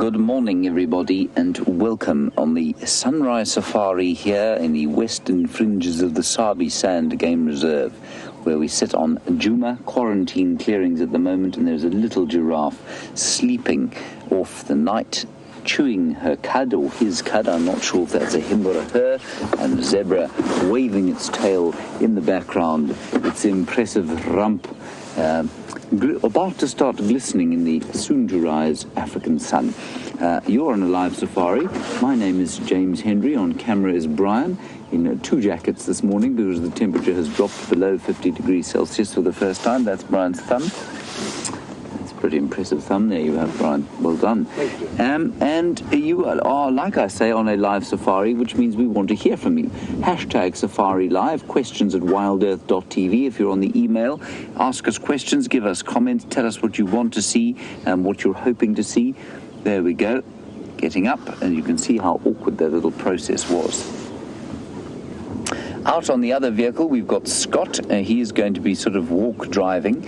Good morning, everybody, and welcome on the sunrise safari here in the western fringes of the Sabi Sand Game Reserve, where we sit on Djuma quarantine clearings at the moment, and there's a little giraffe sleeping off the night, chewing her cud or his cud. I'm not sure if that's a him or a her, and the zebra waving its tail in the background, its impressive rump about to start glistening in the soon-to-rise African sun. You're on a live safari. My name is James Henry. On camera is Brian, in two jackets this morning because the temperature has dropped below 50 degrees Celsius for the first time. That's Brian's thumb. That's a pretty impressive thumb there you have, Brian. Well done. Thank you. And you are, like I say, on a live safari, which means we want to hear from you. Hashtag Safari Live, questions at wildearth.tv. If you're on the email, ask us questions, give us comments, tell us what you want to see and what you're hoping to see. There we go. Getting up, and you can see how awkward that little process was. Out on the other vehicle, we've got Scott. He is going to be sort of walk driving,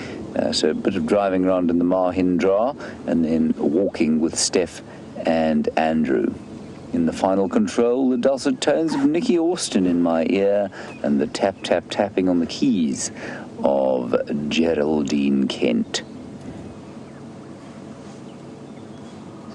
so a bit of driving around in the Mahindra, and then walking with Steph and Andrew. In the final control, the dulcet tones of Nikki Austin in my ear, and the tap-tap-tapping on the keys of Geraldine Kent.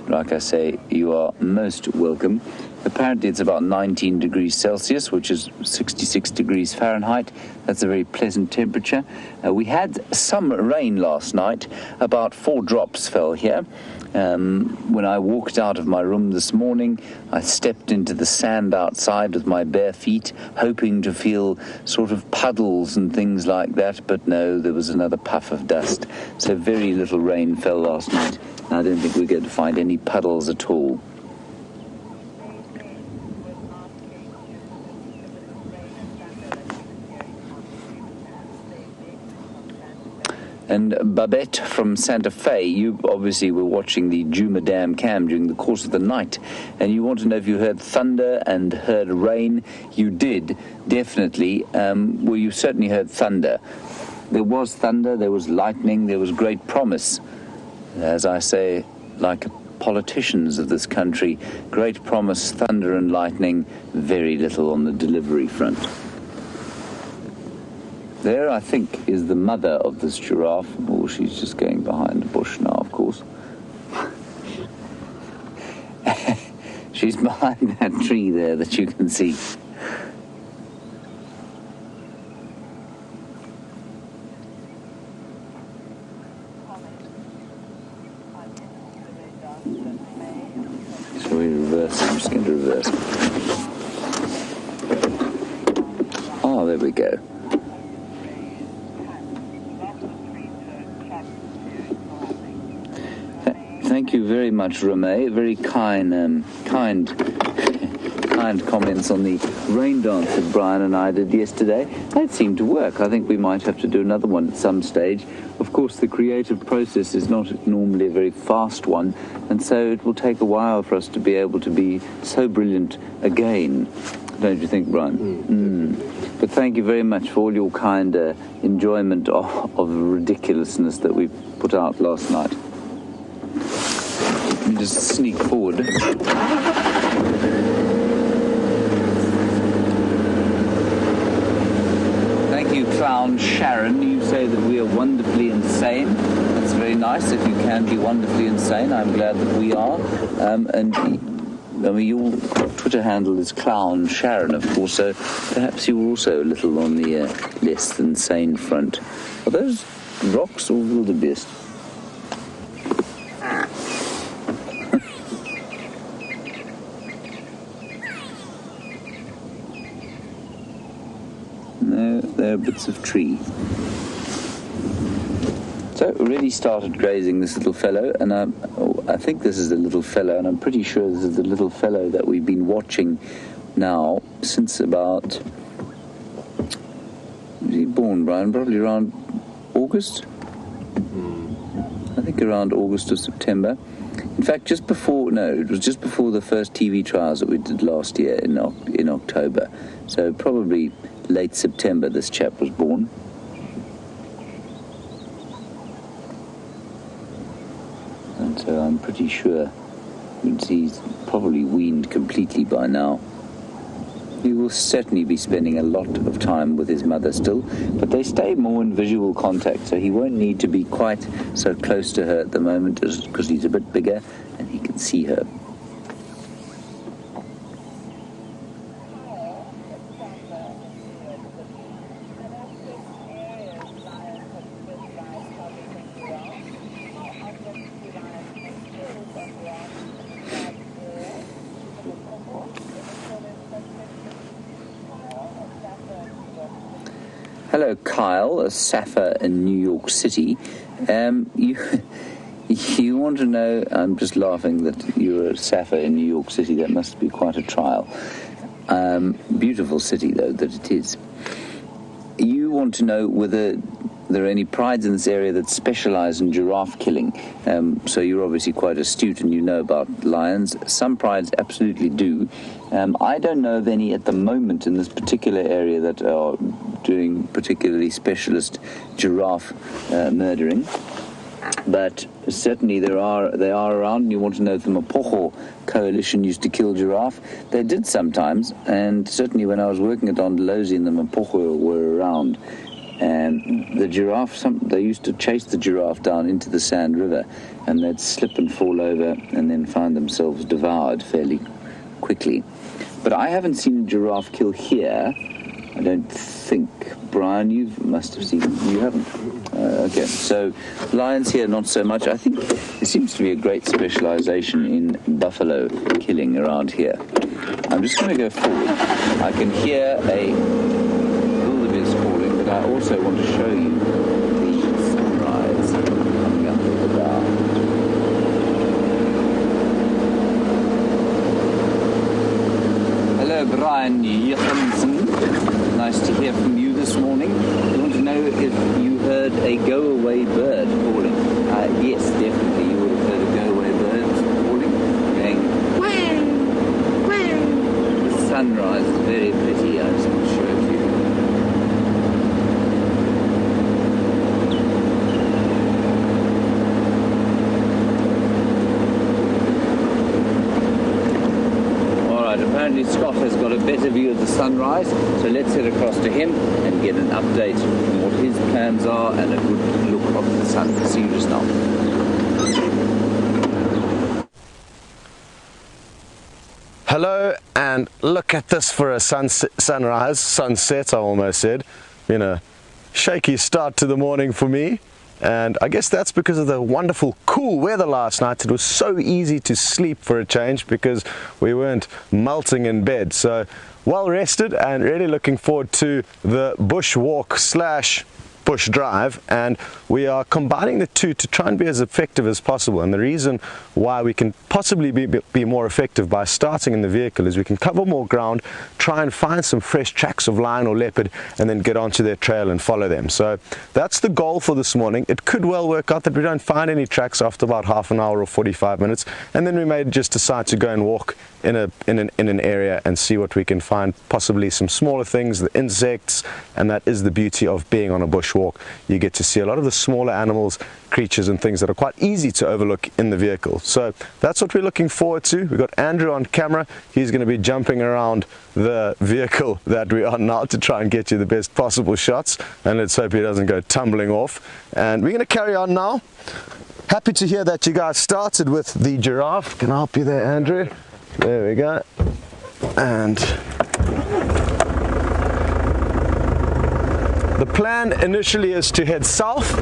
Like I say, you are most welcome. Apparently it's about 19 degrees Celsius, which is 66 degrees Fahrenheit. That's a very pleasant temperature. We had some rain last night. About 4 drops fell here. When I walked out of my room this morning, I stepped into the sand outside with my bare feet, hoping to feel sort of puddles and things like that, but no, there was another puff of dust. So very little rain fell last night. I don't think we're going to find any puddles at all. And Babette from Santa Fe, you obviously were watching the Djuma Dam cam during the course of the night, and you want to know if you heard thunder and heard rain. You did, definitely. Well, you certainly heard thunder. There was thunder, there was lightning, there was great promise. As I say, like politicians of this country, great promise, thunder and lightning, very little on the delivery front. There, I think, is the mother of this giraffe. Oh, she's just going behind the bush now, of course. She's behind that tree there that you can see. Shall we reverse? I'm just going to reverse. Oh, there we go. Thank you very much, Rame. Very kind comments on the rain dance that Brian and I did yesterday. That seemed to work. I think we might have to do another one at some stage. Of course, the creative process is not normally a very fast one, and so it will take a while for us to be able to be so brilliant again. Don't you think, Brian? But thank you very much for all your kind enjoyment of the ridiculousness that we put out last night. Let me just sneak forward. Thank you, Clown Sharon. You say that we are wonderfully insane. That's very nice. If you can be wonderfully insane, I'm glad that we are. And I mean, your Twitter handle is Clown Sharon, of course, so perhaps you were also a little on the less than sane front. Are those rocks or wildebeest? No, they're bits of tree. So, already started grazing this little fellow, and I think this is a little fellow, and I'm pretty sure this is the little fellow that we've been watching now since about... Was he born, Brian? Probably around August? I think around August or September. In fact, it was just before the first TV trials that we did last year in October. So probably late September this chap was born. And so I'm pretty sure He's probably weaned completely by now. He will certainly be spending a lot of time with his mother still, but they stay more in visual contact, so he won't need to be quite so close to her at the moment because he's a bit bigger and he can see her. Hello, Kyle, a Safa in New York City. You want to know, I'm just laughing that you're a Safa in New York City. That must be quite a trial. Beautiful city, though, that it is. You want to know whether there are any prides in this area that specialize in giraffe killing. So you're obviously quite astute and you know about lions. Some prides absolutely do. I don't know of any at the moment in this particular area that are doing particularly specialist giraffe murdering. But certainly they are around, and you want to know if the Mapocho coalition used to kill giraffe. They did sometimes, and certainly when I was working at Ondolozi and the Mapocho were around, and the giraffe, they used to chase the giraffe down into the Sand River, and they'd slip and fall over and then find themselves devoured fairly quickly. But I haven't seen a giraffe kill here, I don't think. Brian, you must have seen them. You haven't? Okay, so lions here, not so much. I think there seems to be a great specialization in buffalo killing around here. I'm just going to go forward. I can hear a wildebeest calling, but I also want to show you the sunrise coming up the bar. Hello, Brian Johansen. Nice to hear from you this morning. I want to know if you heard a go-away bird calling. Yes, definitely. You would have heard a go-away bird calling, going quang, quang. The sunrise is very pretty. I just want to show it to you. Apparently Scott has got a better view of the sunrise, so let's head across to him and get an update on what his plans are and a good look of the sun. See you just now. Hello, and look at this for a sunset I almost said. Been a shaky start to the morning for me. And I guess that's because of the wonderful cool weather last night. It was so easy to sleep for a change because we weren't melting in bed. So well rested and really looking forward to the bush walk / bush drive, and we are combining the two to try and be as effective as possible. And the reason why we can possibly be more effective by starting in the vehicle is we can cover more ground, try and find some fresh tracks of lion or leopard, and then get onto their trail and follow them. So that's the goal for this morning. It could well work out that we don't find any tracks after about half an hour or 45 minutes, and then we may just decide to go and walk in an area and see what we can find, possibly some smaller things, the insects. And that is the beauty of being on a bushwalk. You get to see a lot of the smaller animals, creatures and things that are quite easy to overlook in the vehicle. So that's what we're looking forward to. We've got Andrew on camera. He's going to be jumping around the vehicle that we are now to try and get you the best possible shots, and let's hope he doesn't go tumbling off. And we're going to carry on now. Happy to hear that you guys started with the giraffe. Can I help you there, Andrew? There we go. And the plan initially is to head south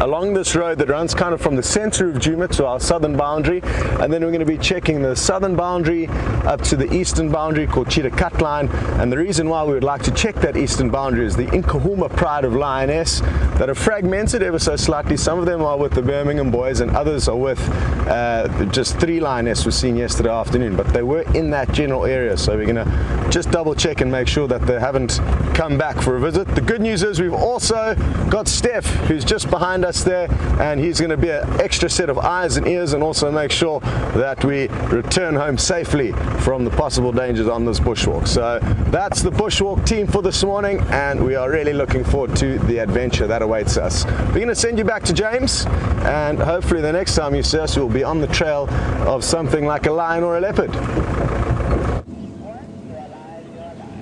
along this road that runs kind of from the center of Djuma to our southern boundary, and then we're going to be checking the southern boundary up to the eastern boundary called Cheetah Cut Line. And the reason why we would like to check that eastern boundary is the Nkuhumas pride of lioness that are fragmented ever so slightly. Some of them are with the Birmingham boys and others are with just 3 lionesses we've seen yesterday afternoon, but they were in that general area, so we're going to just double check and make sure that they haven't come back for a visit. The good news is we've also got Steph, who's just behind us, us there, and he's going to be an extra set of eyes and ears, and also make sure that we return home safely from the possible dangers on this bushwalk. So that's the bushwalk team for this morning, and we are really looking forward to the adventure that awaits us. We're going to send you back to James, and hopefully the next time you see us, we'll be on the trail of something like a lion or a leopard.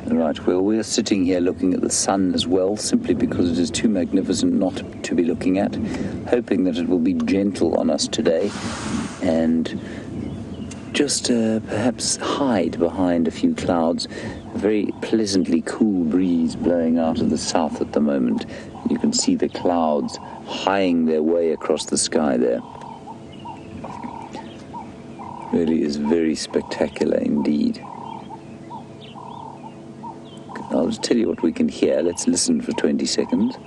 Right, well, we're sitting here looking at the sun as well, simply because it is too magnificent not to be looking at, hoping that it will be gentle on us today and just perhaps hide behind a few clouds. A very pleasantly cool breeze blowing out of the south at the moment. You can see the clouds hieing their way across the sky there. Really is very spectacular indeed. I'll just tell you what we can hear. Let's listen for 20 seconds.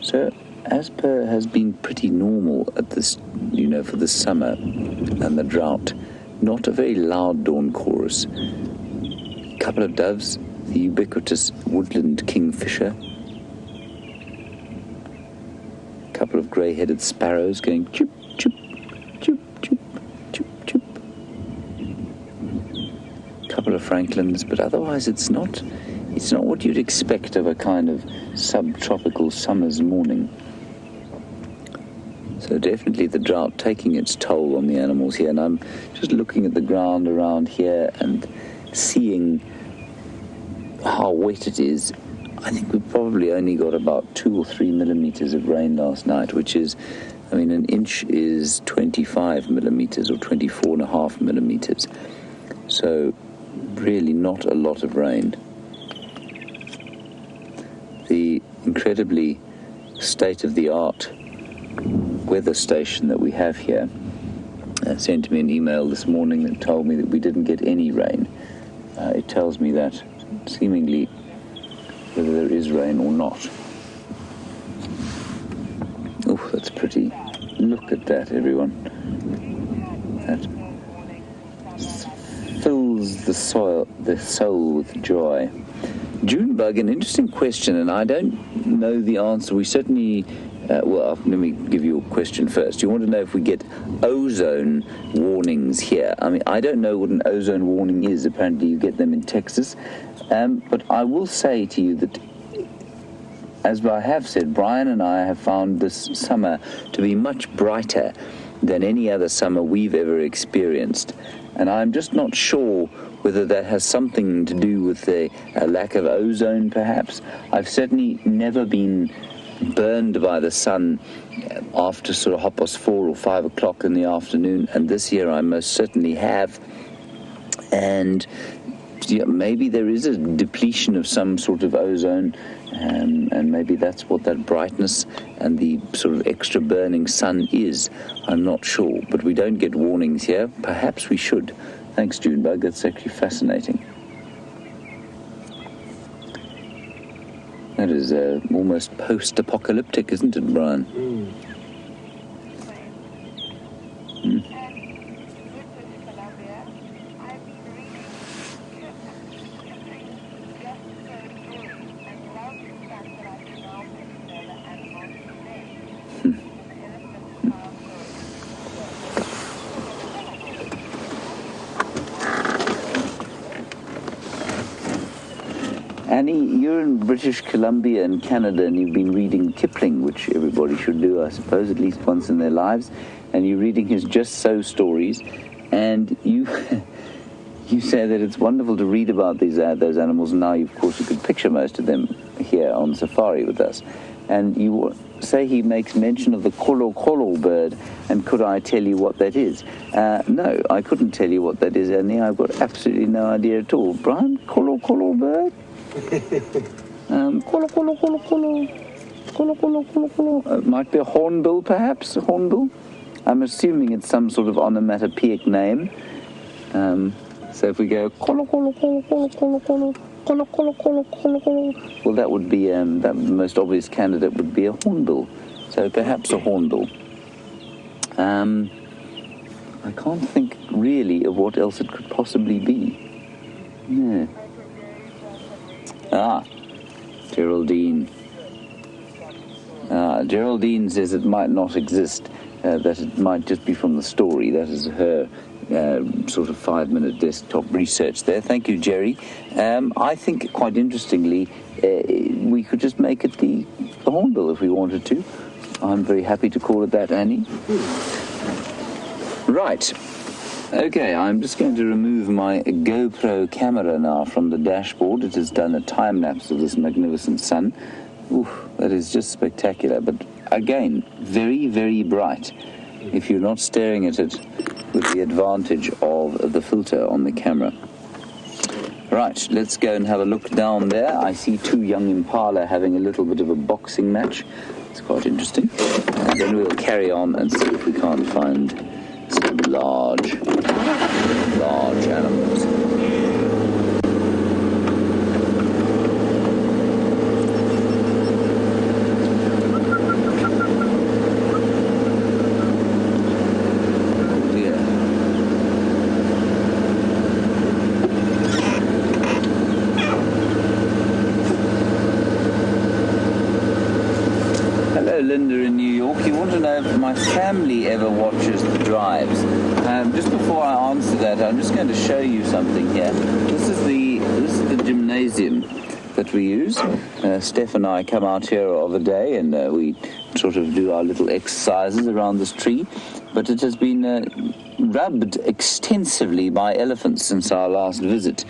So, as per has been pretty normal at this, for the summer and the drought, not a very loud dawn chorus. A couple of doves, the ubiquitous woodland kingfisher, couple of grey-headed sparrows going choop, choop, choop, choop, choop, choop. Couple of francolins, but otherwise it's not what you'd expect of a kind of subtropical summer's morning. So definitely the drought taking its toll on the animals here, and I'm just looking at the ground around here and seeing how wet it is. I think we probably only got about 2 or 3 millimeters of rain last night, which is, an inch is 25 millimeters or 24.5 millimeters. So really not a lot of rain. The incredibly state-of-the-art weather station that we have here sent me an email this morning that told me that we didn't get any rain. It tells me that seemingly whether there is rain or not. Oh, that's pretty. Look at that, everyone. That fills the soul with joy. Junebug, an interesting question, and I don't know the answer. We certainly, let me give you a question first. You want to know if we get ozone warnings here? I don't know what an ozone warning is. Apparently you get them in Texas. But I will say to you that, as I have said, Brian and I have found this summer to be much brighter than any other summer we've ever experienced. And I'm just not sure whether that has something to do with the lack of ozone, perhaps. I've certainly never been burned by the sun after sort of 4:30 or 5 o'clock in the afternoon, and this year I most certainly have. And maybe there is a depletion of some sort of ozone, and maybe that's what that brightness and the sort of extra burning sun is. I'm not sure, but we don't get warnings here. Perhaps we should. Thanks, Junebug. That's actually fascinating. That is almost post-apocalyptic, isn't it, Brian? Annie, you're in British Columbia in Canada, and you've been reading Kipling, which everybody should do, I suppose, at least once in their lives. And you're reading his Just So stories, and you say that it's wonderful to read about those animals. And now, of course, you could picture most of them here on safari with us. And you say he makes mention of the kolo kolo bird, and could I tell you what that is? No, I couldn't tell you what that is, Annie. I've got absolutely no idea at all. Brian, kolo kolo bird? Kolo kolo kolo kolo. Kolo kolo kolo kolo. It might be a hornbill, perhaps, a hornbill. I'm assuming it's some sort of onomatopoeic name. So if we go kolo kolo kolo kolo kolo kolo kolo kolo kolo kolo kolo, well, that would be the most obvious candidate would be a hornbill. So perhaps a hornbill. I can't think really of what else it could possibly be. Yeah. Geraldine. Geraldine says it might not exist, that it might just be from the story. That is her sort of 5-minute desktop research there. Thank you, Jerry. I think, quite interestingly, we could just make it the hornbill if we wanted to. I'm very happy to call it that, Annie. Right. Okay, I'm just going to remove my GoPro camera now from the dashboard. It has done a time-lapse of this magnificent sun. Oof, that is just spectacular. But again, very, very bright if you're not staring at it with the advantage of the filter on the camera. Right, let's go and have a look down there. I see two young impala having a little bit of a boxing match. It's quite interesting. And then we'll carry on and see if we can't find some large animals. Linda in New York. You want to know if my family ever watches the drives. Just before I answer that, I'm just going to show you something here. This is the gymnasium that we use. Steph and I come out here of a day and we sort of do our little exercises around this tree. But it has been rubbed extensively by elephants since our last visit,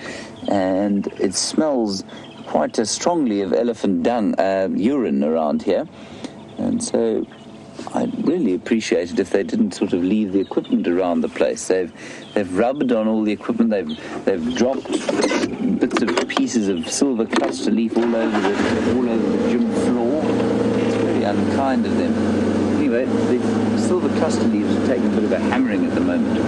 and it smells quite strongly of elephant dung, urine around here. And so I'd really appreciate it if they didn't sort of leave the equipment around the place. They've rubbed on all the equipment. They've dropped bits of pieces of silver cluster leaf all over the gym floor. It's very unkind of them. Anyway, the silver cluster leaves are taking a bit of a hammering at the moment.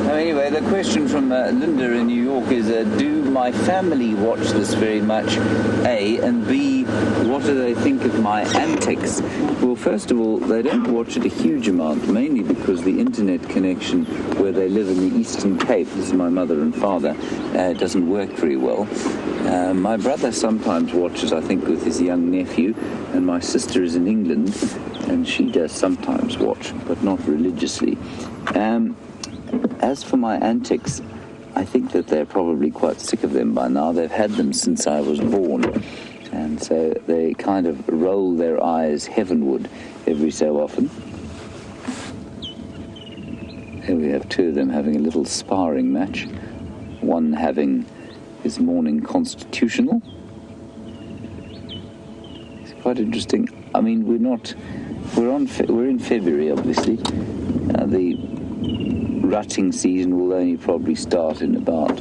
Anyway, the question from Linda in New York is, do my family watch this very much, A, and B, what do they think of my antics? Well, first of all, they don't watch it a huge amount, mainly because the internet connection where they live in the Eastern Cape, this is my mother and father, doesn't work very well. My brother sometimes watches, I think, with his young nephew, and my sister is in England, and she does sometimes watch, but not religiously. As for my antics, I think that they're probably quite sick of them by now. They've had them since I was born, and so they kind of roll their eyes heavenward every so often. Here we have two of them having a little sparring match, one having his morning constitutional. It's quite interesting. I mean, we're in February, obviously. The rutting season will only probably start in about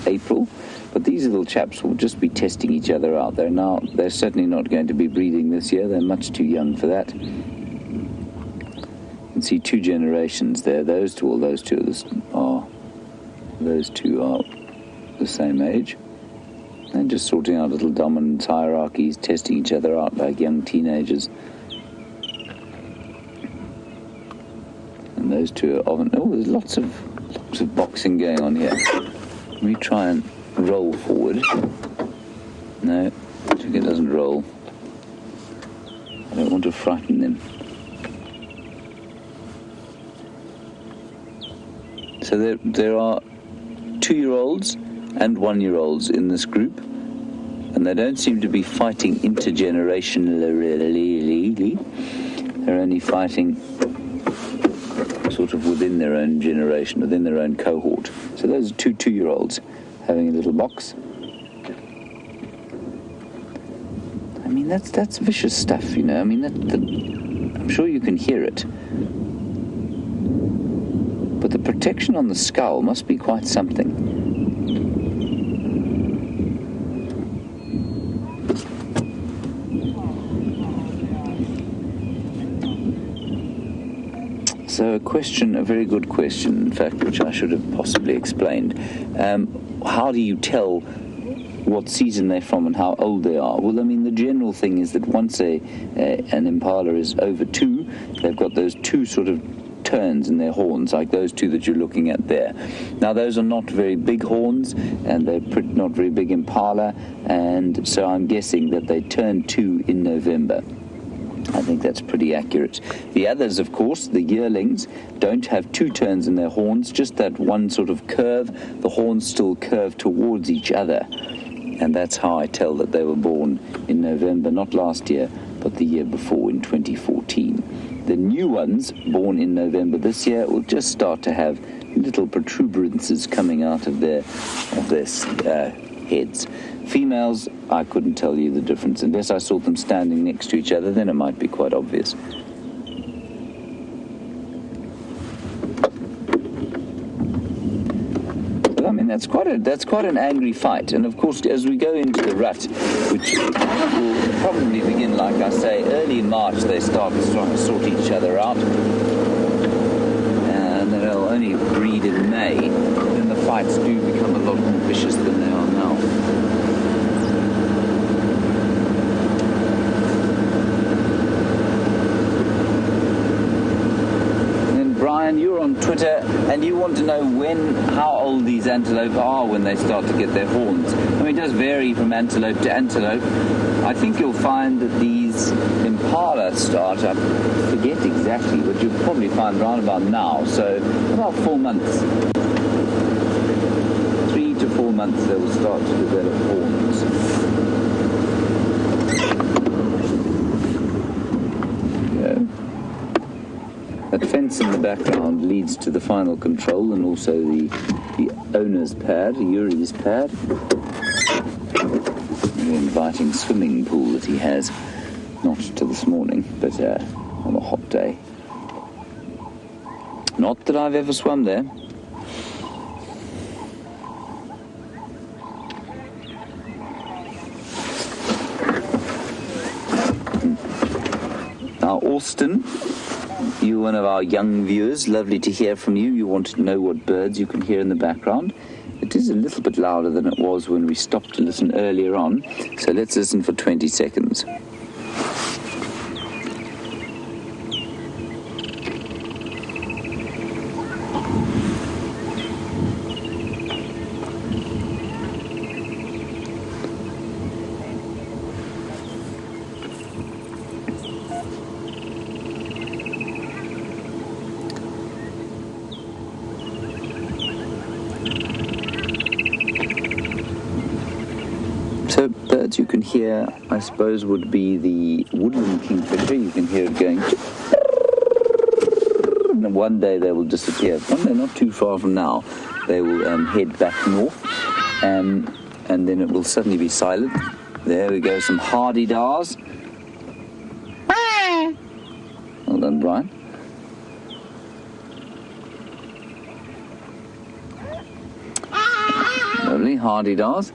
April, but these little chaps will just be testing each other out. They're certainly not going to be breeding this year. They're much too young for that. You can see two generations there. Those two are the same age. And just sorting out little dominance hierarchies, testing each other out like young teenagers. And those two are often... Oh, there's lots of boxing going on here. Let me try and roll forward. No, I think it doesn't roll. I don't want to frighten them. So there are 2-year-olds and 1-year-olds in this group, and they don't seem to be fighting intergenerationally. They're only fighting sort of within their own generation, within their own cohort. So those are 2-year-olds having a little box. I mean, that's vicious stuff, you know. I mean, I'm sure you can hear it. But the protection on the skull must be quite something. So a very good question, in fact, which I should have possibly explained. How do you tell what season they're from and how old they are. Well, I mean, the general thing is that once an impala is over 2, they've got those 2 sort of turns in their horns, like those 2 that you're looking at there. Now, those are not very big horns, and they're not very big impala, and so I'm guessing that they turn 2 in November. I think that's pretty accurate. The others, of course, the yearlings, don't have 2 turns in their horns, just that one sort of curve. The horns still curve towards each other. And that's how I tell that they were born in November, not last year, but the year before in 2014. The new ones, born in November this year, will just start to have little protuberances coming out of their heads. Females, I couldn't tell you the difference. Unless I saw them standing next to each other, then it might be quite obvious. But I mean, that's quite an angry fight. And of course, as we go into the rut, which will probably begin, like I say, early in March, they start trying to sort each other out. And they'll only breed in May. Then the fights do become a lot more vicious than they are now. Brian, you're on Twitter, and you want to know how old these antelope are when they start to get their horns. I mean, it does vary from antelope to antelope. I think you'll find that these impala start, I forget exactly, but you'll probably find around about now, so about 4 months. 3 to 4 months they will start to develop horns. That fence in the background leads to the final control and also the owner's pad, Yuri's pad. An inviting swimming pool that he has, not till this morning, but on a hot day. Not that I've ever swum there. Now, Austin, you're one of our young viewers. Lovely to hear from you. You want to know what birds you can hear in the background. It is a little bit louder than it was when we stopped to listen earlier on. So let's listen for 20 seconds. So birds you can hear, I suppose, would be the woodland kingfisher. You can hear it going, and one day they will disappear. One day, not too far from now, they will head back north, and then it will suddenly be silent. There we go, some hardy-dars. Well done, Brian. Lovely, hardy-dars.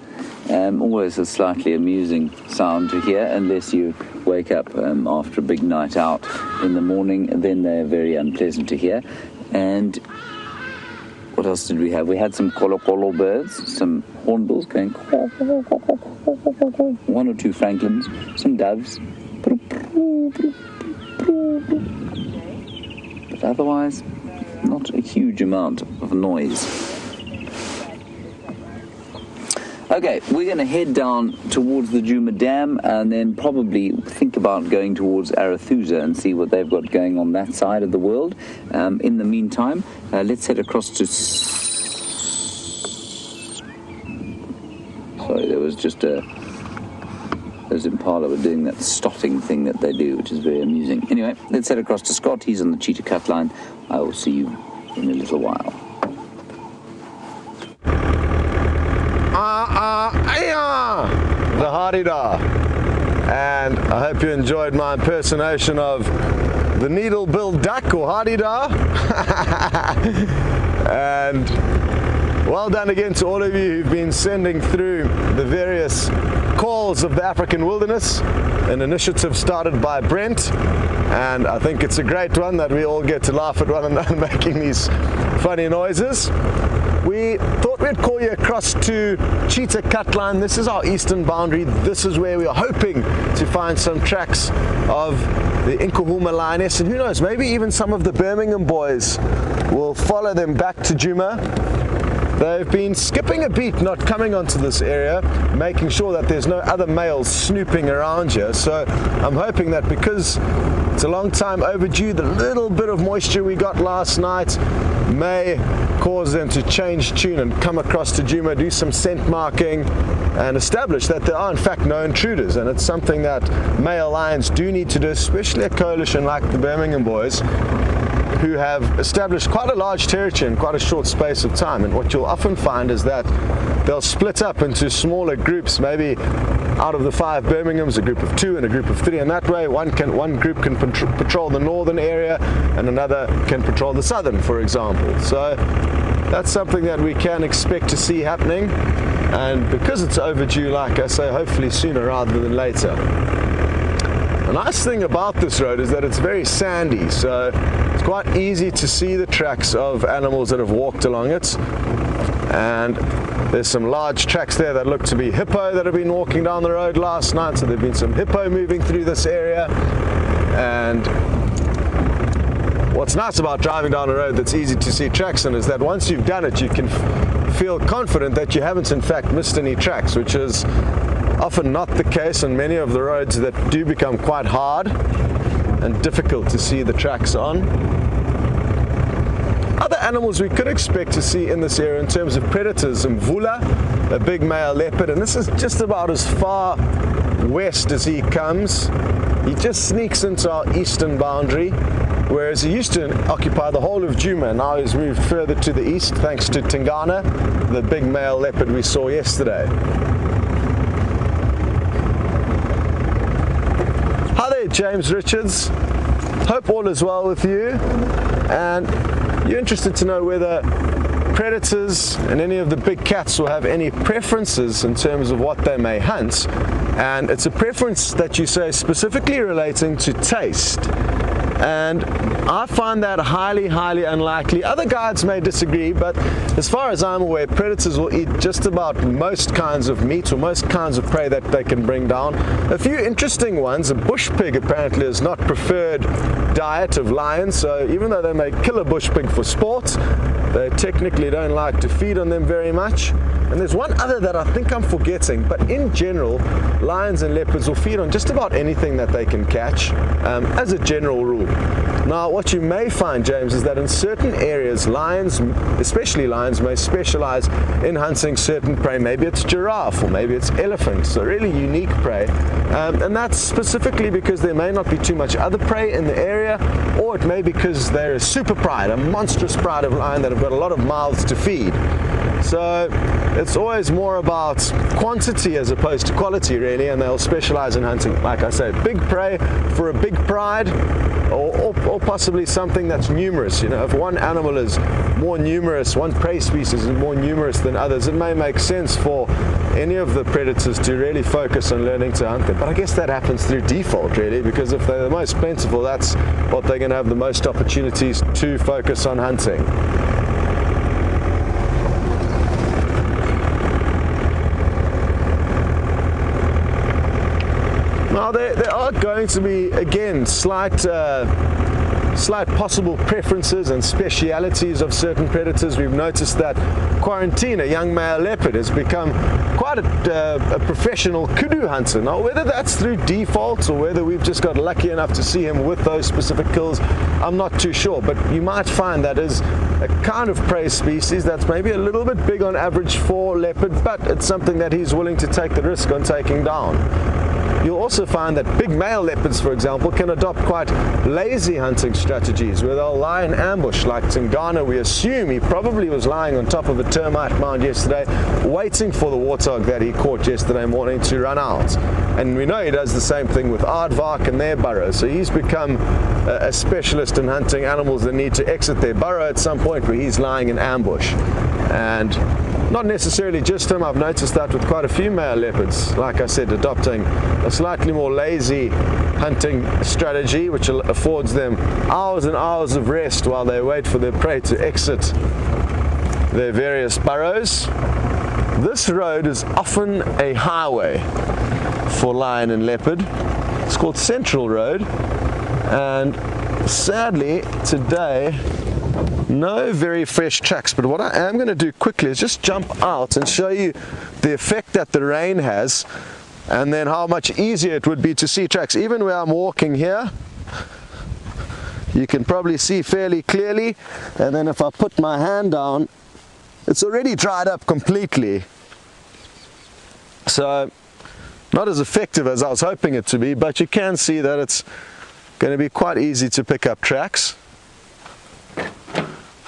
Always a slightly amusing sound to hear, unless you wake up after a big night out in the morning, then they're very unpleasant to hear. And what else did we have? We had some kolo birds, some hornbills going, 1 or 2 francolins, some doves, but otherwise not a huge amount of noise. Okay, we're going to head down towards the Djuma Dam and then probably think about going towards Arathusa and see what they've got going on that side of the world. In the meantime, let's head across to... Sorry, there was just those impala were doing that stotting thing that they do, which is very amusing. Anyway, let's head across to Scott. He's on the cheetah cut line. I will see you in a little while. The hardy-dar, and I hope you enjoyed my impersonation of the needle-billed duck or hardy-dar. And well done again to all of you who've been sending through the various calls of the African wilderness, an initiative started by Brent, and I think it's a great one that we all get to laugh at one another making these funny noises. we thought we'd call you across to Cheetah Cutline. This is our eastern boundary. This is where we are hoping to find some tracks of the Nkuhumas lioness, and who knows, maybe even some of the Birmingham boys will follow them back to Djuma. They've been skipping a beat, not coming onto this area, making sure that there's no other males snooping around here. So I'm hoping that because it's a long time overdue, the little bit of moisture we got last night may cause them to change tune and come across to Djuma, do some scent marking, and establish that there are in fact no intruders. And it's something that male lions do need to do, especially a coalition like the Birmingham boys, who have established quite a large territory in quite a short space of time. And what you'll often find is that they'll split up into smaller groups, maybe out of the 5 Birminghams, a group of 2 and a group of 3, and that way one group can patrol the northern area and another can patrol the southern, for example. So that's something that we can expect to see happening, and because it's overdue, like I say, hopefully sooner rather than later. The nice thing about this road is that it's very sandy, so it's quite easy to see the tracks of animals that have walked along it. And there's some large tracks there that look to be hippo that have been walking down the road last night, so there have been some hippo moving through this area. And what's nice about driving down a road that's easy to see tracks in is that once you've done it, you can feel confident that you haven't in fact missed any tracks, which is often not the case on many of the roads that do become quite hard and difficult to see the tracks on. Other animals we could expect to see in this area in terms of predators: Mvula, a big male leopard, and this is just about as far west as he comes. He just sneaks into our eastern boundary, whereas he used to occupy the whole of Djuma. Now he's moved further to the east thanks to Tingana, the big male leopard we saw yesterday. Hi there, James Richards. Hope all is well with you. And you're interested to know whether predators and any of the big cats will have any preferences in terms of what they may hunt. And it's a preference that you say specifically relating to taste. And I find that highly, highly unlikely. Other guides may disagree, but as far as I'm aware, predators will eat just about most kinds of meat or most kinds of prey that they can bring down. A few interesting ones: a bush pig apparently is not preferred diet of lions, so even though they may kill a bush pig for sport, they technically don't like to feed on them very much. And there's one other that I think I'm forgetting, but in general, lions and leopards will feed on just about anything that they can catch, as a general rule. Now, what you may find, James, is that in certain areas, lions, especially lions, may specialize in hunting certain prey. Maybe it's giraffe or maybe it's elephant, so really unique prey. And that's specifically because there may not be too much other prey in the area, or it may be because they're a super pride, a monstrous pride of lion that have got a lot of mouths to feed. So it's always more about quantity as opposed to quality, really, and they'll specialize in hunting, like I say, big prey for a big pride, or possibly something that's numerous. You know, if one animal is more numerous, one prey species is more numerous than others, it may make sense for any of the predators to really focus on learning to hunt them. But I guess that happens through default, really, because if they're the most plentiful, that's what they're going to have the most opportunities to focus on hunting. Now there are going to be, again, slight possible preferences and specialities of certain predators. We've noticed that Quarantine, a young male leopard, has become quite a professional kudu hunter. Now, whether that's through default or whether we've just got lucky enough to see him with those specific kills, I'm not too sure. But you might find that is a kind of prey species that's maybe a little bit big on average for leopard, but it's something that he's willing to take the risk on taking down. You'll also find that big male leopards, for example, can adopt quite lazy hunting strategies where they'll lie in ambush. Like Tingana, we assume he probably was lying on top of a termite mound yesterday, waiting for the warthog that he caught yesterday morning to run out. And we know he does the same thing with aardvark and their burrows. So he's become a specialist in hunting animals that need to exit their burrow at some point where he's lying in ambush. And not necessarily just him, I've noticed that with quite a few male leopards, like I said, adopting a slightly more lazy hunting strategy, which affords them hours and hours of rest while they wait for their prey to exit their various burrows. This road is often a highway for lion and leopard. It's called Central Road, and sadly today no very fresh tracks. But what I am going to do quickly is just jump out and show you the effect that the rain has, and then how much easier it would be to see tracks. Even where I'm walking here, you can probably see fairly clearly, and then if I put my hand down, it's already dried up completely. So not as effective as I was hoping it to be, but you can see that it's going to be quite easy to pick up tracks.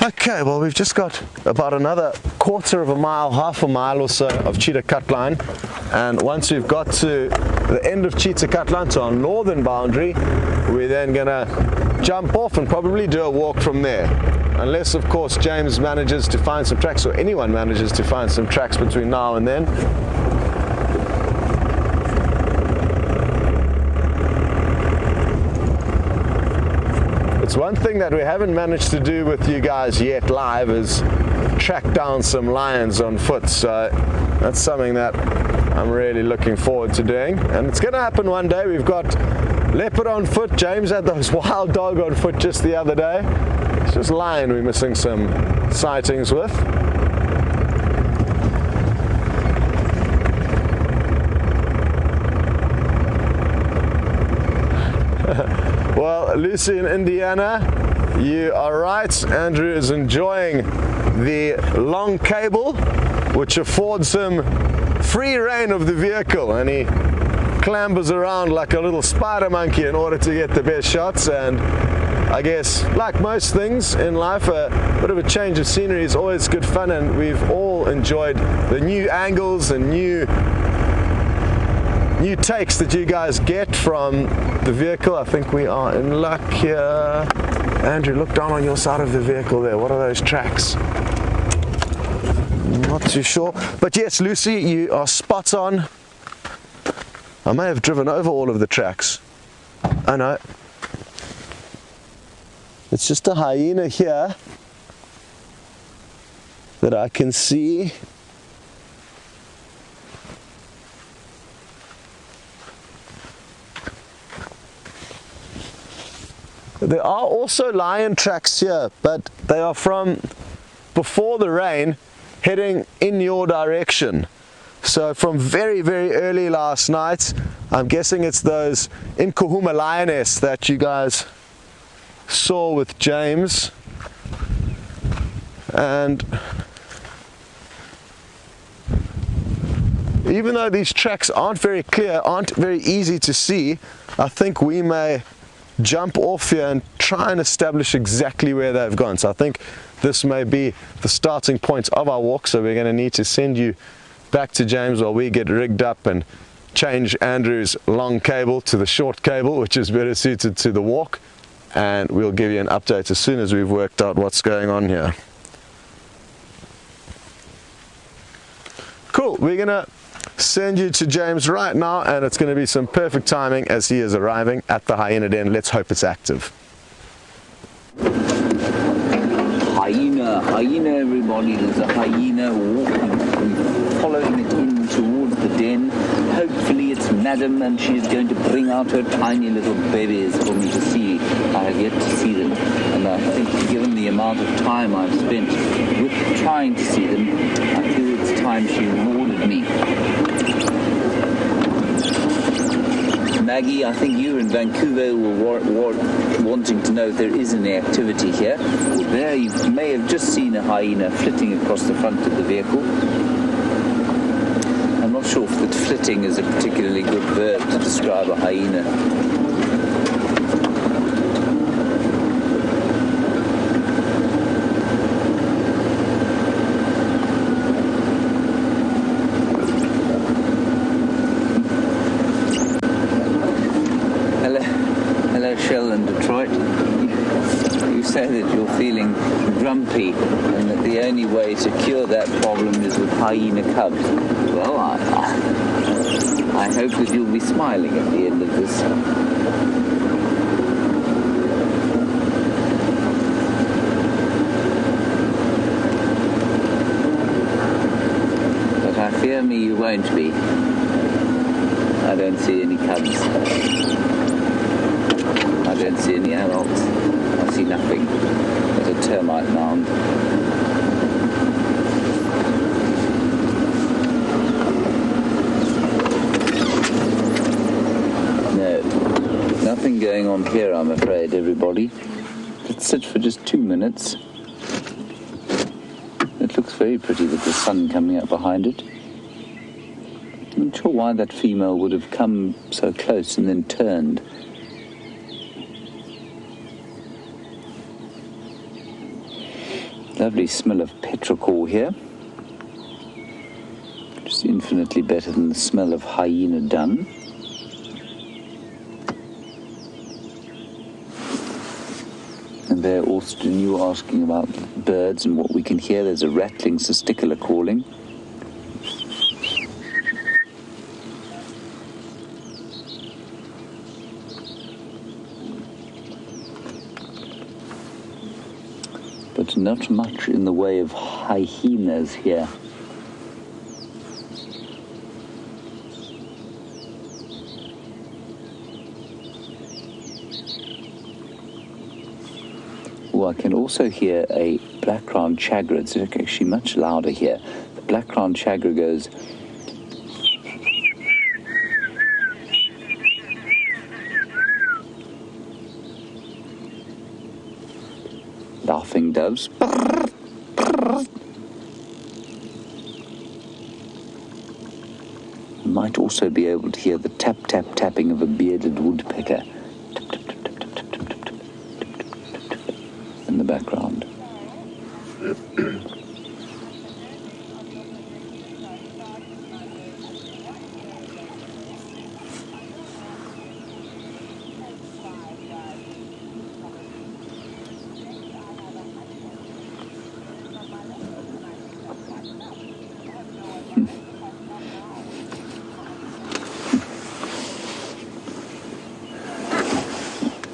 Okay, well, we've just got about another quarter of a mile, half a mile or so of cheetah cut line, and once we've got to the end of cheetah cut line, to our northern boundary, we're then going to jump off and probably do a walk from there, unless of course James manages to find some tracks, or anyone manages to find some tracks between now and then. It's one thing that we haven't managed to do with you guys yet live is track down some lions on foot, so that's something that I'm really looking forward to doing, and it's going to happen one day. We've got leopard on foot. James had those wild dog on foot just the other day. It's just lion we're missing some sightings with. Well, Lucy in Indiana, you are right. Andrew is enjoying the long cable, which affords him free rein of the vehicle, and he clambers around like a little spider monkey in order to get the best shots. And I guess, like most things in life, a bit of a change of scenery is always good fun, and we've all enjoyed the new angles and new takes that you guys get from the vehicle. I think we are in luck here. Andrew, look down on your side of the vehicle there. What are those tracks? Not too sure. But yes, Lucy, you are spot on. I may have driven over all of the tracks. I know. It's just a hyena here that I can see. There are also lion tracks here, but they are from before the rain, heading in your direction. So from very, very early last night, I'm guessing it's those Nkuhumas lioness that you guys saw with James. And even though these tracks aren't very clear, aren't very easy to see, I think we may jump off here and try and establish exactly where they've gone. So I think this may be the starting point of our walk, so we're going to need to send you back to James while we get rigged up and change Andrew's long cable to the short cable, which is better suited to the walk, and we'll give you an update as soon as we've worked out what's going on here. Cool, we're going to send you to James right now, and it's going to be some perfect timing as he is arriving at the hyena den. Let's hope it's active. Hyena everybody, there's a hyena walking, following it in towards the den. Hopefully it's Madam, and she's going to bring out her tiny little babies for me to see. I have yet to see them, and I think given the amount of time I've spent with trying to see them, I feel it's time she rewarded me. Maggie, I think you in Vancouver were wanting to know if there is any activity here. Well, there you may have just seen a hyena flitting across the front of the vehicle. I'm not sure if that flitting is a particularly good verb to describe a hyena. Grumpy, and that the only way to cure that problem is with hyena cubs. Well, I hope that you'll be smiling at the end of this. tell me you won't be. I don't see any cubs. I don't see any adults. I see nothing but a termite mound. No, nothing going on here, I'm afraid, everybody. Let's sit for just 2 minutes. It looks very pretty with the sun coming up behind it. I'm not sure why that female would have come so close and then turned. Lovely smell of petrichor here. Just infinitely better than the smell of hyena dung. And there, Austin, you were asking about birds and what we can hear. There's a rattling cisticola calling. But not much in the way of hyenas here. Oh, I can also hear a black-crowned chagrin. It's actually much louder here. The black-crowned chagrin goes... Laughing doves. You might also be able to hear the tap-tap-tapping of a bearded woodpecker in the background.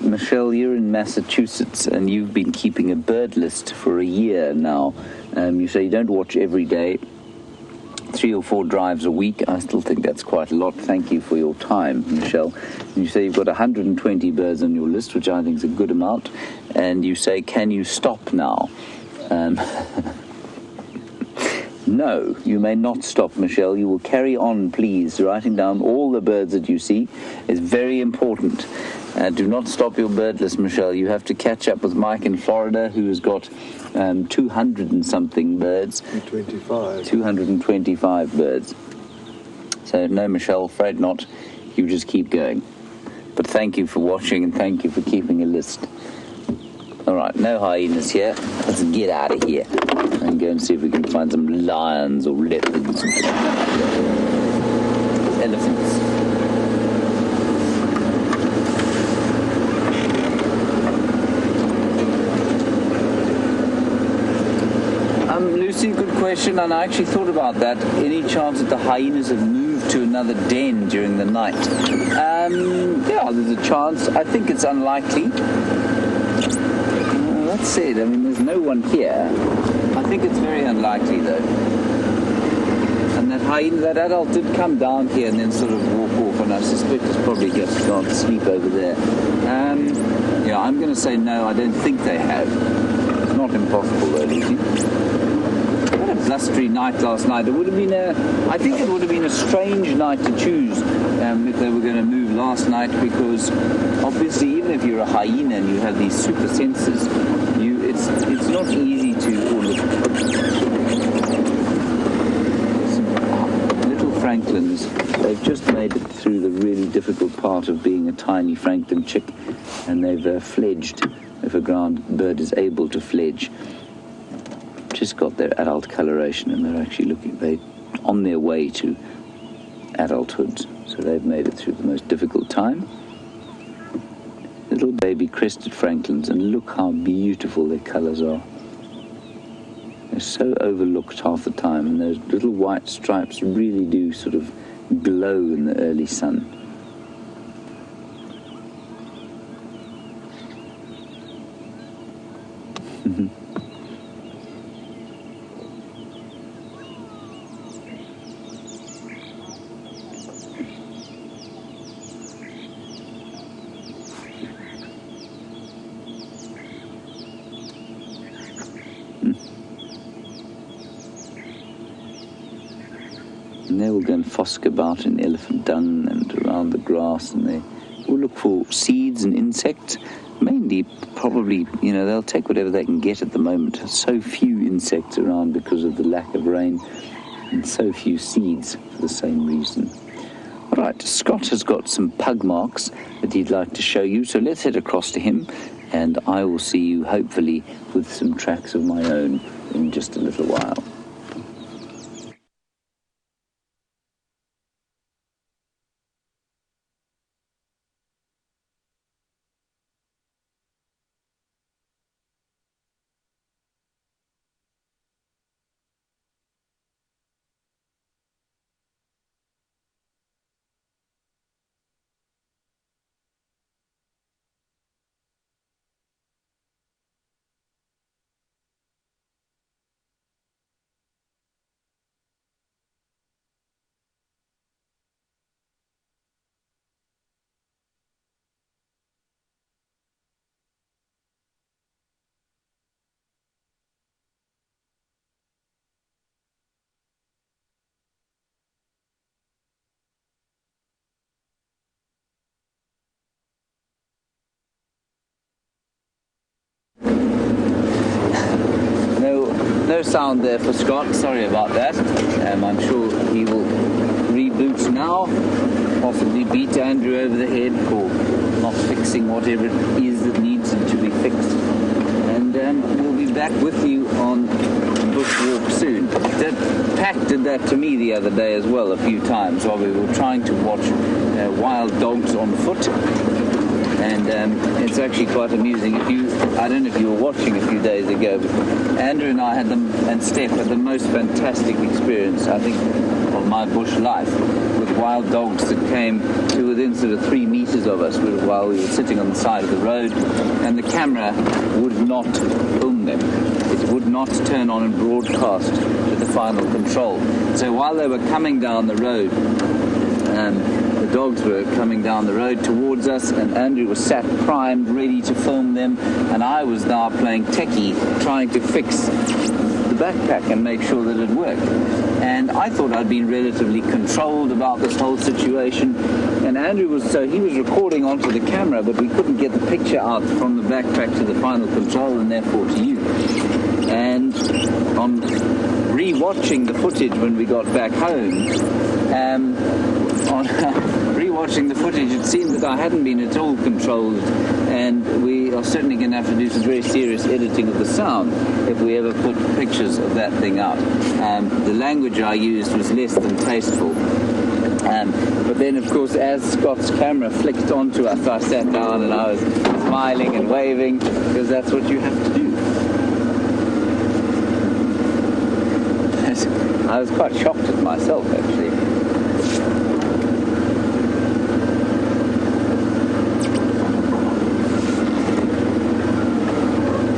Michelle, you're in Massachusetts and you've been keeping a bird list for a year now. You say you don't watch every day, 3 or 4 drives a week. I still think that's quite a lot. Thank you for your time, Michelle. And you say you've got 120 birds on your list, which I think is a good amount. And you say, can you stop now? No, you may not stop, Michelle. You will carry on, please. Writing down all the birds that you see is very important. Do not stop your bird list, Michelle. You have to catch up with Mike in Florida, who has got 200 and something birds. 225 birds. So, no, Michelle, afraid not. You just keep going. But thank you for watching and thank you for keeping a list. All right, no hyenas here. Let's get out of here and go and see if we can find some lions or leopards. Elephants. Lucy, good question, and I actually thought about that. Any chance that the hyenas have moved to another den during the night? Yeah, there's a chance. I think it's unlikely. That said, I mean, there's no one here. I think it's very unlikely, though. And that hyena, that adult did come down here and then sort of walk off, and I suspect it's probably just gone to sleep over there. Yeah, I'm going to say no, I don't think they have. It's not impossible, though, Lucy. What a blustery night last night. It would have been I think it would have been a strange night to choose if they were going to move last night, because obviously even if you're a hyena and you have these super senses, it's not easy to little franklins. They've just made it through the really difficult part of being a tiny franklin chick, and they've fledged, if a ground bird is able to fledge. Just got their adult coloration, and they're actually they're on their way to adulthood, so they've made it through the most difficult time. Little baby crested franklins, and look how beautiful their colors are. They're so overlooked half the time, and those little white stripes really do sort of glow in the early sun. go and fosk about in elephant dung and around the grass, and they will look for seeds and insects. Mainly, probably, you know, they'll take whatever they can get at the moment. So few insects around because of the lack of rain, and so few seeds for the same reason. All right, Scott has got some pug marks that he'd like to show you, so let's head across to him, and I will see you hopefully with some tracks of my own in just a little while. No sound there for Scott, sorry about that. I'm sure he will reboot now, possibly beat Andrew over the head for not fixing whatever it is that needs to be fixed. And we'll be back with you on Bushwalk soon. Pat did that to me the other day as well a few times while we were trying to watch wild dogs on foot. And it's actually quite amusing. I don't know if you were watching a few days ago, but Andrew and I and Steph had the most fantastic experience, I think, of my bush life, with wild dogs that came to within sort of 3 meters of us while we were sitting on the side of the road, and the camera would not film them. It would not turn on and broadcast to the final control. So while they were coming down the road, the dogs were coming down the road towards us, and Andrew was sat primed, ready to film them, and I was now playing techie, trying to fix the backpack and make sure that it worked. And I thought I'd been relatively controlled about this whole situation, and Andrew was recording onto the camera, but we couldn't get the picture out from the backpack to the final control and therefore to you. And on re-watching the footage when we got back home, rewatching the footage, it seemed that I hadn't been at all controlled, and we are certainly going to have to do some very serious editing of the sound if we ever put pictures of that thing out. The language I used was less than tasteful. But then, of course, as Scott's camera flicked onto us, I sat down and I was smiling and waving, because that's what you have to do. I was quite shocked at myself, actually.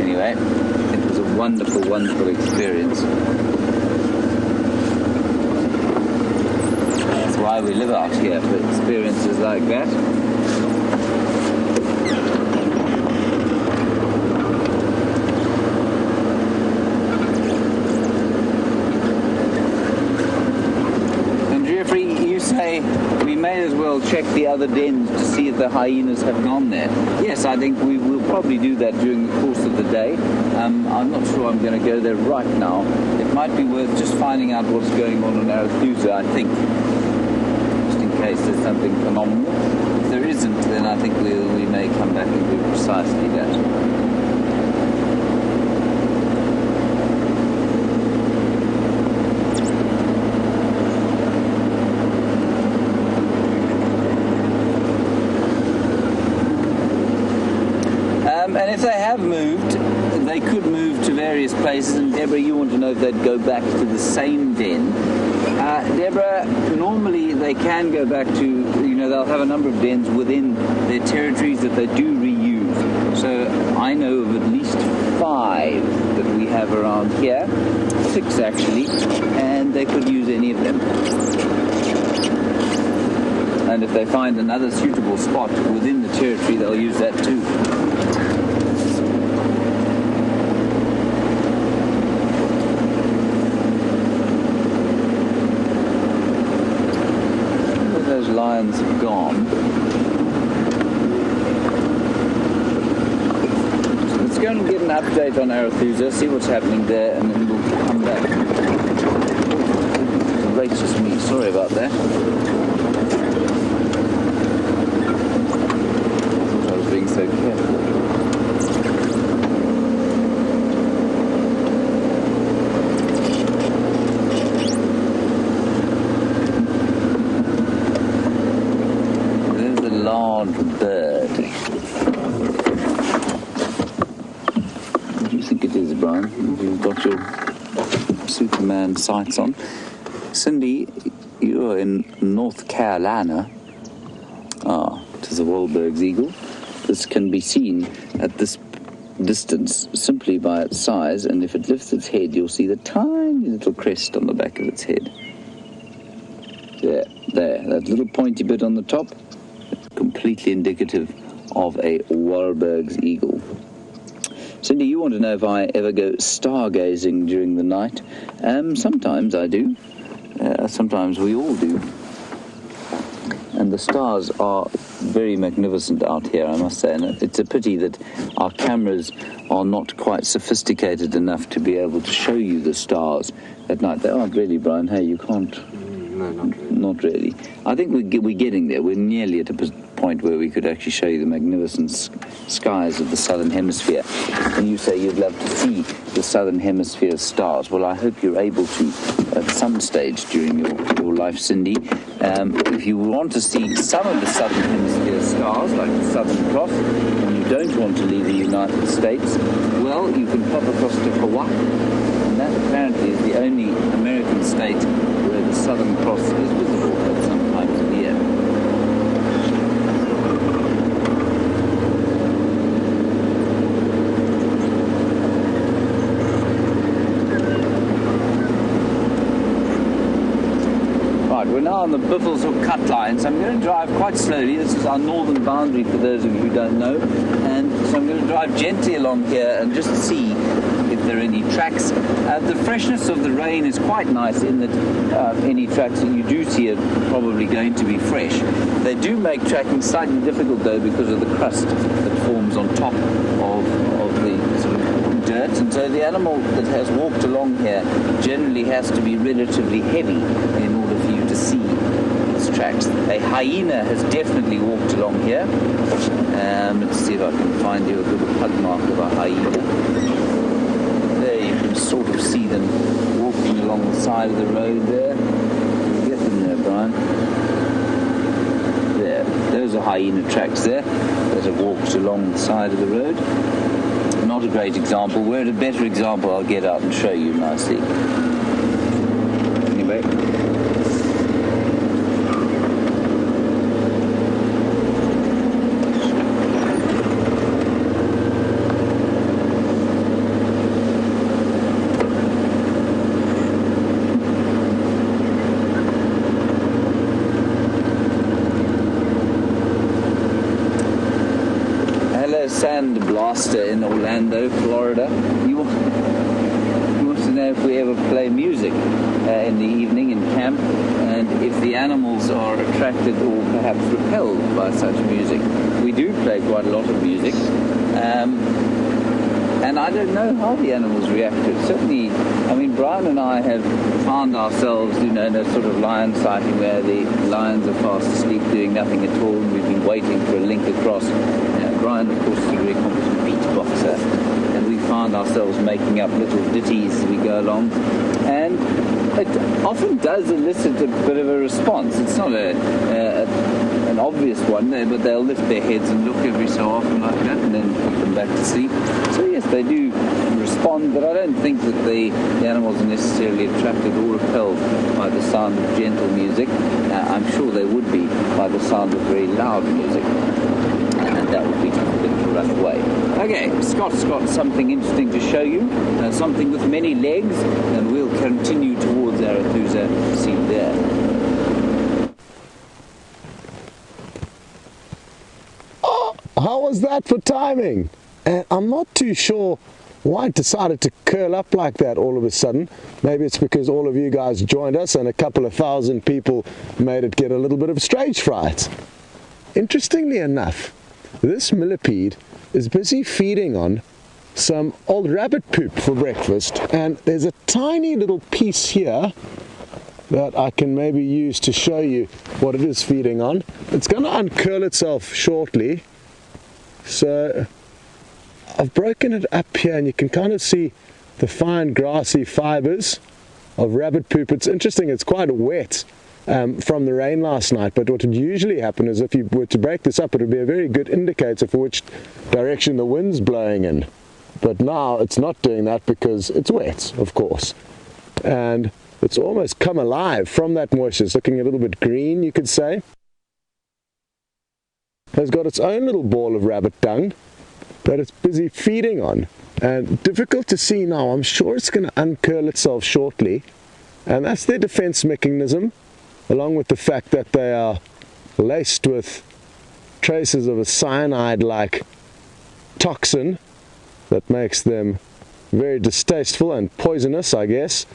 Anyway, it was a wonderful, wonderful experience. That's why we live out here, for experiences like that. We may as well check the other dens to see if the hyenas have gone there. Yes, I think we will probably do that during the course of the day. I'm not sure I'm going to go there right now. It might be worth just finding out what's going on in Arathusa, I think, just in case there's something phenomenal. If there isn't, then I think we may come back and do precisely that. And if they have moved, they could move to various places. And Deborah, you want to know if they'd go back to the same den. Deborah, normally they can go back to, they'll have a number of dens within their territories that they do reuse. So I know of at least 5 that we have around here, 6 actually, and they could use any of them. And if they find another suitable spot within the territory, they'll use that too. lions have gone. So let's go and get an update on Arethusa, see what's happening there, and then we'll come back. Gracious me, sorry about that. I thought I was being so careful. There's a large bird. What do you think it is, Brian? You've got your Superman sights on. Cindy, you're in North Carolina. Ah, it is a WildEarth eagle. This can be seen at this distance simply by its size, and if it lifts its head, you'll see the tiny little crest on the back of its head. There, that little pointy bit on the top, completely indicative of a WildEarth eagle. Cindy, you want to know if I ever go stargazing during the night? Sometimes I do. Sometimes we all do. And the stars are very magnificent out here, I must say. And it's a pity that our cameras are not quite sophisticated enough to be able to show you the stars at night. They aren't really, Brian. Hey, you can't. No, not really. Not really. I think we're getting there. We're nearly at a point where we could actually show you the magnificent skies of the southern hemisphere. And you say you'd love to see the southern hemisphere stars. Well, I hope you're able to at some stage during your life, Cindy. If you want to see some of the southern hemisphere stars, like the Southern Cross, and you don't want to leave the United States, well, you can pop across to Hawaii. And that apparently is the only American state where the Southern Cross is visible at some times of the year. Right, we're now on the Biffles Hook cut line, so I'm going to drive quite slowly. This is our northern boundary for those of you who don't know, and so I'm going to drive gently along here and just see if there are any tracks. The freshness of the rain is quite nice in that any tracks that you do see are probably going to be fresh. They do make tracking slightly difficult though because of the crust that forms on top of the sort of dirt, and so the animal that has walked along here generally has to be relatively heavy in order for you to see its tracks. A hyena has definitely walked along here. Let's see if I can find you a little pug mark of a hyena. There you can sort of see them walking along the side of the road there. Can you get them there, Brian? There, those are hyena tracks there that have walked along the side of the road. Not a great example. Where a better example I'll get out and show you nicely. Anyway. Sand blaster in Orlando, Florida. You want to know if we ever play music in the evening in camp, and if the animals are attracted or perhaps repelled by such music. We do play quite a lot of music, and I don't know how the animals react to it. Certainly, I mean, Brian and I have found ourselves, in a sort of lion sighting where the lions are fast asleep doing nothing at all, and we've been waiting for a link across. Brian, of course, is a very competent beatboxer, and we found ourselves making up little ditties as we go along, and it often does elicit a bit of a response. It's not an obvious one, but they'll lift their heads and look every so often like that, and then put them back to sleep. So yes, they do respond, but I don't think that the animals are necessarily attracted or repelled by the sound of gentle music. I'm sure they would be by the sound of very loud music. That would be difficult to run away. Okay, Scott's got something interesting to show you, something with many legs, and we'll continue towards Arethusa. See you there. Oh, how was that for timing? And I'm not too sure why it decided to curl up like that all of a sudden. Maybe it's because all of you guys joined us and a couple of thousand people made it get a little bit of stage fright. Interestingly enough, this millipede is busy feeding on some old rabbit poop for breakfast, and there's a tiny little piece here that I can maybe use to show you what it is feeding on. It's going to uncurl itself shortly, so I've broken it up here and you can kind of see the fine grassy fibers of rabbit poop. It's interesting, it's quite wet from the rain last night, but what would usually happen is if you were to break this up, it would be a very good indicator for which direction the wind's blowing in. But now it's not doing that because it's wet, of course. And it's almost come alive from that moisture. It's looking a little bit green, you could say. It's got its own little ball of rabbit dung that it's busy feeding on. And difficult to see now. I'm sure it's going to uncurl itself shortly. And that's their defense mechanism, along with the fact that they are laced with traces of a cyanide-like toxin that makes them very distasteful and poisonous, I guess,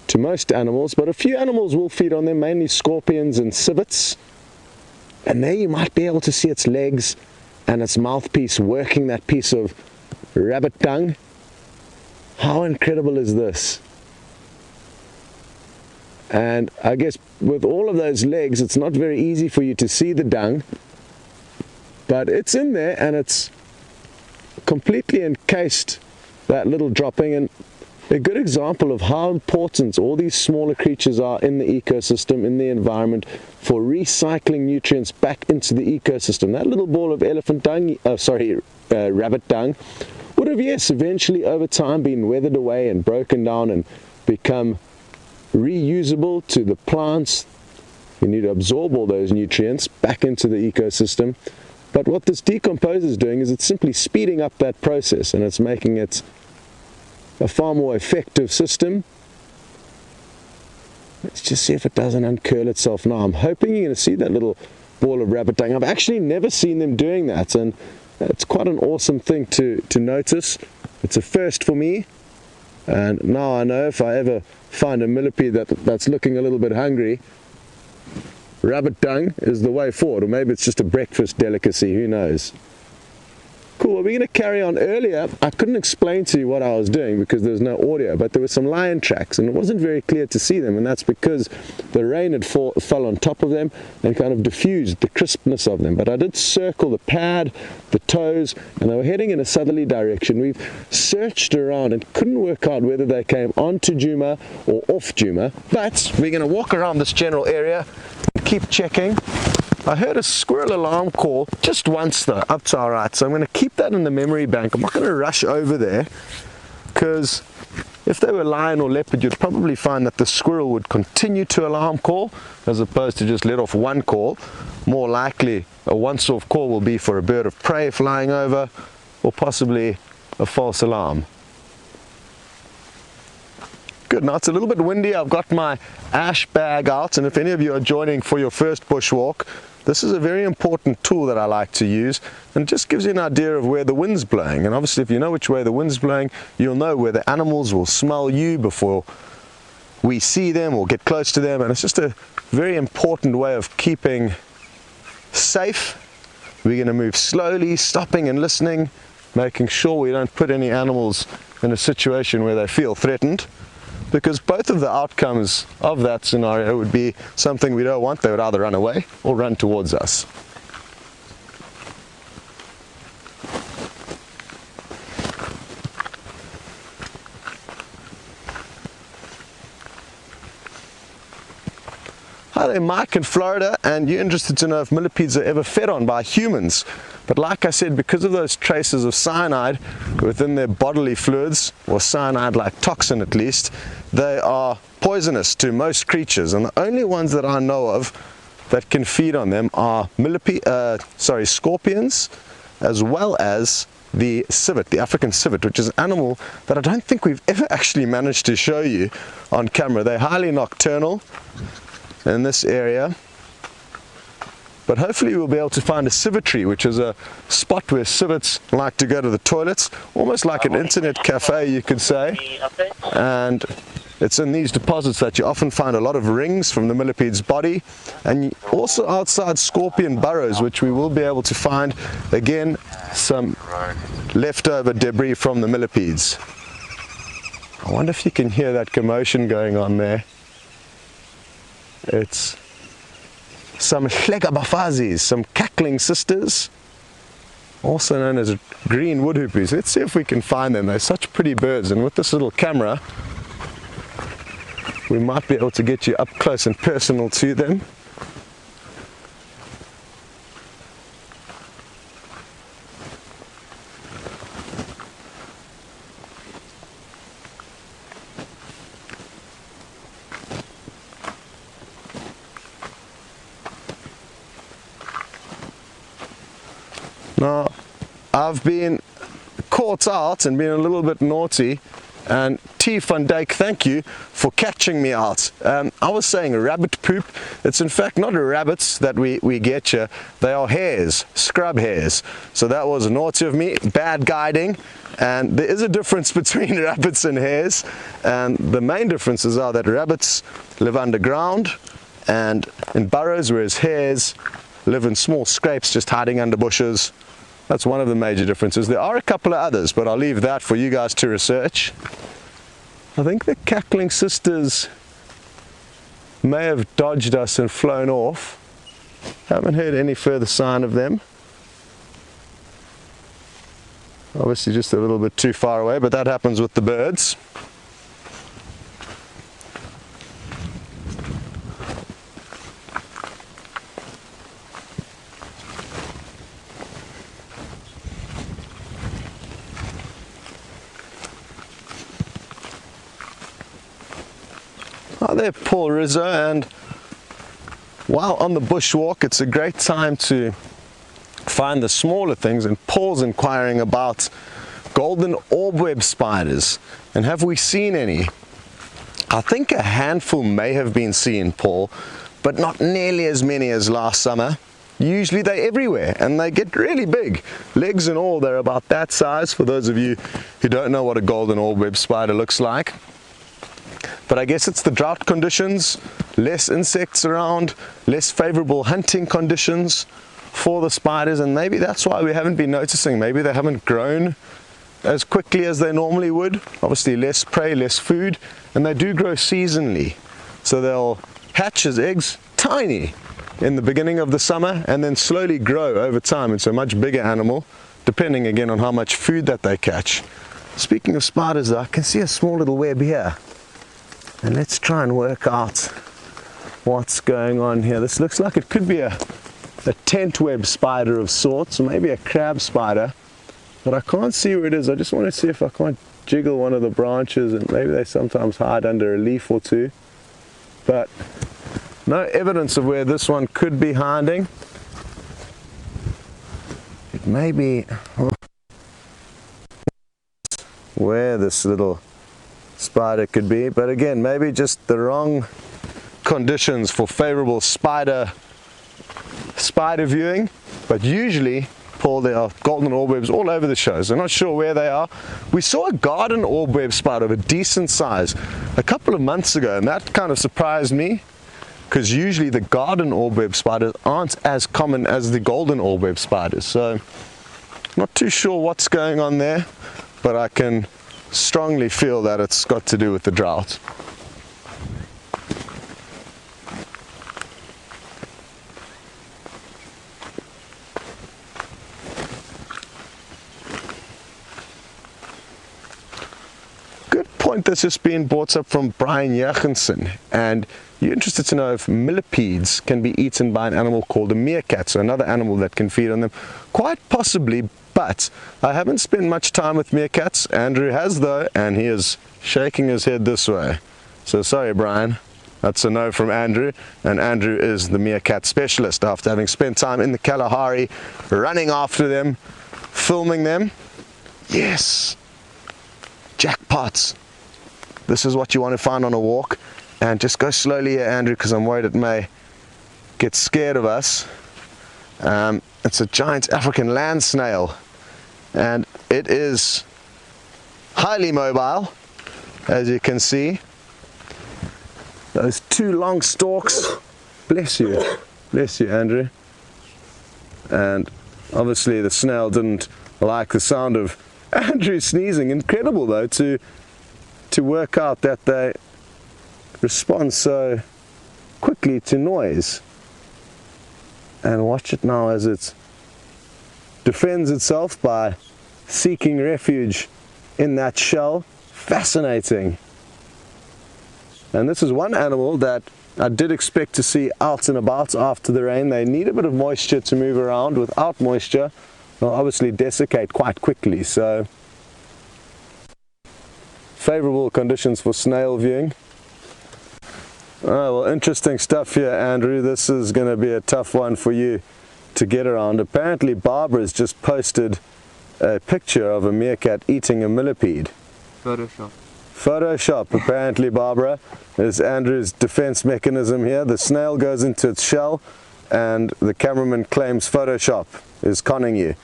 to most animals. But a few animals will feed on them, mainly scorpions and civets. And there you might be able to see its legs and its mouthpiece working that piece of rabbit dung. How incredible is this? And I guess with all of those legs, it's not very easy for you to see the dung, but it's in there and it's completely encased that little dropping. And a good example of how important all these smaller creatures are in the ecosystem, in the environment, for recycling nutrients back into the ecosystem. That little ball of rabbit dung would have, yes, eventually over time been weathered away and broken down and become reusable to the plants. We need to absorb all those nutrients back into the ecosystem. But what this decomposer is doing is it's simply speeding up that process, and it's making it a far more effective system. Let's just see if it doesn't uncurl itself now. I'm hoping you're going to see that little ball of rabbit dung. I've actually never seen them doing that, and it's quite an awesome thing to notice. It's a first for me, and now I know if I ever find a millipede that's looking a little bit hungry, rabbit dung is the way forward. Or maybe it's just a breakfast delicacy, who knows. Cool, well, we're going to carry on. Earlier, I couldn't explain to you what I was doing because there was no audio, but there were some lion tracks and it wasn't very clear to see them, and that's because the rain had fell on top of them and kind of diffused the crispness of them. But I did circle the pad, the toes, and they were heading in a southerly direction. We've searched around and couldn't work out whether they came onto Djuma or off Djuma, but we're going to walk around this general area and keep checking. I heard a squirrel alarm call just once though, up to our right, so I'm going to keep that in the memory bank. I'm not going to rush over there, because if they were lion or leopard, you'd probably find that the squirrel would continue to alarm call as opposed to just let off one call. More likely a once-off call will be for a bird of prey flying over, or possibly a false alarm. Good, now it's a little bit windy. I've got my ash bag out, and if any of you are joining for your first bushwalk, this is a very important tool that I like to use, and it just gives you an idea of where the wind's blowing. And obviously if you know which way the wind's blowing, you'll know where the animals will smell you before we see them or get close to them, and it's just a very important way of keeping safe. We're going to move slowly, stopping and listening, making sure we don't put any animals in a situation where they feel threatened, because both of the outcomes of that scenario would be something we don't want. They would either run away or run towards us. Hi there, Mike in Florida, and you're interested to know if millipedes are ever fed on by humans. But like I said, because of those traces of cyanide within their bodily fluids, or cyanide-like toxin at least, they are poisonous to most creatures, and the only ones that I know of that can feed on them are scorpions, as well as the civet, the African civet, which is an animal that I don't think we've ever actually managed to show you on camera. They're highly nocturnal in this area. but hopefully we'll be able to find a civitry, which is a spot where civets like to go to the toilets, almost like an internet cafe, you could say. And it's in these deposits that you often find a lot of rings from the millipede's body, and also outside scorpion burrows, which we will be able to find, again, some leftover debris from the millipedes. I wonder if you can hear that commotion going on there. It's some hlegabafazis, some cackling sisters, also known as green woodhoopies. Let's see if we can find them. They're such pretty birds, and with this little camera we might be able to get you up close and personal to them. Now, I've been caught out and been a little bit naughty, and T. van Dijk, thank you for catching me out. I was saying rabbit poop. It's in fact not rabbits that we get you. They are hares, scrub hares. So that was naughty of me, bad guiding. And there is a difference between rabbits and hares. And the main differences are that rabbits live underground and in burrows, whereas hares live in small scrapes just hiding under bushes. That's one of the major differences. There are a couple of others, but I'll leave that for you guys to research. I think the cackling sisters may have dodged us and flown off. Haven't heard any further sign of them. Obviously just a little bit too far away, but that happens with the birds. Hi there, Paul Rizzo, and while on the bushwalk, it's a great time to find the smaller things, and Paul's inquiring about golden orbweb spiders, and have we seen any? I think a handful may have been seen, Paul, but not nearly as many as last summer. Usually they're everywhere and they get really big. Legs and all, they're about that size, for those of you who don't know what a golden orbweb spider looks like. But I guess it's the drought conditions, less insects around, less favorable hunting conditions for the spiders, and maybe that's why we haven't been noticing. Maybe they haven't grown as quickly as they normally would. Obviously less prey, less food, and they do grow seasonally. So they'll hatch as eggs, tiny, in the beginning of the summer, and then slowly grow over time into a much bigger animal, depending again on how much food that they catch. Speaking of spiders, I can see a small little web here. And let's try and work out what's going on here. This looks like it could be a tent web spider of sorts, or maybe a crab spider, but I can't see where it is. I just want to see if I can't jiggle one of the branches, and maybe they sometimes hide under a leaf or two, but no evidence of where this one could be hiding. It may be where this little spider could be, but again, maybe just the wrong conditions for favorable spider viewing. But usually, Paul, there are golden orbwebs all over the shows. I'm not sure where they are. We saw a garden orbweb spider of a decent size a couple of months ago, and that kind of surprised me, because usually the garden orbweb spiders aren't as common as the golden orbweb spiders. So not too sure what's going on there, but I can strongly feel that it's got to do with the drought. Good point that's just been brought up from Brian Jurgensen, and you're interested to know if millipedes can be eaten by an animal called a meerkat, so another animal that can feed on them. Quite possibly, but I haven't spent much time with meerkats. Andrew has though, and he is shaking his head this way. So sorry, Brian, that's a no from Andrew, and Andrew is the meerkat specialist after having spent time in the Kalahari running after them, filming them. Yes, jackpots. This is what you want to find on a walk. And just go slowly here, Andrew, because I'm worried it may get scared of us. It's a giant African land snail, and it is highly mobile, as you can see. Those two long stalks, bless you, Andrew. And obviously the snail didn't like the sound of Andrew sneezing. Incredible though to work out that they respond so quickly to noise. And watch it now as it defends itself by seeking refuge in that shell. Fascinating. And this is one animal that I did expect to see out and about after the rain. They need a bit of moisture to move around. Without moisture, they'll obviously desiccate quite quickly. So, favorable conditions for snail viewing. Oh, well, interesting stuff here, Andrew. This is going to be a tough one for you to get around. Apparently, Barbara's just posted a picture of a meerkat eating a millipede. Photoshop, apparently, Barbara, is Andrew's defense mechanism here. The snail goes into its shell, and the cameraman claims Photoshop is conning you.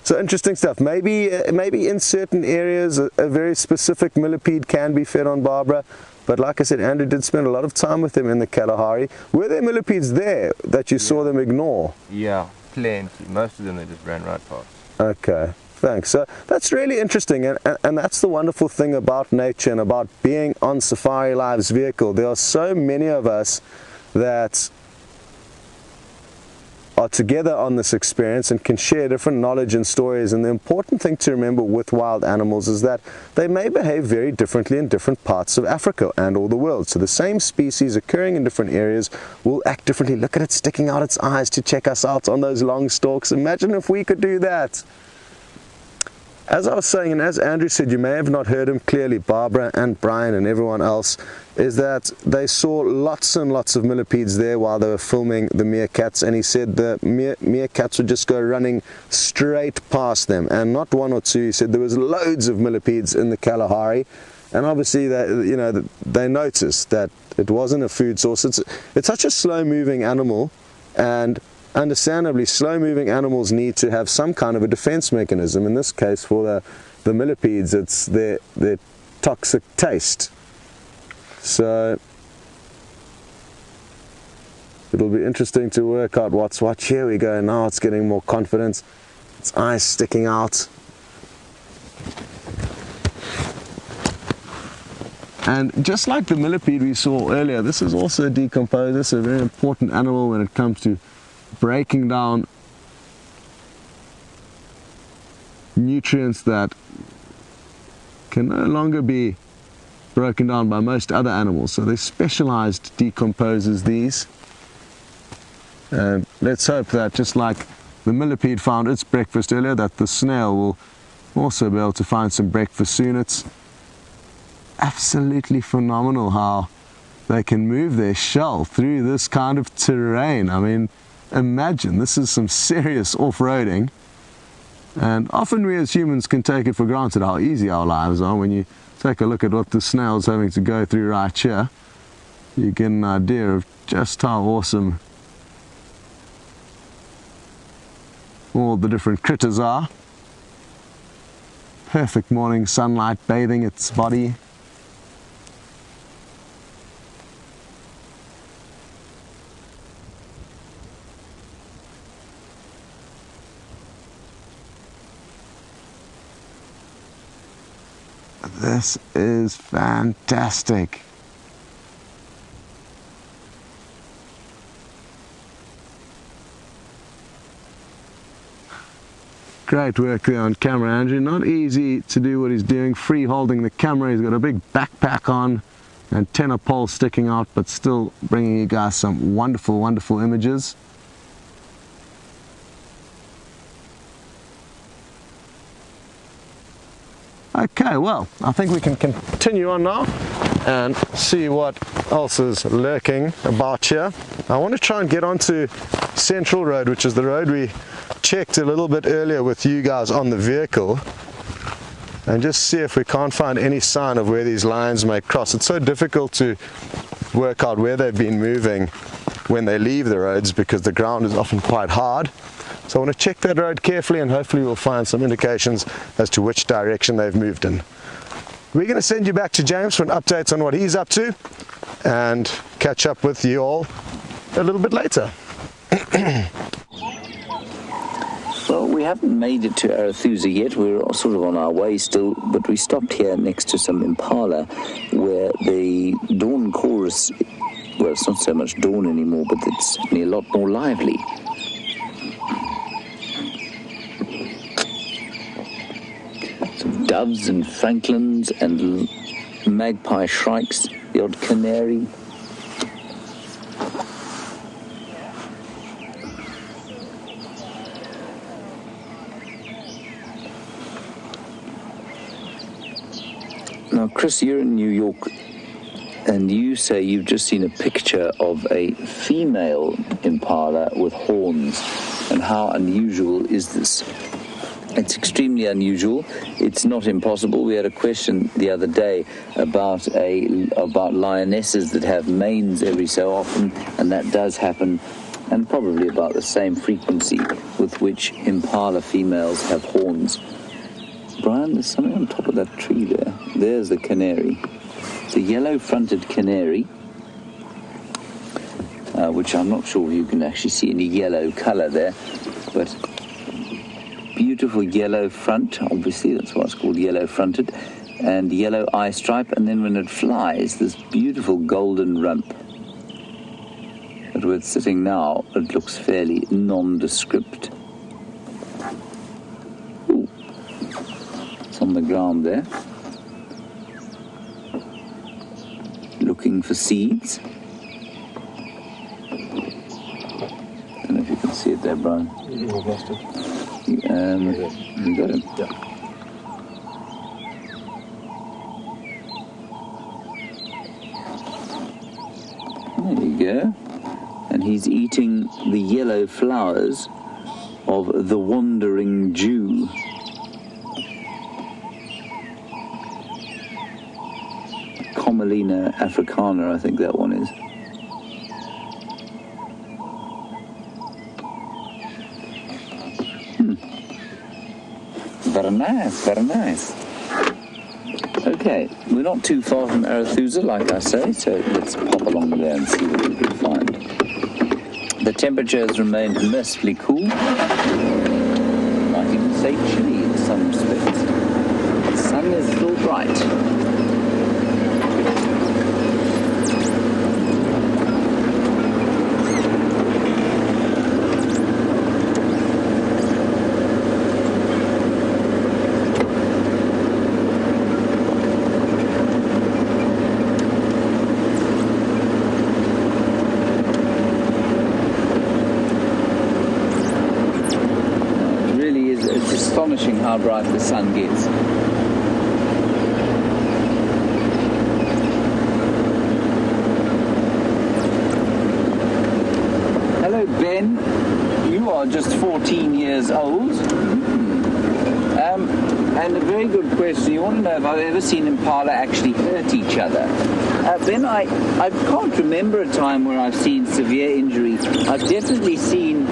So interesting stuff. Maybe in certain areas a very specific millipede can be fed on Barbara, but like I said, Andrew did spend a lot of time with them in the Kalahari. Were there millipedes there that you saw them ignore? Yeah, plenty. Most of them they just ran right past. Okay. Thanks. So that's really interesting, and that's the wonderful thing about nature and about being on Safari Live's vehicle. There are so many of us that are together on this experience and can share different knowledge and stories. And the important thing to remember with wild animals is that they may behave very differently in different parts of Africa and or the world. So the same species occurring in different areas will act differently. Look at it sticking out its eyes to check us out on those long stalks. Imagine if we could do that. As I was saying, and as Andrew said, you may have not heard him clearly, Barbara and Brian and everyone else, is that they saw lots and lots of millipedes there while they were filming the meerkats, and he said the meerkats would just go running straight past them, and not one or two. He said there was loads of millipedes in the Kalahari, and obviously they noticed that it wasn't a food source. It's such a slow-moving animal, and understandably, slow-moving animals need to have some kind of a defense mechanism. In this case, for the millipedes, it's their toxic taste. So it'll be interesting to work out what's what. Here we go. Now it's getting more confident. Its eyes sticking out. And just like the millipede we saw earlier, this is also a decomposer. It's a very important animal when it comes to breaking down nutrients that can no longer be broken down by most other animals. So they're specialized decomposers, these. And let's hope that just like the millipede found its breakfast earlier, that the snail will also be able to find some breakfast soon. It's absolutely phenomenal how they can move their shell through this kind of terrain. I mean, imagine, this is some serious off-roading, and often we as humans can take it for granted how easy our lives are. When you take a look at what the snail's having to go through right here, you get an idea of just how awesome all the different critters are. Perfect morning sunlight bathing its body. This is fantastic. Great work there on camera, Andrew. Not easy to do what he's doing, free holding the camera. He's got a big backpack on, antenna pole sticking out, but still bringing you guys some wonderful, wonderful images. Okay, well, I think we can continue on now and see what else is lurking about here. I want to try and get onto Central Road, which is the road we checked a little bit earlier with you guys on the vehicle, and just see if we can't find any sign of where these lines may cross. It's so difficult to work out where they've been moving when they leave the roads, because the ground is often quite hard. So I want to check that road carefully, and hopefully we'll find some indications as to which direction they've moved in. We're going to send you back to James for an update on what he's up to, and catch up with you all a little bit later. Well, we haven't made it to Arathusa yet. We're sort of on our way still, but we stopped here next to some impala where the dawn chorus, well, it's not so much dawn anymore, but it's certainly a lot more lively. Some doves and francolins and magpie shrikes, the odd canary. Now, Chris, you're in New York, and you say you've just seen a picture of a female impala with horns. And how unusual is this? It's extremely unusual. It's not impossible. We had a question the other day about lionesses that have manes every so often, and that does happen, and probably about the same frequency with which impala females have horns. Brian, there's something on top of that tree there. There's the canary. It's a yellow-fronted canary, which I'm not sure you can actually see any yellow colour there, but beautiful yellow front, obviously, that's why it's called yellow-fronted, and yellow eye stripe, and then when it flies, this beautiful golden rump. But where it's sitting now, it looks fairly nondescript. On the ground there, looking for seeds. Don't know if you can see it there, Brian. We've lost it. You got him. Yeah. There you go. And he's eating the yellow flowers of the wandering Jew. Commelina africana, I think that one is. Very nice, very nice. Okay, we're not too far from Arathusa, like I say, so let's pop along there and see what we can find. The temperature has remained mercifully cool. Might even say chilly in some respects. The sun is still bright. Astonishing how bright the sun gets. Hello, Ben. You are just 14 years old. And a very good question. You want to know if I've ever seen impala actually hurt each other. Ben, I can't remember a time where I've seen severe injury. I've definitely seen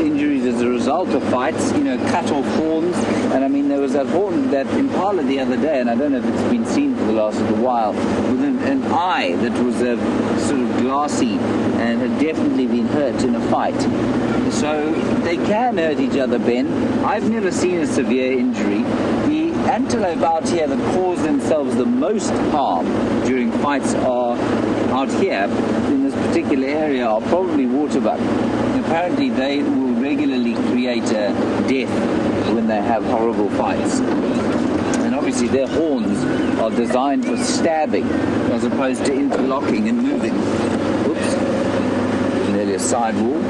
injuries as a result of fights, cut off horns. And I mean, there was that impala the other day, and I don't know if it's been seen for the last little while, with an eye that was sort of glassy and had definitely been hurt in a fight. So they can hurt each other, Ben. I've never seen a severe injury. The antelope out here that cause themselves the most harm during fights are out here in this particular area are probably waterbuck. Apparently they will regularly create a death when they have horrible fights. And obviously their horns are designed for stabbing as opposed to interlocking and moving. Whoops. Nearly a sidewall.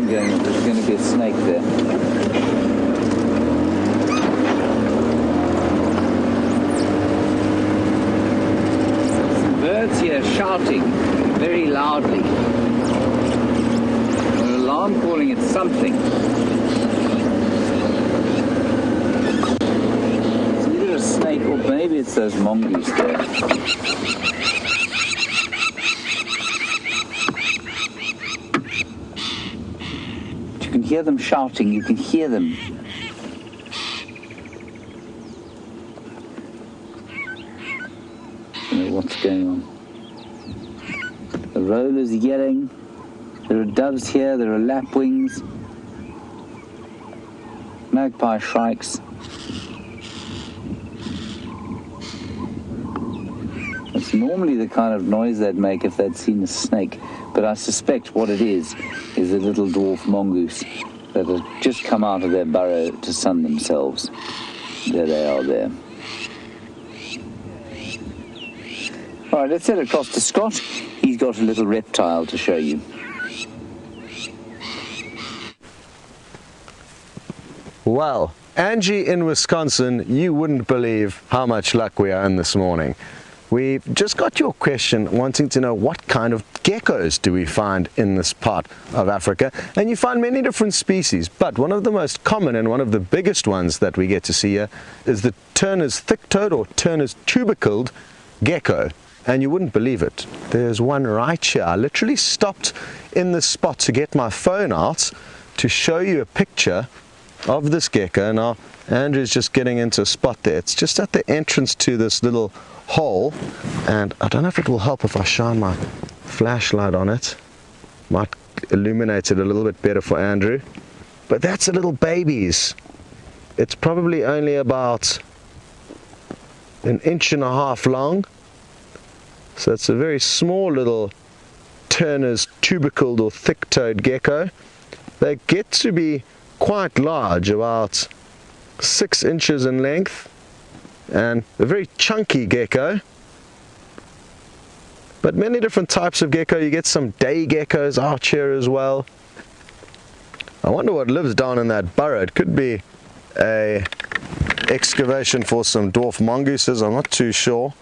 There's going to be a snake there. Some birds here shouting very loudly. An alarm calling it something. It's either a snake or maybe It's those mongoose there. You can hear them shouting, you can hear them. I don't know what's going on. The roller's yelling. There are doves here, there are lapwings. Magpie shrikes. It's normally the kind of noise they'd make if they'd seen a snake, but I suspect what it is a little dwarf mongoose that have just come out of their burrow to sun themselves. There they are there. All right, let's head across to Scott. He's got a little reptile to show you. Well, Angie in Wisconsin, you wouldn't believe how much luck we are in this morning. We've just got your question wanting to know what kind of geckos do we find in this part of Africa, and you find many different species, but one of the most common and one of the biggest ones that we get to see here is the Turner's thick-toed or Turner's tubercled gecko. And you wouldn't believe it. There's one right here. I literally stopped in this spot to get my phone out to show you a picture of this gecko. Now Andrew's just getting into a spot there. It's just at the entrance to this little hole, and I don't know if it will help if I shine my flashlight on it. Might illuminate it a little bit better for Andrew. But that's a little baby's. It's probably only about 1.5 inches long. So it's a very small little Turner's tubercled or thick-toed gecko. They get to be quite large, about 6 inches in length, and a very chunky gecko. But many different types of gecko. You get some day geckos out here as well. I wonder what lives down in that burrow. It could be a excavation for some dwarf mongooses, I'm not too sure.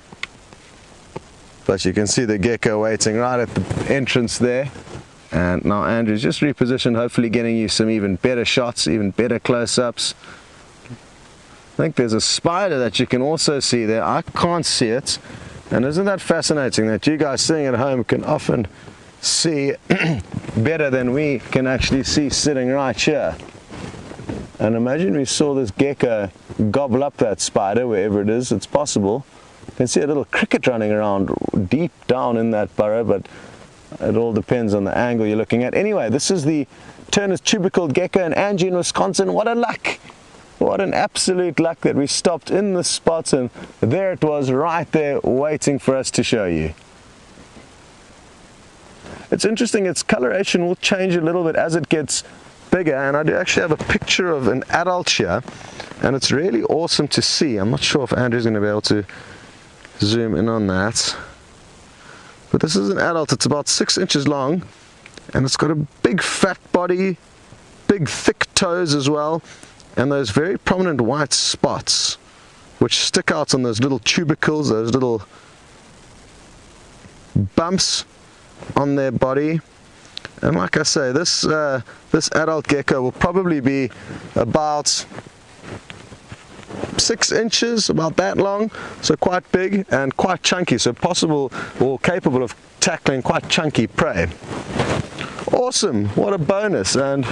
But you can see the gecko waiting right at the entrance there. And now Andrew's just repositioned, hopefully getting you some even better shots, even better close-ups. I think there's a spider that you can also see there. I can't see it. And isn't that fascinating that you guys sitting at home can often see better than we can actually see sitting right here. And imagine we saw this gecko gobble up that spider, wherever it is. It's possible. You can see a little cricket running around deep down in that burrow, but it all depends on the angle you're looking at. Anyway, this is the Turner's tubercled gecko in Angie in Wisconsin. What a luck! What an absolute luck that we stopped in the spot, and there it was right there waiting for us to show you. It's interesting, its coloration will change a little bit as it gets bigger, and I do actually have a picture of an adult here, and it's really awesome to see. I'm not sure if Andrew's going to be able to zoom in on that, but this is an adult. It's about 6 inches long, and it's got a big fat body, big thick toes as well, and those very prominent white spots which stick out on those little tubercles, those little bumps on their body. And like I say, this adult gecko will probably be about 6 inches, about that long, so quite big and quite chunky, so possible or capable of tackling quite chunky prey. Awesome, what a bonus. And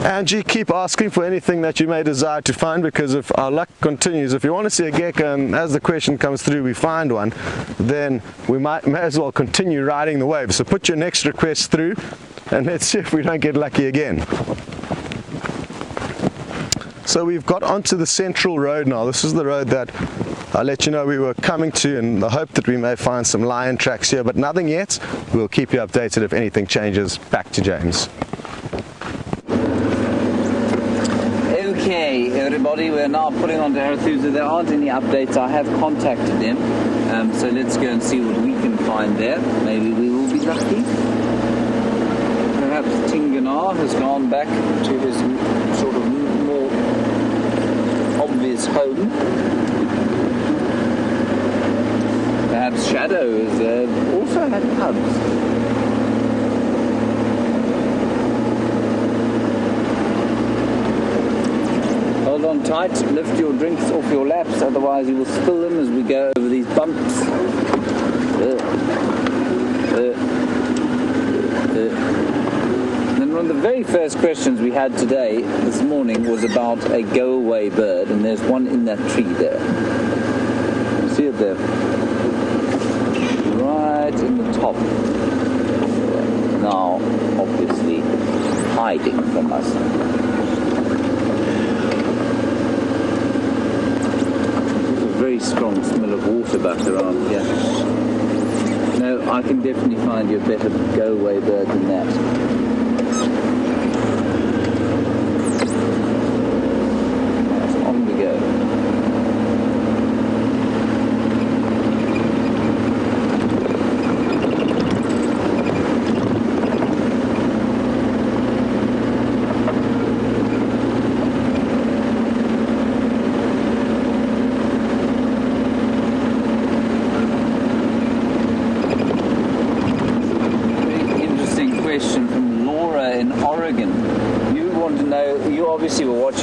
Angie, keep asking for anything that you may desire to find, because if our luck continues, if you want to see a gecko and as the question comes through we find one, then we may as well continue riding the wave. So put your next request through and let's see if we don't get lucky again. So we've got onto the central road now. This is the road that I let you know we were coming to, in the hope that we may find some lion tracks here, but nothing yet. We'll keep you updated if anything changes. Back to James. Okay, everybody, we're now pulling on to Arathusa. There aren't any updates. I have contacted them, so let's go and see what we can find there. Maybe we will be lucky. Perhaps Tingana has gone back to his sort of more obvious home. Perhaps Shadow has also had cubs. Hold on, tight. Lift your drinks off your laps, otherwise you will spill them as we go over these bumps. And one of the very first questions we had this morning, was about a go-away bird, and there's one in that tree there. You see it there? Right in the top. Now, obviously, hiding from us. There's a very strong smell of water back around here. No, I can definitely find you a better go-away bird than that.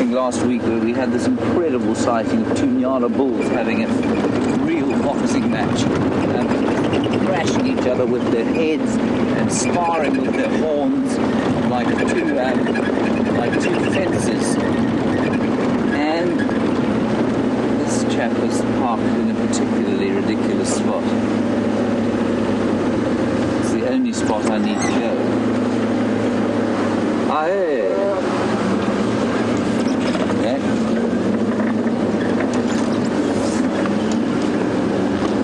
Last week where we had this incredible sighting of two Nyala bulls having a real boxing match, thrashing each other with their heads and sparring with their horns like two fences. And this chap was parked in a particularly ridiculous spot. It's the only spot I need to go.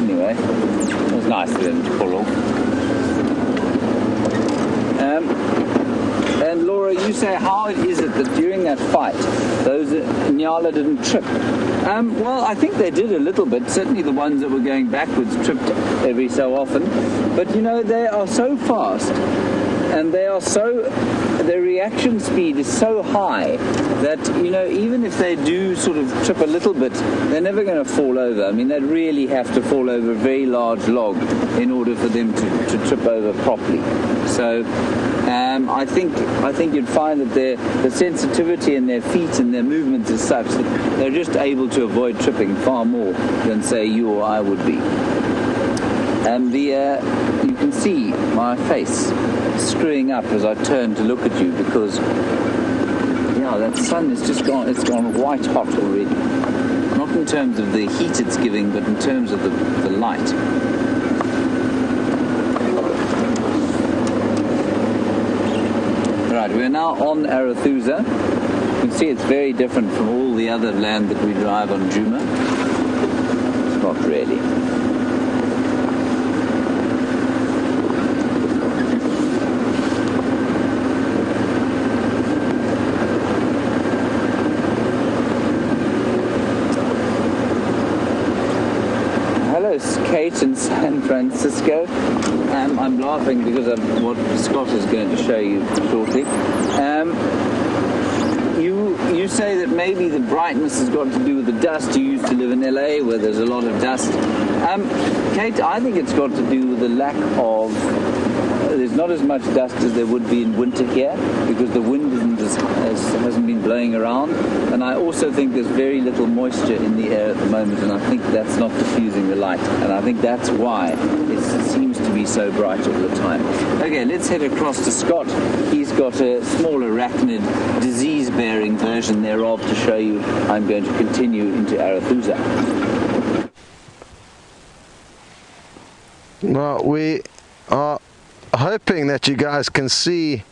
Anyway, it was nice of him to pull off. And Laura, you say, how is it that during that fight, those Nyala didn't trip? Well, I think they did a little bit. Certainly the ones that were going backwards tripped every so often. But, you know, they are so fast, and their reaction speed is so high that, you know, even if they do sort of trip a little bit, they're never going to fall over. I mean, they'd really have to fall over a very large log in order for them to trip over properly. So I think you'd find that the sensitivity in their feet and their movements is such that they're just able to avoid tripping far more than, say, you or I would be. And you can see my face screwing up as I turn to look at you because, yeah, that sun has just gone, it's gone white hot already. Not in terms of the heat it's giving, but in terms of the light. Right, we're now on Arathusa. You can see it's very different from all the other land that we drive on Djuma. It's not really. Kate in San Francisco. I'm laughing because of what Scott is going to show you shortly. You say that maybe the brightness has got to do with the dust. You used to live in LA where there's a lot of dust. Kate, I think it's got to do with the lack of... There's not as much dust as there would be in winter here because the wind hasn't been blowing around, and I also think there's very little moisture in the air at the moment, and I think that's not diffusing the light, and I think that's why it seems to be so bright all the time. Okay, let's head across to Scott. He's got a small arachnid disease-bearing version thereof to show you. I'm going to continue into Arathusa. Well, we are hoping that you guys can see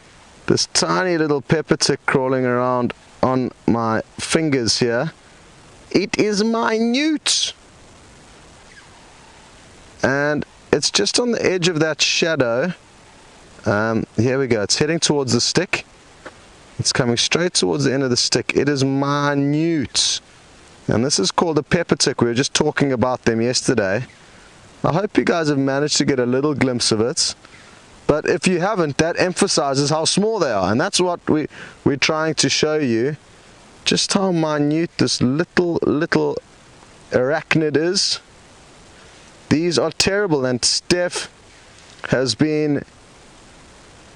this tiny little pepper tick crawling around on my fingers here. It is minute, and it's just on the edge of that shadow. Here we go, it's heading towards the stick. It's coming straight towards the end of the stick. It is minute, and this is called a pepper tick. We were just talking about them yesterday. I hope you guys have managed to get a little glimpse of it. But if you haven't, that emphasizes how small they are. And that's what we're trying to show you. Just how minute this little arachnid is. These are terrible. And Steph has been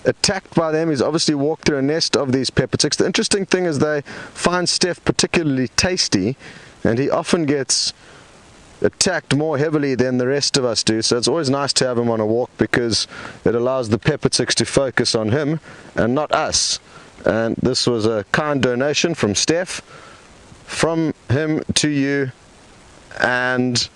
attacked by them. He's obviously walked through a nest of these pepper ticks. The interesting thing is they find Steph particularly tasty, and he often gets attacked more heavily than the rest of us do, so it's always nice to have him on a walk because it allows the pepper ticks to focus on him and not us. And this was a kind donation from Steph, from him to you, and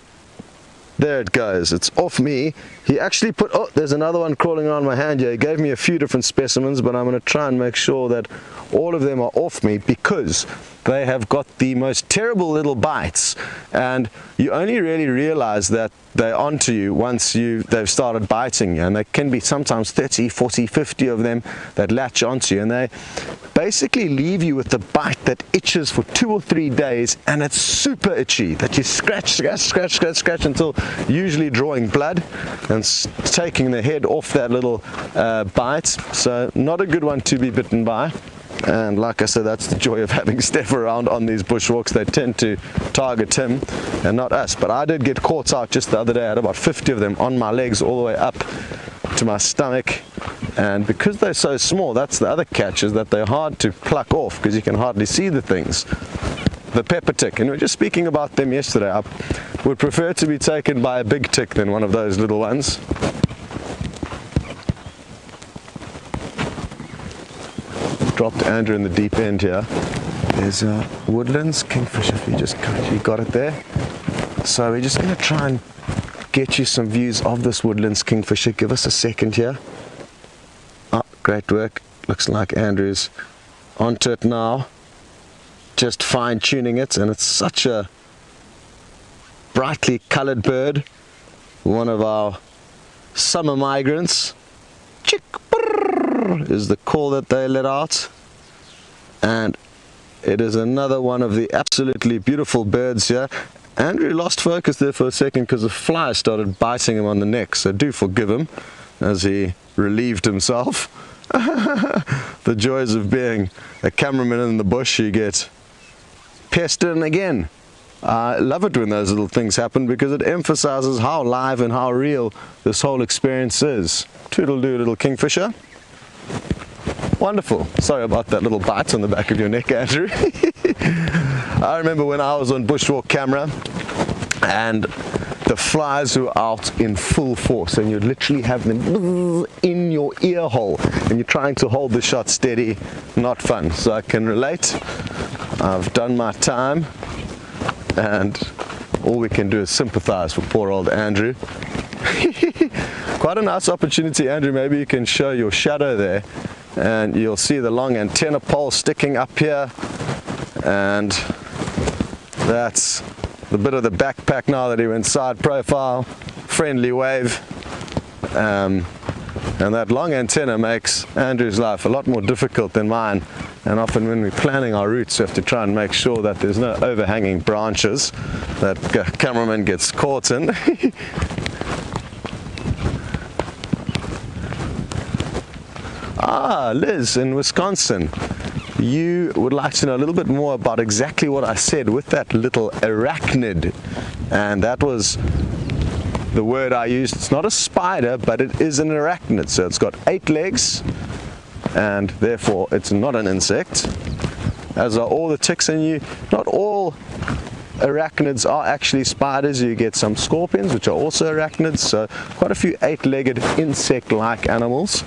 there it goes. It's off me. He actually put, oh, there's another one crawling around my hand here. He gave me a few different specimens, but I'm going to try and make sure that all of them are off me because they have got the most terrible little bites, and you only really realize that they're onto you once they've started biting you, and they can be sometimes 30, 40, 50 of them that latch onto you, and they basically leave you with the bite that itches for 2 or 3 days, and it's super itchy that you scratch until usually drawing blood and taking the head off that little bite. So not a good one to be bitten by. And like I said, that's the joy of having Steph around on these bushwalks. They tend to target him and not us. But I did get caught out just the other day. I had about 50 of them on my legs all the way up to my stomach. And because they're so small, that's the other catch, is that they're hard to pluck off because you can hardly see the things. The pepper tick, and we were just speaking about them yesterday. I would prefer to be taken by a big tick than one of those little ones. Dropped Andrew in the deep end here. There's woodlands kingfisher, if you got it there. So we're just going to try and get you some views of this woodlands kingfisher. Give us a second here. Oh, great work. Looks like Andrew's onto it now. Just fine tuning it, and it's such a brightly colored bird. One of our summer migrants. Chick is the call that they let out, and it is another one of the absolutely beautiful birds here. Andrew lost focus there for a second because a fly started biting him on the neck, so do forgive him as he relieved himself. The joys of being a cameraman in the bush. You get pestered, and again, I love it when those little things happen because it emphasizes how live and how real this whole experience is. Toodle-doo, little kingfisher. Wonderful. Sorry about that little bite on the back of your neck, Andrew. I remember when I was on bushwalk camera and the flies were out in full force, and you'd literally have them in your ear hole and you're trying to hold the shot steady. Not fun. So I can relate. I've done my time, and all we can do is sympathize with poor old Andrew. Quite a nice opportunity, Andrew. Maybe you can show your shadow there, and you'll see the long antenna pole sticking up here, and that's the bit of the backpack now that he went side profile, friendly wave, and that long antenna makes Andrew's life a lot more difficult than mine. And often when we're planning our routes, we have to try and make sure that there's no overhanging branches that cameraman gets caught in. Ah, Liz in Wisconsin, you would like to know a little bit more about exactly what I said with that little arachnid, and that was the word I used. It's not a spider, but it is an arachnid. So it's got 8 legs, and therefore it's not an insect, as are all the ticks. And not all arachnids are actually spiders. You get some scorpions, which are also arachnids, so quite a few 8-legged insect-like animals,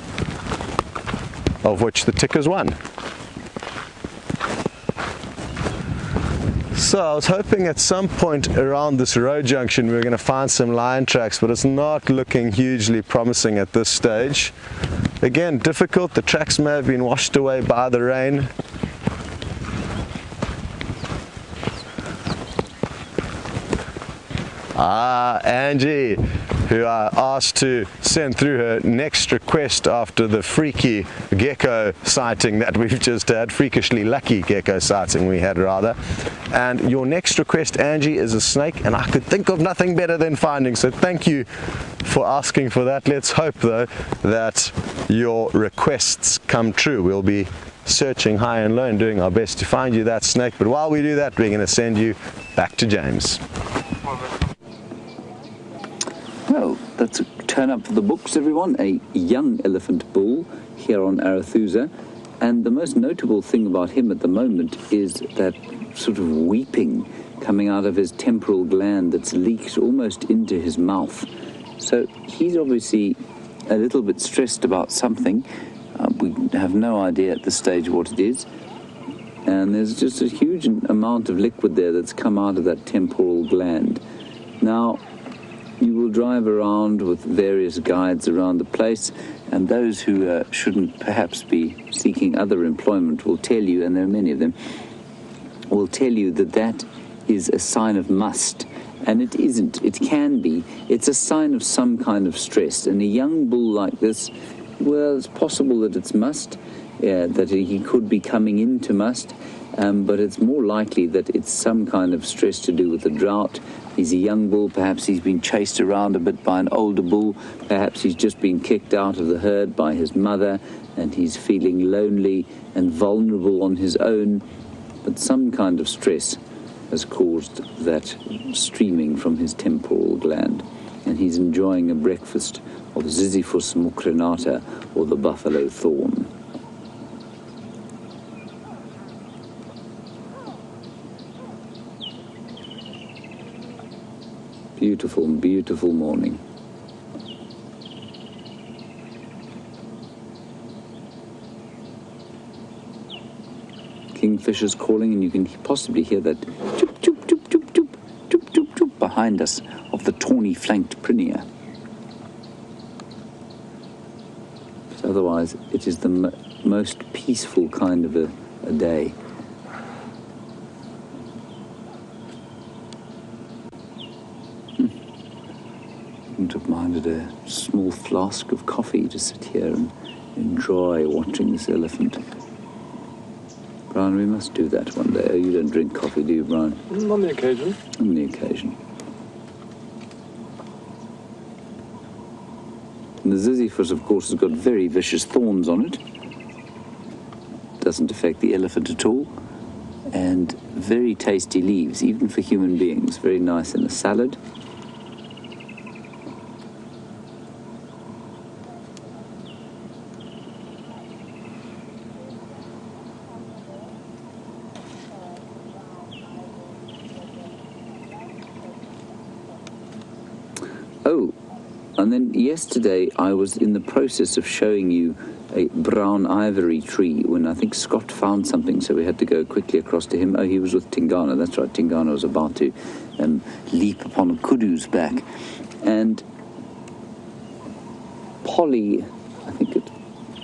of which the tick is one. So I was hoping at some point around this road junction we were going to find some lion tracks, but it's not looking hugely promising at this stage. Again, difficult. The tracks may have been washed away by the rain. Ah, Angie, who I asked to send through her next request after the freaky gecko sighting that we've just had, freakishly lucky gecko sighting we had rather. And your next request, Angie, is a snake, and I could think of nothing better than finding, so thank you for asking for that. Let's hope though that your requests come true. We'll be searching high and low and doing our best to find you that snake, but while we do that, we're going to send you back to James. Well, that's a turn up for the books, everyone. A young elephant bull here on Arethusa. And the most notable thing about him at the moment is that sort of weeping coming out of his temporal gland that's leaked almost into his mouth. So he's obviously a little bit stressed about something. We have no idea at this stage what it is. And there's just a huge amount of liquid there that's come out of that temporal gland. Now, you will drive around with various guides around the place, and those who shouldn't perhaps be seeking other employment will tell you, and there are many of them, will tell you that that is a sign of must. And it isn't. It can be. It's a sign of some kind of stress. And a young bull like this, well, it's possible that it's must, that he could be coming into must, but it's more likely that it's some kind of stress to do with the drought. He's a young bull, perhaps he's been chased around a bit by an older bull, perhaps he's just been kicked out of the herd by his mother, and he's feeling lonely and vulnerable on his own, but some kind of stress has caused that streaming from his temporal gland, and he's enjoying a breakfast of Ziziphus mucronata, or the buffalo thorn. Beautiful, beautiful morning. Kingfishers calling, and you can possibly hear that choop, choop, choop, choop, choop, choop, choop, choop behind us of the tawny-flanked prinia. But otherwise, it is the most peaceful kind of a day. Wouldn't have minded a small flask of coffee to sit here and enjoy watching this elephant. Brian, we must do that one day. Oh, you don't drink coffee, do you, Brian? On the occasion. On the occasion. And the Ziziphus, of course, has got very vicious thorns on it. Doesn't affect the elephant at all. And very tasty leaves, even for human beings. Very nice in a salad. Oh, and then yesterday I was in the process of showing you a brown ivory tree when I think Scott found something, so we had to go quickly across to him. Oh, he was with Tingana, that's right. Tingana was about to leap upon a kudu's back. And Polly, I think it...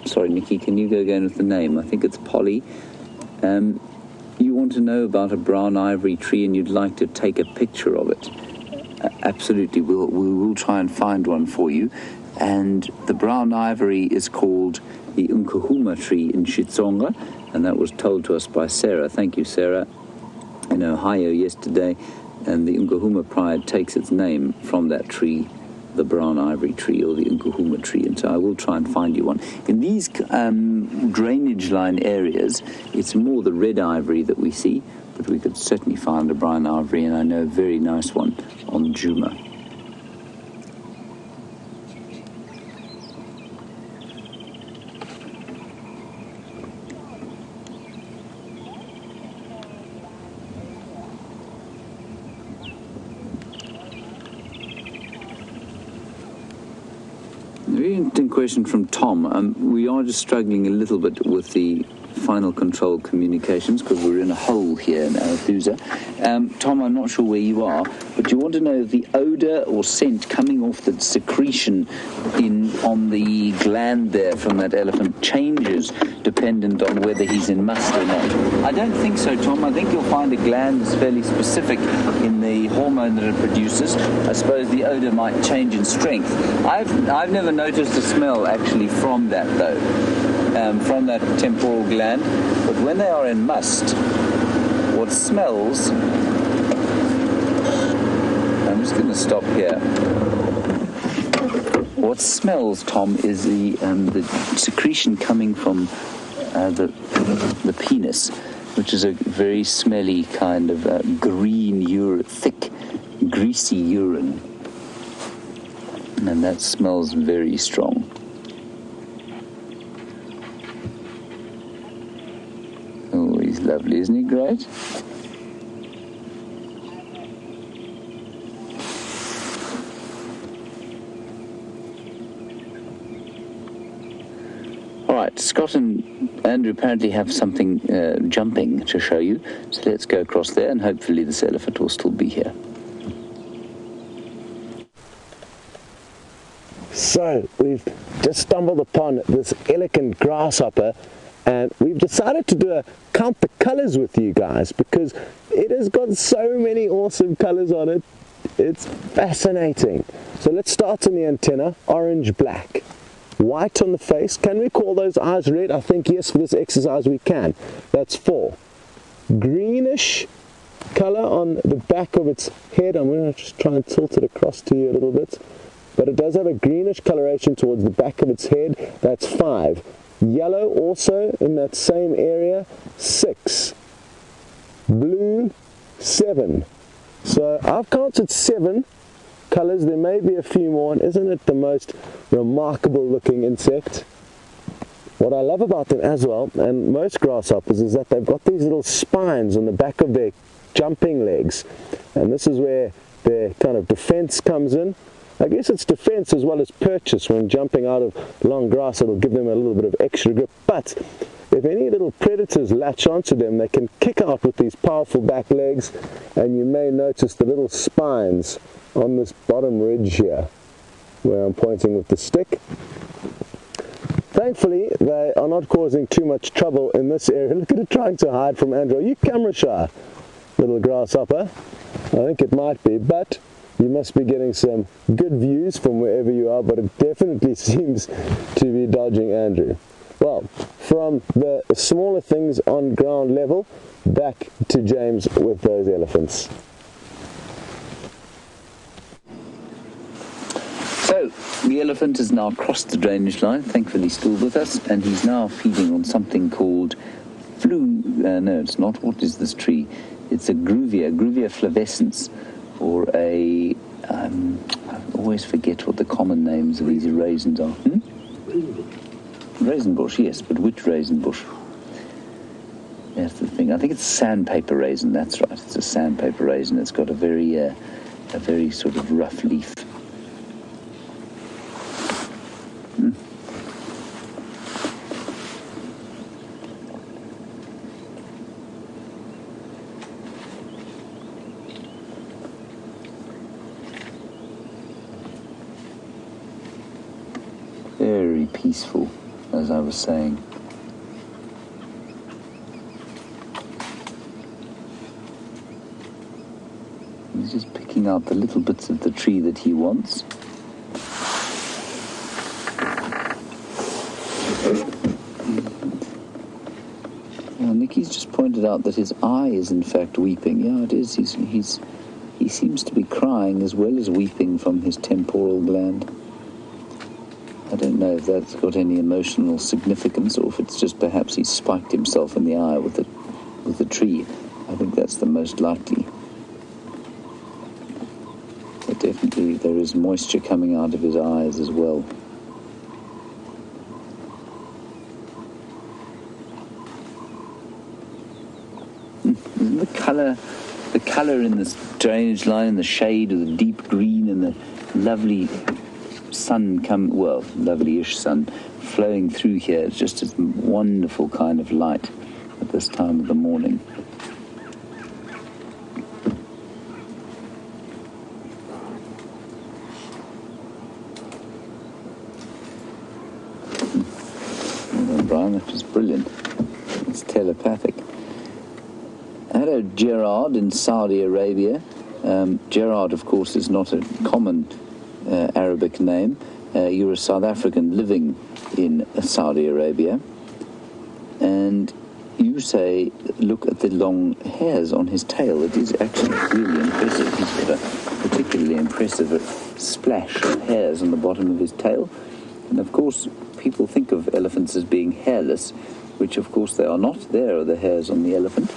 Sorry, Nikki, can you go again with the name? I think it's Polly. You want to know about a brown ivory tree and you'd like to take a picture of it. Absolutely, we will try and find one for you. And the brown ivory is called the Nkuhumas tree in Xitsonga, and that was told to us by Sarah. Thank you, Sarah, in Ohio yesterday. And the Nkuhumas pride takes its name from that tree, the brown ivory tree, or the Nkuhumas tree. And so I will try and find you one. In these drainage line areas, it's more the red ivory that we see, but we could certainly find a brown ivory, and I know a very nice one on Juma. A very interesting question from Tom. We are just struggling a little bit with the final control communications because we're in a hole here in Arethusa. Tom, I'm not sure where you are, but you want to know if the odour or scent coming off the secretion on the gland there from that elephant changes dependent on whether he's in must or not. I don't think so, Tom. I think you'll find a gland that's fairly specific in the hormone that it produces. I suppose the odour might change in strength. I've never noticed a smell actually from that though. From that temporal gland, but when they are in must, what smells... I'm just going to stop here. What smells, Tom, is the secretion coming from the penis, which is a very smelly kind of green urine, thick, greasy urine, and that smells very strong. lovely, isn't he great? All right, Scott and Andrew apparently have something jumping to show you, so let's go across there and hopefully this elephant will still be here. So we've just stumbled upon this elegant grasshopper, and we've decided to count the colors with you guys because it has got so many awesome colors on it. It's fascinating. So let's start on the antenna. Orange, black, white on the face. Can we call those eyes red? I think yes, for this exercise we can. That's 4. Greenish color on the back of its head. I'm going to just try and tilt it across to you a little bit. But it does have a greenish coloration towards the back of its head. That's 5. Yellow also in that same area, 6. Blue, 7. So I've counted 7 colors. There may be a few more, and isn't it the most remarkable looking insect? What I love about them as well, and most grasshoppers, is that they've got these little spines on the back of their jumping legs, and this is where their kind of defense comes in. I guess it's defense as well as purchase. When jumping out of long grass, it'll give them a little bit of extra grip. But if any little predators latch onto them, they can kick out with these powerful back legs, and you may notice the little spines on this bottom ridge here, where I'm pointing with the stick. Thankfully, they are not causing too much trouble in this area. Look at it trying to hide from Andrew. Are you camera shy, little grasshopper? I think it might be, but you must be getting some good views from wherever you are, but it definitely seems to be dodging Andrew. Well, from the smaller things on ground level, back to James with those elephants. So, the elephant has now crossed the drainage line, thankfully still with us, and he's now feeding on something called no, it's not. What is this tree? It's a Gruvia flavescens, or I always forget what the common names of these raisins are. Raisin bush, yes, but which raisin bush? That's the thing. I think it's sandpaper raisin, that's right. It's a sandpaper raisin. It's got a very sort of rough leaf. Very peaceful, as I was saying. He's just picking out the little bits of the tree that he wants. Well, Nikki's just pointed out that his eye is in fact weeping. Yeah, it is. He seems to be crying as well as weeping from his temporal gland. I don't know if that's got any emotional significance, or if it's just perhaps he spiked himself in the eye with the tree. I think that's the most likely. But definitely there is moisture coming out of his eyes as well. Isn't the colour in this drainage line, and the shade of the deep green and the lovely sun lovely-ish sun flowing through here. It's just a wonderful kind of light at this time of the morning. Well done, Brian, that was brilliant. It's telepathic. Hello, Gerard in Saudi Arabia. Gerard, of course, is not a common Arabic name. You're a South African living in Saudi Arabia, and you say, look at the long hairs on his tail. It is actually really impressive. He's got a particularly impressive splash of hairs on the bottom of his tail, and of course people think of elephants as being hairless, which of course they are not. There are the hairs on the elephant,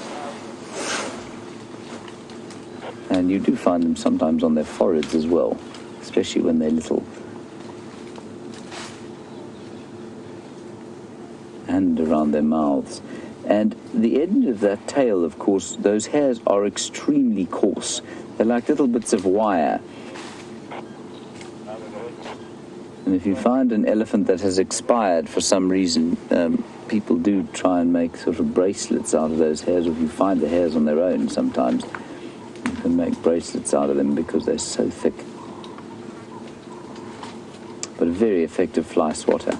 and you do find them sometimes on their foreheads as well, especially when they're little, and around their mouths. And the end of that tail, of course, those hairs are extremely coarse. They're like little bits of wire. And if you find an elephant that has expired for some reason, people do try and make sort of bracelets out of those hairs. Or if you find the hairs on their own, sometimes you can make bracelets out of them because they're so thick. But a very effective fly swatter.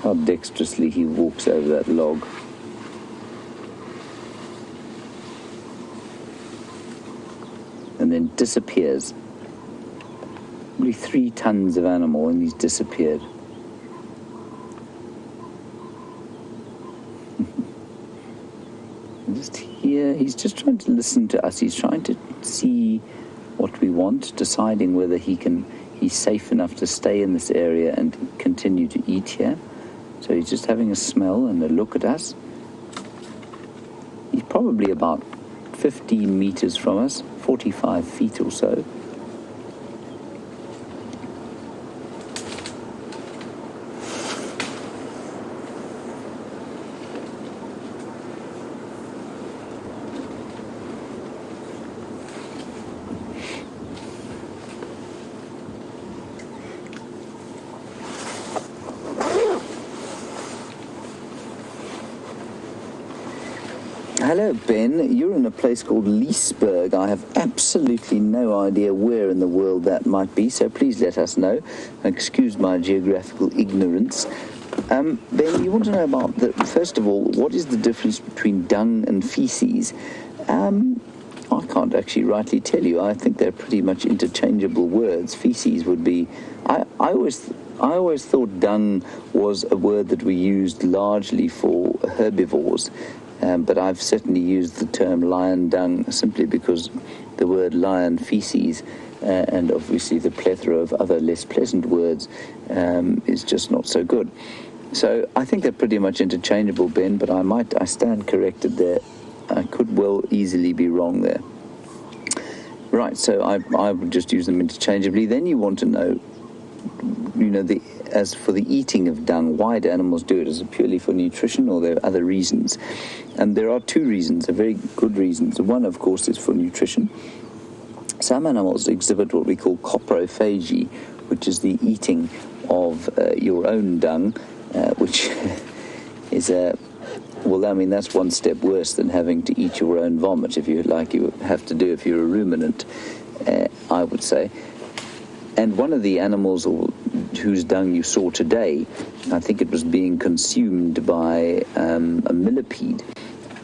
How dexterously he walks over that log. And then disappears. Probably 3 tons of animal and he's disappeared. Just here, he's just trying to listen to us. He's trying to see what we want, deciding whether he's safe enough to stay in this area and continue to eat here. So he's just having a smell and a look at us. He's probably about 15 meters from us, 45 feet or so. Hello, Ben. You're in a place called Leesburg. I have absolutely no idea where in the world that might be, so please let us know. Excuse my geographical ignorance. Ben, you want to know about, first of all, what is the difference between dung and feces? I can't actually rightly tell you. I think they're pretty much interchangeable words. Feces would be... I always thought dung was a word that we used largely for herbivores. But I've certainly used the term lion dung simply because the word lion feces and obviously the plethora of other less pleasant words is just not so good. So I think they're pretty much interchangeable, Ben, but I stand corrected there. I could well easily be wrong there. Right, so I would just use them interchangeably. Then you want to know, as for the eating of dung, why do animals do it? Is it purely for nutrition or there are other reasons? And there are 2 reasons, very good reasons. One, of course, is for nutrition. Some animals exhibit what we call coprophagy, which is the eating of your own dung, which is that's one step worse than having to eat your own vomit, if you have to do if you're a ruminant, I would say. And one of the animals whose dung you saw today, I think it was being consumed by a millipede,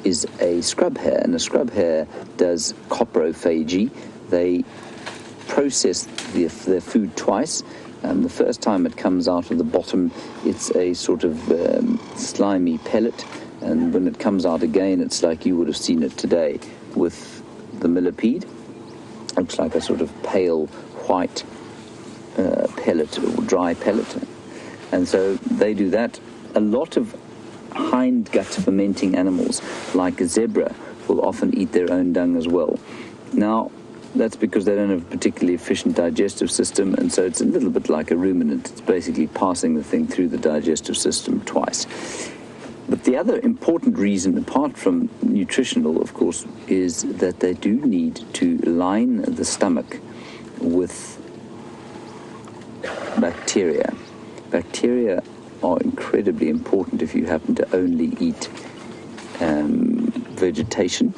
is a scrub hare. And a scrub hare does coprophagy. They process their food twice. The first time it comes out of the bottom, it's a sort of slimy pellet. And when it comes out again, it's like you would have seen it today with the millipede. Looks like a sort of pale white pellet or dry pellet. And so they do that. A lot of hindgut fermenting animals, like a zebra, will often eat their own dung as well. Now, that's because they don't have a particularly efficient digestive system, and so it's a little bit like a ruminant. It's basically passing the thing through the digestive system twice. But the other important reason, apart from nutritional, of course, is that they do need to line the stomach with bacteria. Bacteria are incredibly important if you happen to only eat vegetation,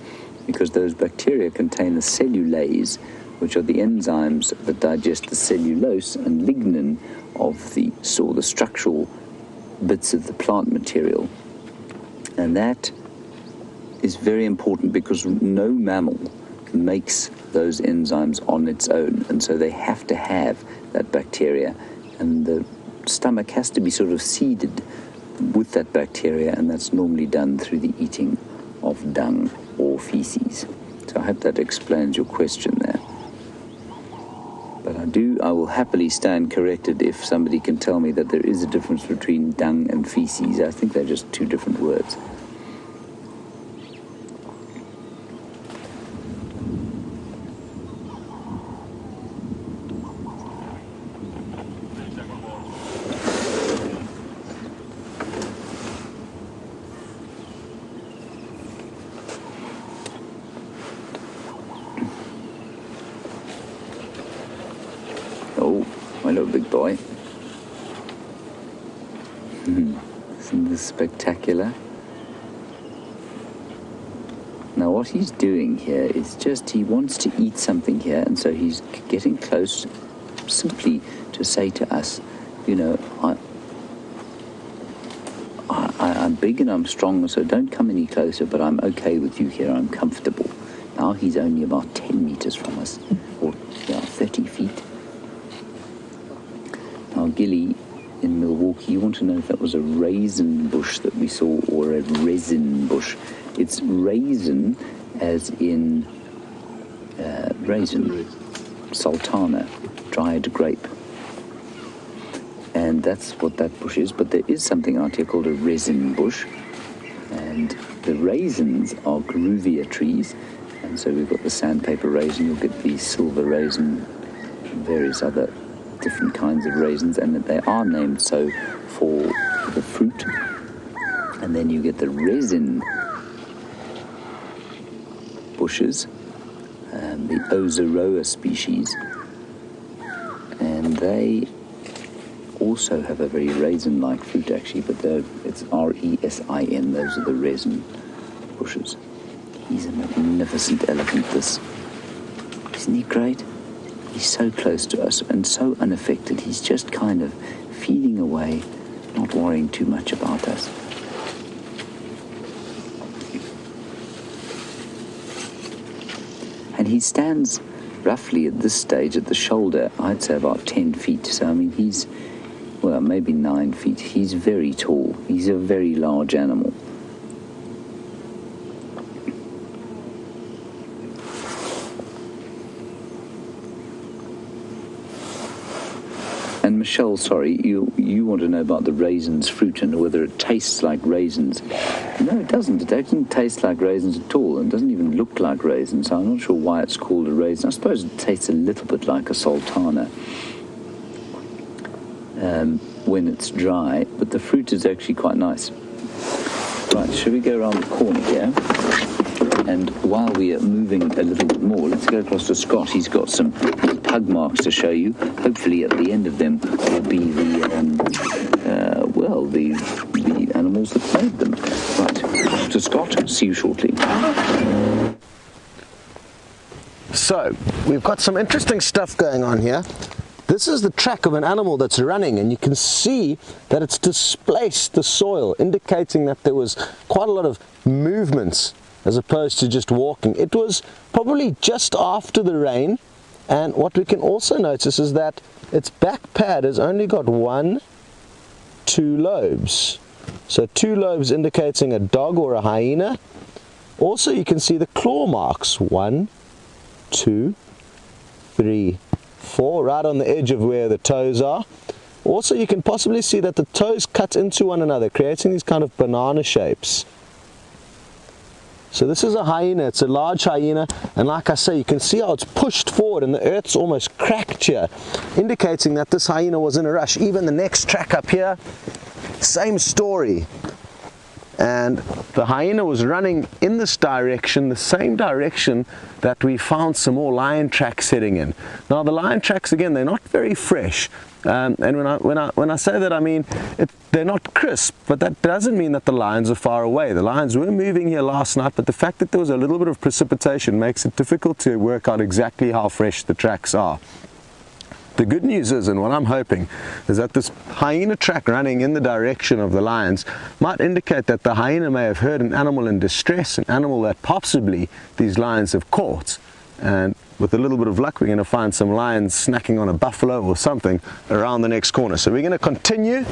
because those bacteria contain the cellulase, which are the enzymes that digest the cellulose and lignin of the structural bits of the plant material. And that is very important because no mammal makes those enzymes on its own, and so they have to have that bacteria, and the stomach has to be sort of seeded with that bacteria, and that's normally done through the eating of dung or feces. So I hope that explains your question there. But I will happily stand corrected if somebody can tell me that there is a difference between dung and feces. I think they're just 2 different words. hello, big boy. Isn't this spectacular? Now what he's doing here is just he wants to eat something here, and so he's getting close simply to say to us, you know, I'm big and I'm strong, so don't come any closer, but I'm okay with you here, I'm comfortable. Now he's only about 10 meters from us, or 30 feet. Now Gilly in Milwaukee, you want to know if that was a raisin bush that we saw or a resin bush. It's raisin as in raisin, sultana, dried grape. And that's what that bush is, but there is something out here called a resin bush, and the raisins are gruvia trees, and so we've got the sandpaper raisin, you'll get the silver raisin, and various other different kinds of raisins, and they are named so for the fruit. And then you get the resin bushes, the Ozaroa species, and they also have a very raisin-like fruit actually, but it's R-E-S-I-N, those are the resin bushes. He's a magnificent elephant, this. Isn't he great? He's so close to us and so unaffected. He's just kind of feeding away, not worrying too much about us. And he stands roughly at this stage at the shoulder, I'd say about 10 feet. So, I mean, he's, well, maybe 9 feet. He's very tall. He's a very large animal. And Michelle, sorry, you want to know about the raisins fruit and whether it tastes like raisins. No, it doesn't. It doesn't taste like raisins at all, and doesn't even look like raisins. So I'm not sure why it's called a raisin. I suppose it tastes a little bit like a sultana when it's dry, but the fruit is actually quite nice. Right, should we go around the corner here? And while we are moving a little bit more, let's go across to Scott. He's got some pug marks to show you. Hopefully at the end of them will be the animals that made them. Right, to Scott, see you shortly. So, we've got some interesting stuff going on here. This is the track of an animal that's running, and you can see that it's displaced the soil, indicating that there was quite a lot of movements as opposed to just walking. It was probably just after the rain, and what we can also notice is that its back pad has only got 2 lobes. So 2 lobes indicating a dog or a hyena. Also you can see the claw marks, 1, 2, 3, 4, right on the edge of where the toes are. Also you can possibly see that the toes cut into one another, creating these kind of banana shapes. So this is a hyena, it's a large hyena, and like I say, you can see how it's pushed forward and the earth's almost cracked here, indicating that this hyena was in a rush. Even the next track up here, same story. And the hyena was running in this direction, the same direction that we found some more lion tracks heading in. Now the lion tracks, again, they're not very fresh. And when I say that, I mean they're not crisp, but that doesn't mean that the lions are far away. The lions were moving here last night, but the fact that there was a little bit of precipitation makes it difficult to work out exactly how fresh the tracks are. The good news is, and what I'm hoping, is that this hyena track running in the direction of the lions might indicate that the hyena may have heard an animal in distress, an animal that possibly these lions have caught. And with a little bit of luck, we're going to find some lions snacking on a buffalo or something around the next corner. So we're going to continue.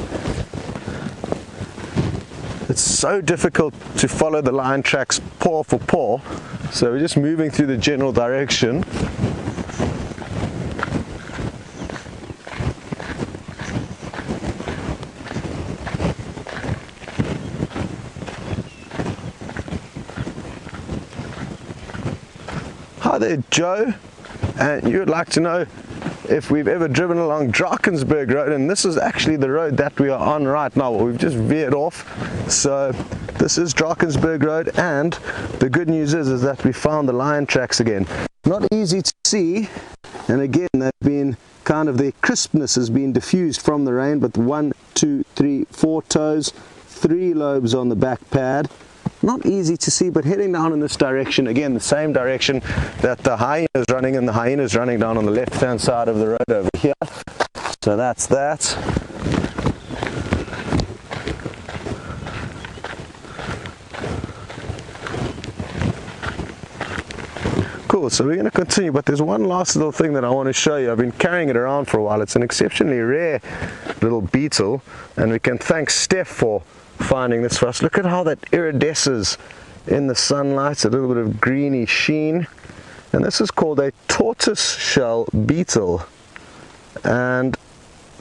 It's so difficult to follow the lion tracks paw for paw, so we're just moving through the general direction. Hi there, Joe, and you would like to know if we've ever driven along Drakensberg Road, and this is actually the road that we are on right now. We've just veered off, so this is Drakensberg Road, and the good news is that we found the lion tracks again. Not easy to see, and again they've been kind of their crispness has been diffused from the rain. But 1, 2, 3, 4 toes, 3 lobes on the back pad. Not easy to see, but heading down in this direction, again the same direction that the hyena is running, and the hyena is running down on the left hand side of the road over here. So that's that. Cool, so we're going to continue, but there's one last little thing that I want to show you. I've been carrying it around for a while. It's an exceptionally rare little beetle, and we can thank Steph for finding this for us. Look at how that iridesces in the sunlight, a little bit of greeny sheen. And this is called a tortoise shell beetle. And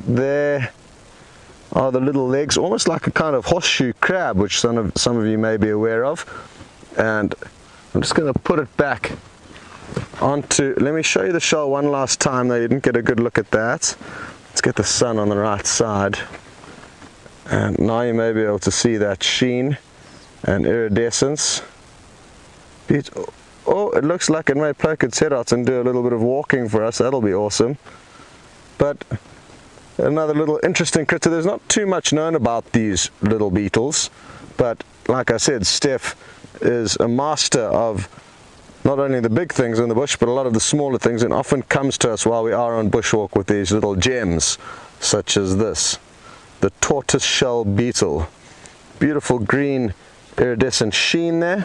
there are the little legs, almost like a kind of horseshoe crab, which some of you may be aware of. And I'm just going to put it back onto, let me show you the shell one last time, though you didn't get a good look at that. Let's get the sun on the right side. And now you may be able to see that sheen and iridescence. Oh, it looks like it may poke its head out and do a little bit of walking for us. That'll be awesome. But another little interesting critter. There's not too much known about these little beetles, but like I said, Steph is a master of not only the big things in the bush, but a lot of the smaller things, and often comes to us while we are on bushwalk with these little gems, such as this, the tortoise shell beetle. Beautiful green iridescent sheen there.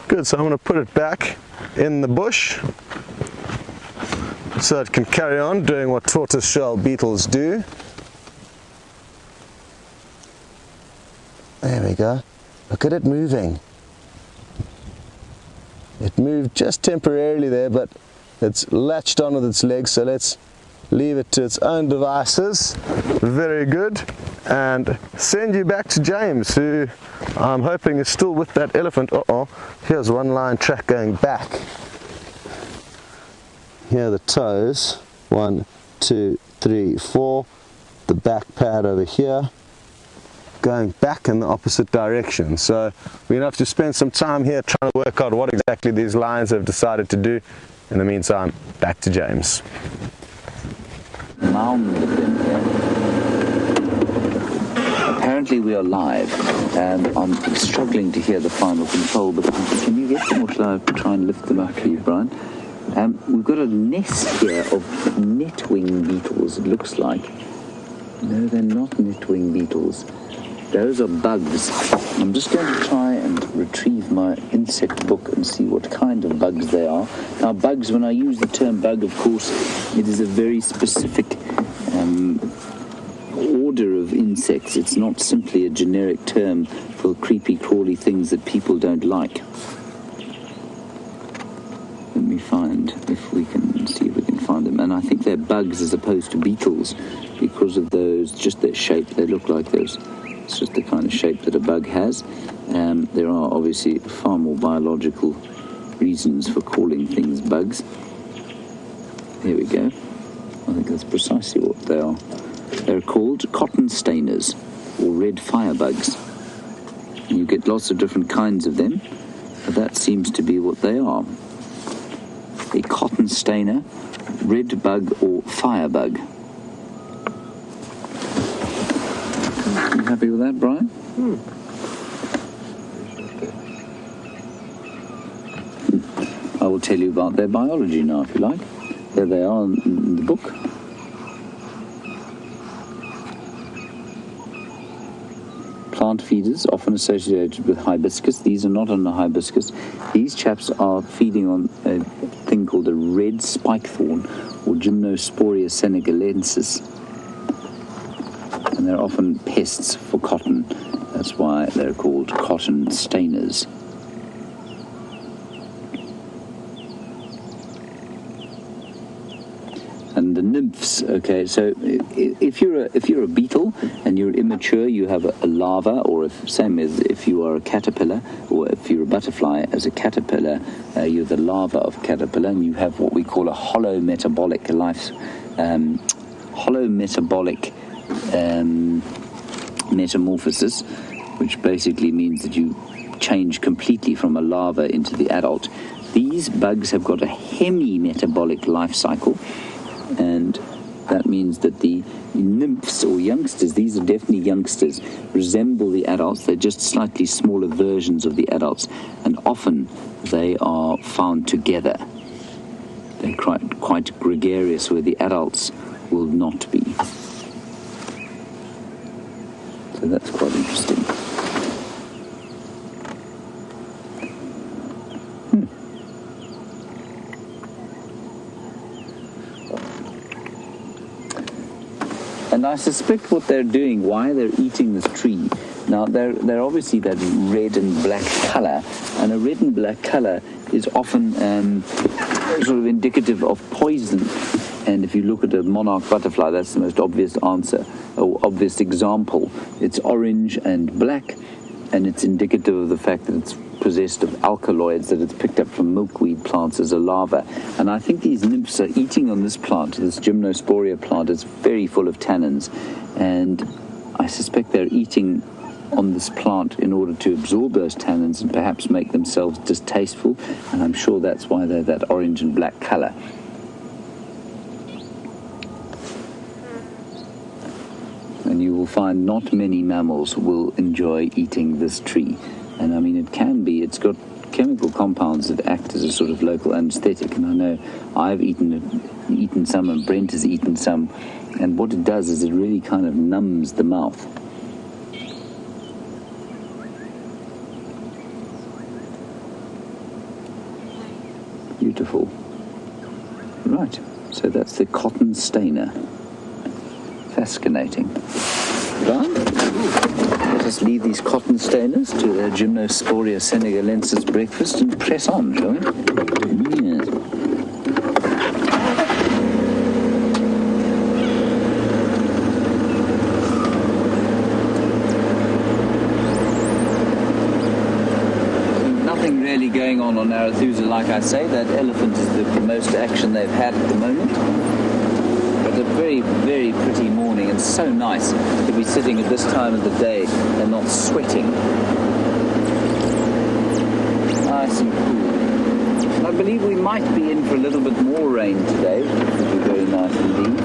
Good, so I'm going to put it back in the bush so it can carry on doing what tortoise shell beetles do. There we go. Look at it moving. It moved just temporarily there, but it's latched on with its legs, so let's leave it to its own devices. Very good. And send you back to James, who I'm hoping is still with that elephant. Here's one line track going back. Here are the toes. 1, 2, 3, 4. The back pad over here, going back in the opposite direction. So we're going to have to spend some time here trying to work out what exactly these lines have decided to do. In the meantime, back to James. Apparently we are live, and I'm struggling to hear the final control, but can you get them, or shall I try and lift them up for you, Brian? We've got a nest here of netwing beetles, it looks like. No, they're not netwing beetles. Those are bugs. I'm just going to try and retrieve my insect book and see what kind of bugs they are. Now, bugs, when I use the term bug, of course, it is a very specific order of insects. It's not simply a generic term for creepy, crawly things that people don't like. Let me find see if we can find them. And I think they're bugs as opposed to beetles because of those, just their shape. They look like those. It's just the kind of shape that a bug has. There are obviously far more biological reasons for calling things bugs. Here we go. I think that's precisely what they are. They're called cotton stainers, or red firebugs. You get lots of different kinds of them, but that seems to be what they are. A cotton stainer, red bug, or firebug. You happy with that, Brian? I will tell you about their biology now, if you like. There they are in the book. Plant feeders, often associated with hibiscus. These are not on the hibiscus. These chaps are feeding on a thing called a red spikethorn, or Gymnosporia senegalensis. And they're often pests for cotton. That's why they're called cotton stainers. And the nymphs, okay, so if you're a beetle and you're immature, you have a larva, or same as if you are a caterpillar, or if you're a butterfly as a caterpillar, you're the larva of a caterpillar, and you have what we call a hollow metabolic metamorphosis, which basically means that you change completely from a larva into the adult. These bugs have got a hemi-metabolic life cycle, and That means that the nymphs or youngsters, these are definitely youngsters, resemble the adults. They're just slightly smaller versions of the adults, and often they are found together. They're quite gregarious, where the adults will not be. So that's quite interesting. And I suspect what they're doing, why they're eating this tree. Now, they're obviously that red and black color, and a red and black color is often sort of indicative of poison. And if you look at a monarch butterfly, that's the most obvious answer, or obvious example. It's orange and black, and it's indicative of the fact that it's possessed of alkaloids that it's picked up from milkweed plants as a larva. And I think these nymphs are eating on this plant, this Gymnosporia plant. It's very full of tannins, and I suspect they're eating on this plant in order to absorb those tannins and perhaps make themselves distasteful, and I'm sure that's why they're that orange and black color. And you will find not many mammals will enjoy eating this tree. And I mean, it's got chemical compounds that act as a sort of local anesthetic. And I know I've eaten some, and Brent has eaten some. And what it does is it really kind of numbs the mouth. Beautiful. Right, so that's the cotton stainer. Fascinating. Right? Let us leave these cotton stainers to their Gymnosporia senegalensis breakfast and press on, shall we? Yes. Nothing really going on Arathusa, like I say. That elephant is the most action they've had at the moment. But a very, very pretty morning, and so nice to be sitting at this time of the day and not sweating. Nice and cool. I believe we might be in for a little bit more rain today, which will be very nice indeed.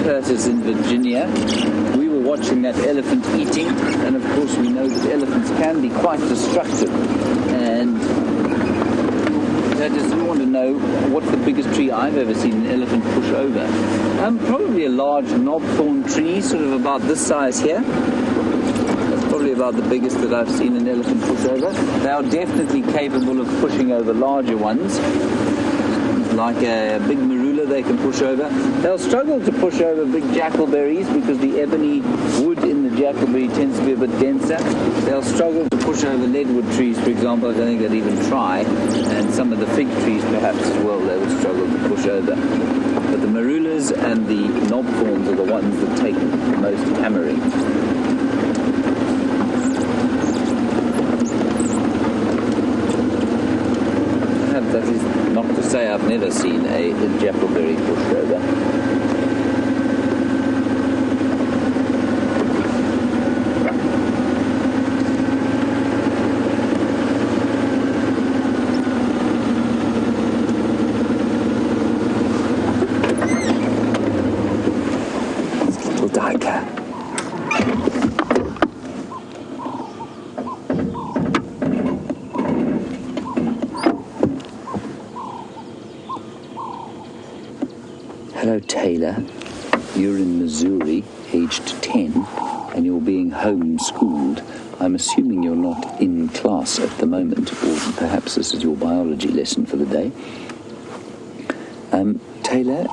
Curtis in Virginia. We were watching that elephant eating, and of course we know that elephants can be quite destructive. And I just want to know what's the biggest tree I've ever seen an elephant push over. Probably a large knobthorn tree, sort of about this size here. That's probably about the biggest that I've seen an elephant push over. They are definitely capable of pushing over larger ones, like a big marula they can push over. They'll struggle to push over big jackalberries because the ebony wood in the jackalberry tends to be a bit denser. They'll struggle to push over leadwood trees, for example. I don't think they'd even try. And some of the fig trees perhaps as well they would struggle to push over. But the marulas and the knobthorns are the ones that take the most hammering. That is not to say I've never seen a jackalberry pushed over. Little diker. Hello Taylor, you're in Missouri, aged 10, and you're being homeschooled. I'm assuming you're not in class at the moment, or perhaps this is your biology lesson for the day. Taylor,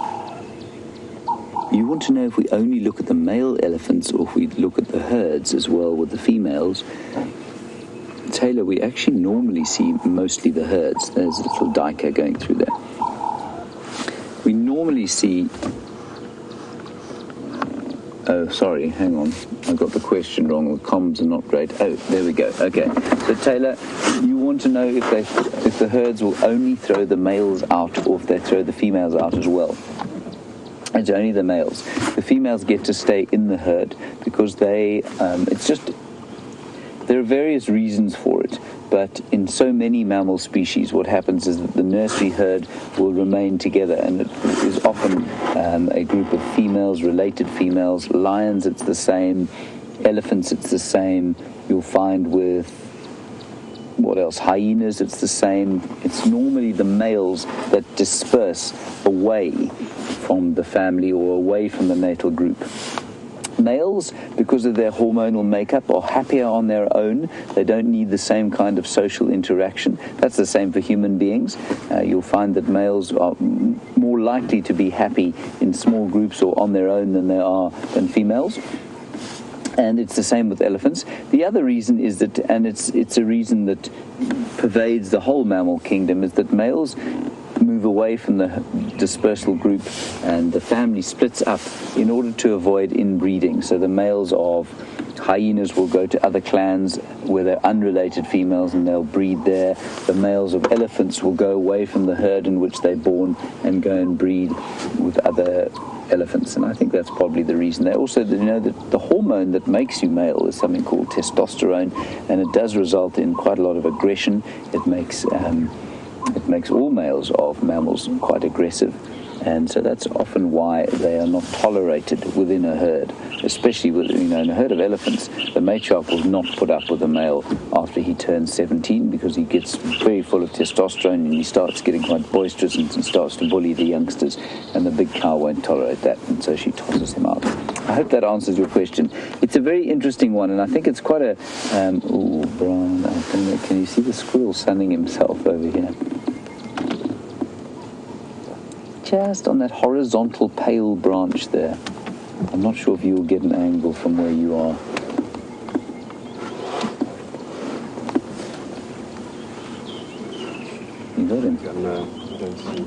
you want to know if we only look at the male elephants or if we look at the herds as well with the females. Taylor, we actually normally see mostly the herds. There's a little diker going through there. We normally see Oh, sorry, hang on. I got the question wrong. The comms are not great. Oh, there we go. Okay. So, Taylor, you want to know if the herds will only throw the males out or if they throw the females out as well. It's only the males. The females get to stay in the herd because there are various reasons for it. But in so many mammal species, what happens is that the nursery herd will remain together, and it is often a group of females, related females. Lions, it's the same. Elephants, it's the same. You'll find with, what else? Hyenas, it's the same. It's normally the males that disperse away from the family or away from the natal group. Males, because of their hormonal makeup, are happier on their own. They don't need the same kind of social interaction. That's the same for human beings. You'll find that males are more likely to be happy in small groups or on their own than females. And it's the same with elephants. The other reason is that, and it's a reason that pervades the whole mammal kingdom, is that males move away from the dispersal group and the family splits up in order to avoid inbreeding. So the males of hyenas will go to other clans where they're unrelated females and they'll breed there. The males of elephants will go away from the herd in which they're born and go and breed with other elephants, and I think that's probably the reason. They also, that the hormone that makes you male is something called testosterone, and it does result in quite a lot of aggression. It makes all males of mammals quite aggressive, and so that's often why they are not tolerated within a herd, especially in a herd of elephants. The matriarch will not put up with a male after he turns 17 because he gets very full of testosterone and he starts getting quite boisterous and starts to bully the youngsters, and the big cow won't tolerate that, and so she tosses him out. I hope that answers your question. It's a very interesting one, and I think it's quite a... Brian, can you see the squirrel sunning himself over here? Just on that horizontal pale branch there. I'm not sure if you'll get an angle from where you are. You got him? No, I don't see.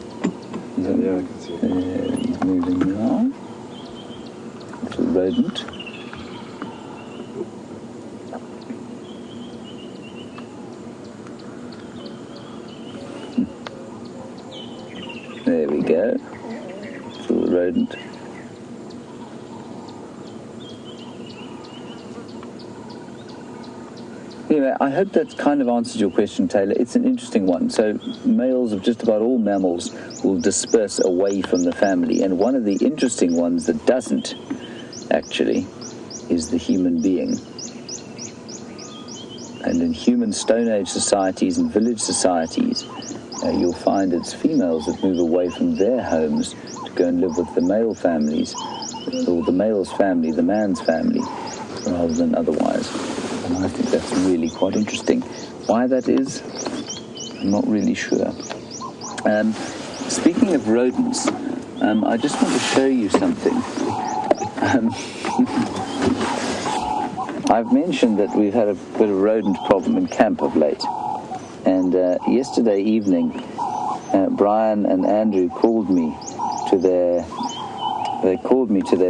Yeah, I can see him. He's moving now. Little rodent. There we go. Little rodent. Anyway, I hope that kind of answers your question, Taylor. It's an interesting one. So males of just about all mammals will disperse away from the family, and one of the interesting ones that doesn't, actually, is the human being. And in human Stone Age societies and village societies, you'll find it's females that move away from their homes to go and live with the male families, or the male's family, the man's family, rather than otherwise. And I think that's really quite interesting. Why that is, I'm not really sure. Speaking of rodents, I just want to show you something. I've mentioned that we've had a bit of rodent problem in camp of late. And yesterday evening, Brian and Andrew called me to their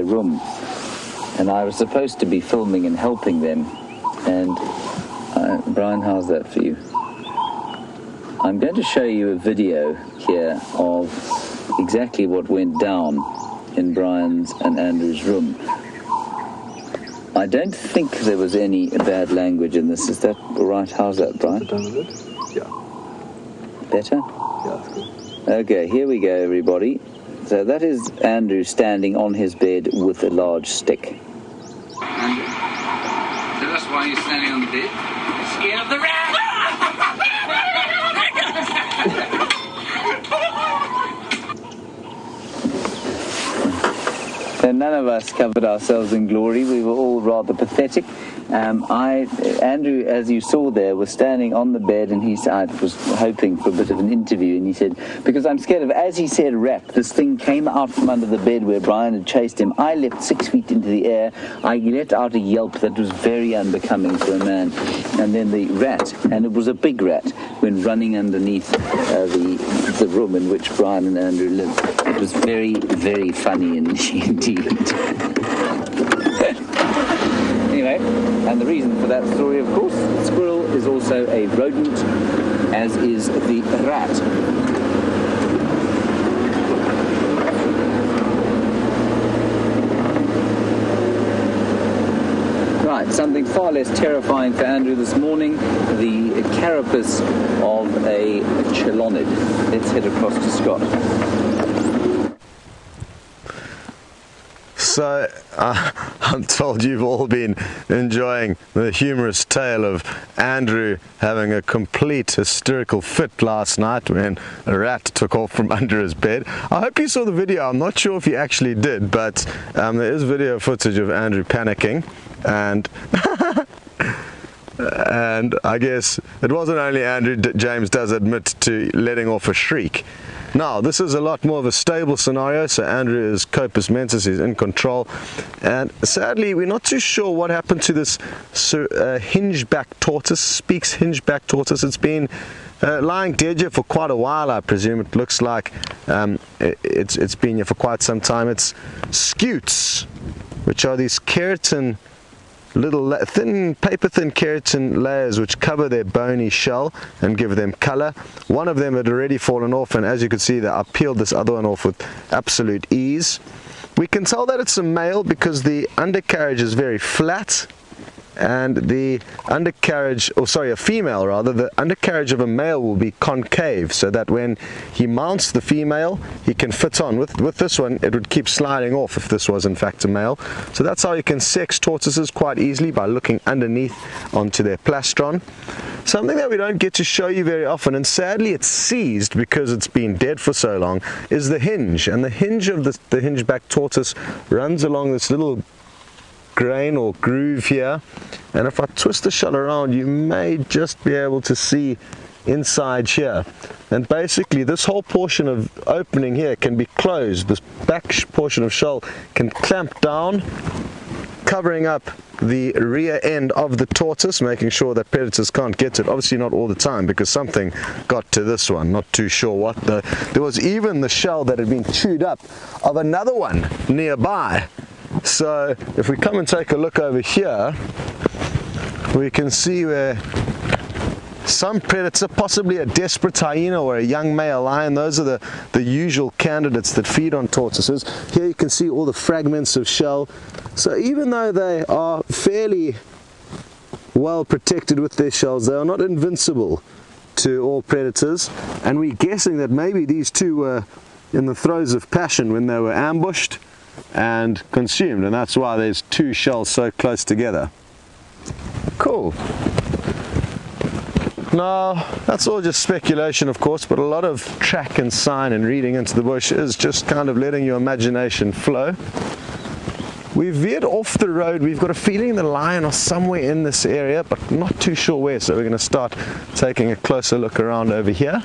room, and I was supposed to be filming and helping them. And Brian, how's that for you? I'm going to show you a video here of exactly what went down in Brian's and Andrew's room. I don't think there was any bad language in this. Is that all right? How's that, Brian? Yeah. Better? Yeah, that's good. Okay, here we go, everybody. So that is Andrew standing on his bed with a large stick. And tell us why you're standing on the bed. Scared of the rat! So none of us covered ourselves in glory. We were all rather pathetic. Andrew, as you saw there, was standing on the bed, and I was hoping for a bit of an interview, and he said, because I'm scared of, as he said, rat, this thing came out from under the bed where Brian had chased him. I leapt 6 feet into the air. I let out a yelp that was very unbecoming for a man. And then the rat, and it was a big rat, went running underneath the room in which Brian and Andrew lived. It was very, very funny indeed. And the reason for that story, of course, the squirrel is also a rodent, as is the rat. Right, something far less terrifying for Andrew this morning, the carapace of a chelonid. Let's head across to Scott. So, I'm told you've all been enjoying the humorous tale of Andrew having a complete hysterical fit last night when a rat took off from under his bed. I hope you saw the video. I'm not sure if you actually did, but there is video footage of Andrew panicking, and and I guess it wasn't only Andrew. James does admit to letting off a shriek. Now, this is a lot more of a stable scenario, so Andrew is corpus mentis, he's in control, and sadly we're not too sure what happened to this hinge-back tortoise, Speke's hinge-back tortoise. It's been lying dead here for quite a while, I presume. It looks like it's been here for quite some time. It's scutes, which are these keratin, little paper-thin keratin layers which cover their bony shell and give them color. One of them had already fallen off, and as you can see, I peeled this other one off with absolute ease. We can tell that it's a male because the undercarriage is very flat, and the undercarriage, or sorry, a female rather, the undercarriage of a male will be concave, so that when he mounts the female, he can fit on. With this one, it would keep sliding off if this was in fact a male. So that's how you can sex tortoises quite easily, by looking underneath onto their plastron. Something that we don't get to show you very often, and sadly it's seized because it's been dead for so long, is the hinge. And the hinge of the hinge-back tortoise runs along this little grain or groove here, and if I twist the shell around, you may just be able to see inside here. And basically this whole portion of opening here can be closed. This back portion of shell can clamp down, covering up the rear end of the tortoise, making sure that predators can't get to it. Obviously not all the time, because something got to this one, not too sure what. There was even the shell that had been chewed up of another one nearby. So if we come and take a look over here, we can see where some predator, possibly a desperate hyena or a young male lion, those are the usual candidates that feed on tortoises. Here you can see all the fragments of shell. So even though they are fairly well protected with their shells, they are not invincible to all predators. And we're guessing that maybe these two were in the throes of passion when they were ambushed and consumed, and that's why there's two shells so close together. Cool. Now, that's all just speculation, of course, but a lot of track and sign and reading into the bush is just kind of letting your imagination flow. We've veered off the road. We've got a feeling the lion is somewhere in this area, but not too sure where, so we're going to start taking a closer look around over here.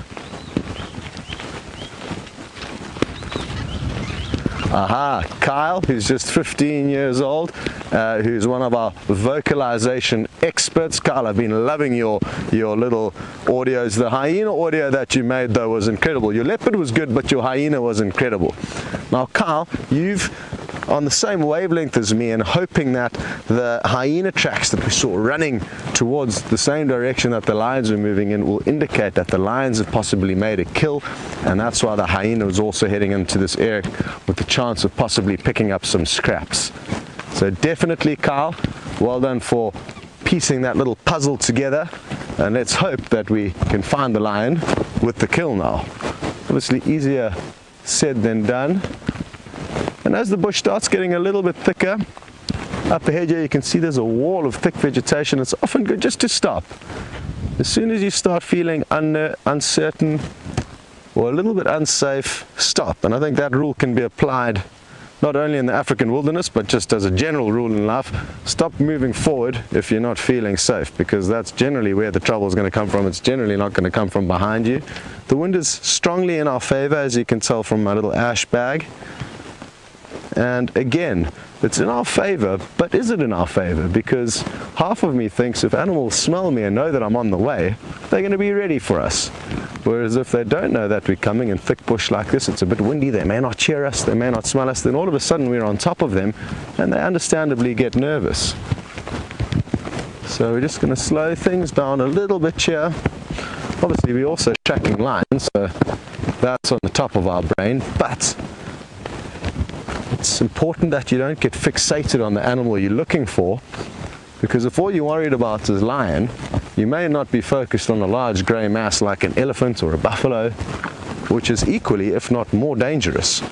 Aha, Kyle, who's just 15 years old, who's one of our vocalization experts. Kyle, I've been loving your little audios. The hyena audio that you made, though, was incredible. Your leopard was good, but your hyena was incredible. Now, Kyle, you've on the same wavelength as me, and hoping that the hyena tracks that we saw running towards the same direction that the lions were moving in will indicate that the lions have possibly made a kill, and that's why the hyena was also heading into this area with the chance of possibly picking up some scraps. So definitely, Kyle, well done for piecing that little puzzle together, and let's hope that we can find the lion with the kill now. Obviously easier said than done. And as the bush starts getting a little bit thicker, up ahead here you can see there's a wall of thick vegetation. It's often good just to stop. As soon as you start feeling uncertain or a little bit unsafe, stop. And I think that rule can be applied not only in the African wilderness, but just as a general rule in life. Stop moving forward if you're not feeling safe, because that's generally where the trouble is going to come from. It's generally not going to come from behind you. The wind is strongly in our favor, as you can tell from my little ash bag. And again, it's in our favor, but is it in our favor? Because half of me thinks if animals smell me and know that I'm on the way, they're going to be ready for us. Whereas if they don't know that we're coming in thick bush like this, it's a bit windy, they may not cheer us, they may not smell us, then all of a sudden we're on top of them and they understandably get nervous. So we're just going to slow things down a little bit here. Obviously we're also tracking lions, so that's on the top of our brain, but it's important that you don't get fixated on the animal you're looking for, because if all you're worried about is lion, you may not be focused on a large grey mass like an elephant or a buffalo, which is equally, if not more dangerous.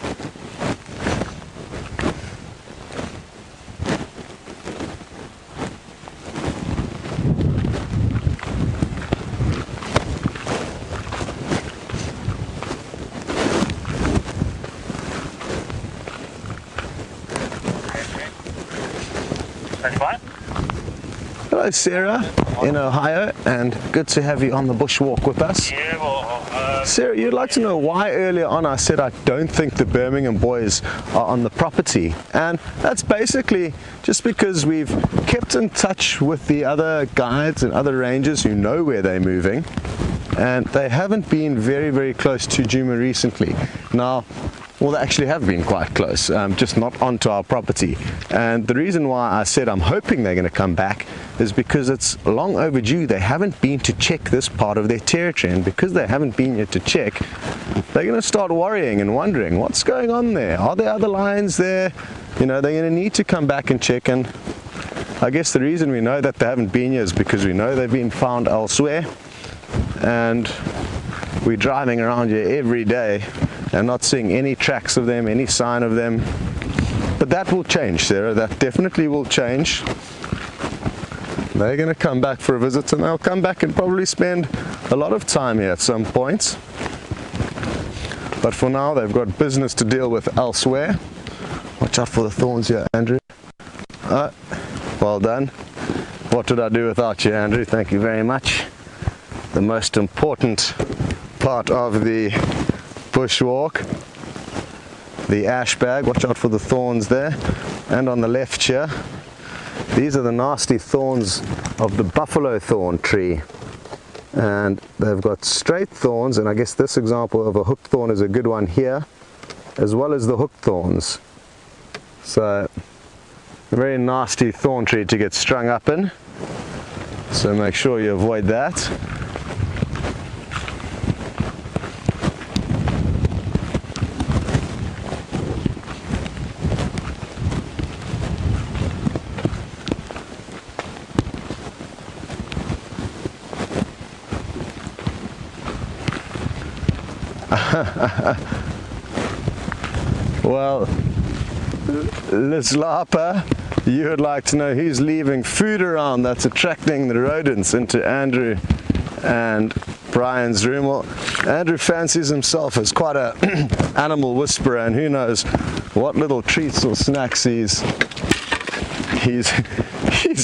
Hello Sarah in Ohio, and good to have you on the bushwalk with us. Sarah, you'd like to know why earlier on I said I don't think the Birmingham boys are on the property, and that's basically just because we've kept in touch with the other guides and other rangers who know where they're moving, and they haven't been very close to Djuma recently. Now, well, they actually have been quite close, just not onto our property. And the reason why I said I'm hoping they're going to come back is because it's long overdue. They haven't been to check this part of their territory, and because they haven't been yet to check, they're going to start worrying and wondering what's going on there. Are there other lions there? You know, they're going to need to come back and check. And I guess the reason we know that they haven't been here is because we know they've been found elsewhere, and we're driving around here every day and not seeing any tracks of them, any sign of them. But that will change, Sarah, that definitely will change. They're going to come back for a visit, and they'll come back and probably spend a lot of time here at some point. But for now, they've got business to deal with elsewhere. Watch out for the thorns here, Andrew. Well done. What would I do without you, Andrew? Thank you very much. The most important part of the bushwalk, the ash bag. Watch out for the thorns there. And on the left here, these are the nasty thorns of the buffalo thorn tree, and they've got straight thorns, and I guess this example of a hooked thorn is a good one here, as well as the hooked thorns. So a very nasty thorn tree to get strung up in, so make sure you avoid that. Well, Liz Lapa, you would like to know who's leaving food around that's attracting the rodents into Andrew and Brian's room. Well, Andrew fancies himself as quite a animal whisperer, and who knows what little treats or snacks he's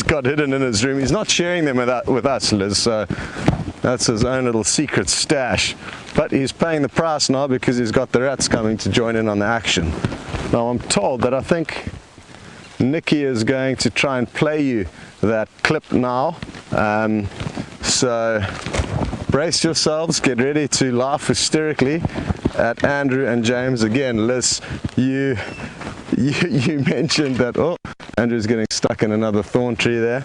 got hidden in his room. He's not sharing them with us, Liz, so that's his own little secret stash. But he's paying the price now because he's got the rats coming to join in on the action. Now I'm told that I think Nikki is going to try and play you that clip now. So brace yourselves, get ready to laugh hysterically at Andrew and James. Again, Liz, you mentioned that, oh, Andrew's getting stuck in another thorn tree there.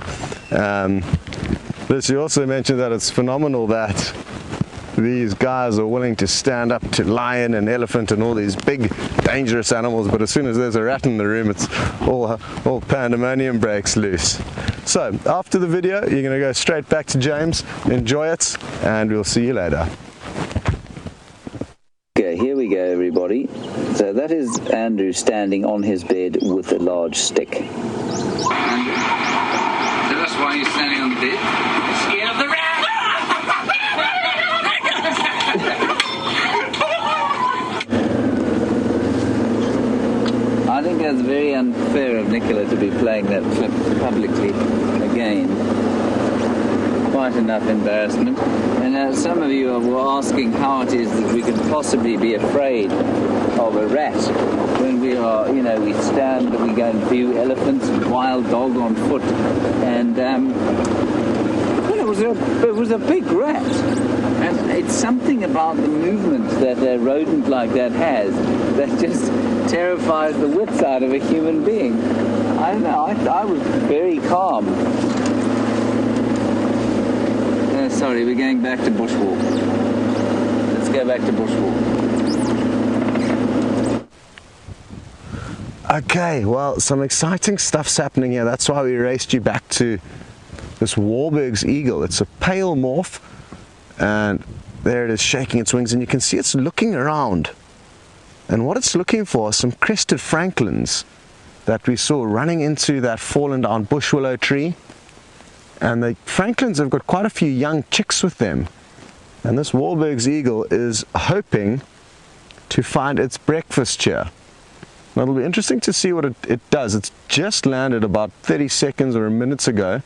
Liz, you also mentioned that it's phenomenal that these guys are willing to stand up to lion and elephant and all these big dangerous animals, but as soon as there's a rat in the room, it's all pandemonium breaks loose. So after the video, you're going to go straight back to James, enjoy it, and we'll see you later. Okay, here we go, everybody. So that is Andrew standing on his bed with a large stick. Andrew, tell us why you're standing on the bed. Scared of the rat! I think that's very unfair of Nicola to be playing that clip publicly again. Quite enough embarrassment. And some of you were asking how it is that we could possibly be afraid of a rat when we are, you know, we stand and we go and view elephants and wild dog on foot, and it was a big rat. And it's something about the movement that a rodent like that has that just terrifies the wits out of a human being. I don't know, I was very calm. sorry, we're going back to bushwalk. Let's go back to bushwalk. Okay, well, some exciting stuff's happening here. That's why we raced you back to this Wahlberg's eagle. It's a pale morph, and there it is shaking its wings, and you can see it's looking around. And what it's looking for are some crested francolins that we saw running into that fallen down bush willow tree. And the francolins have got quite a few young chicks with them. And this Wahlberg's eagle is hoping to find its breakfast here. Now it'll be interesting to see what it does. It's just landed about 30 seconds or a minute ago,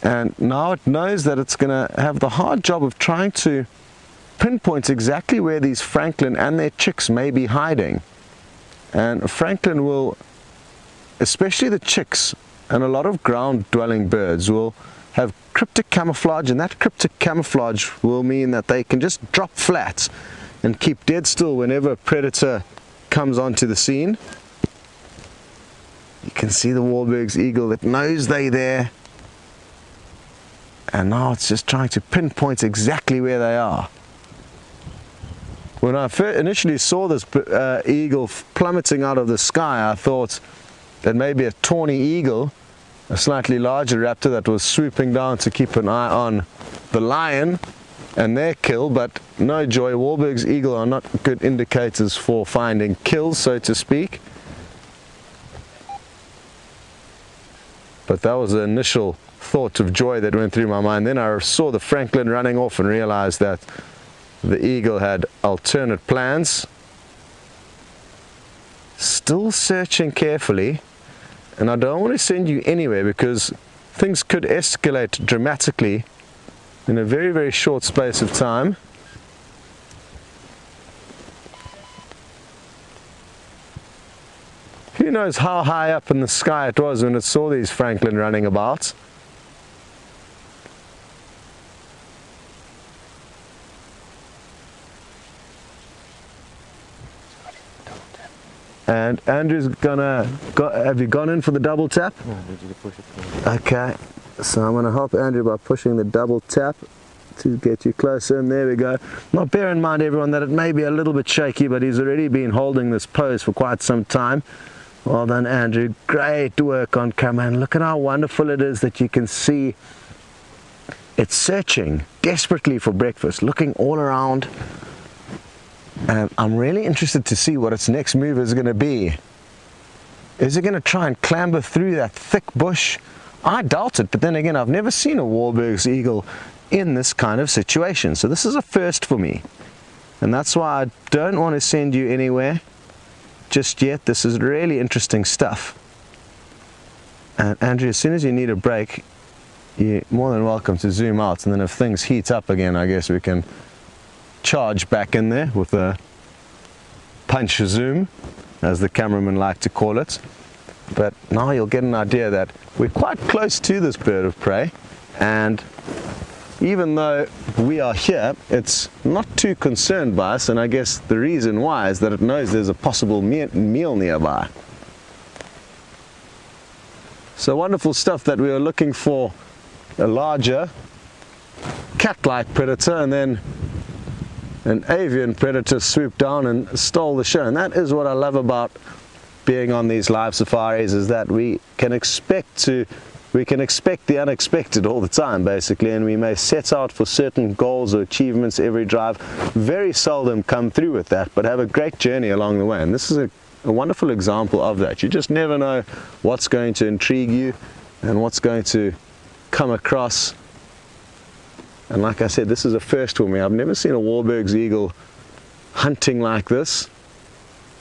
and now it knows that it's going to have the hard job of trying to pinpoint exactly where these francolin and their chicks may be hiding. And francolin will, especially the chicks and a lot of ground dwelling birds, will have cryptic camouflage, and that cryptic camouflage will mean that they can just drop flat and keep dead still whenever a predator comes onto the scene. You can see the Wahlberg's eagle that knows they're there, and now it's just trying to pinpoint exactly where they are. When I initially saw this eagle plummeting out of the sky, I thought that maybe a tawny eagle, a slightly larger raptor that was swooping down to keep an eye on the lion and their kill, but no joy. Wahlberg's eagle are not good indicators for finding kills, so to speak. But that was the initial thought of joy that went through my mind. Then I saw the francolin running off and realized that the eagle had alternate plans. Still searching carefully, and I don't want to send you anywhere because things could escalate dramatically in a very, very short space of time. Who knows how high up in the sky it was when it saw these francolin running about. And Andrew's have you gone in for the double tap? No, I need you to push it through. Okay, so I'm going to help Andrew by pushing the double tap to get you closer, and there we go. Now bear in mind, everyone, that it may be a little bit shaky, but he's already been holding this pose for quite some time. Well done, Andrew. Great work on camera, and look at how wonderful it is that you can see it's searching desperately for breakfast, looking all around. And I'm really interested to see what its next move is going to be. Is it going to try and clamber through that thick bush? I doubt it, but then again, I've never seen a Wahlberg's eagle in this kind of situation. So this is a first for me. And that's why I don't want to send you anywhere just yet. This is really interesting stuff. And Andrew, as soon as you need a break, you're more than welcome to zoom out. And then if things heat up again, I guess we can charge back in there with a punch zoom, as the cameramen like to call it. But now you'll get an idea that we're quite close to this bird of prey, and even though we are here, it's not too concerned by us, and I guess the reason why is that it knows there's a possible meal nearby. So wonderful stuff that we were looking for a larger cat-like predator, and then an avian predator swooped down and stole the show. And that is what I love about being on these live safaris, is that we can expect the unexpected all the time, basically, and we may set out for certain goals or achievements every drive, very seldom come through with that, but have a great journey along the way. And this is a wonderful example of that. You just never know what's going to intrigue you and what's going to come across. And like I said, this is a first for me. I've never seen a Wahlberg's eagle hunting like this.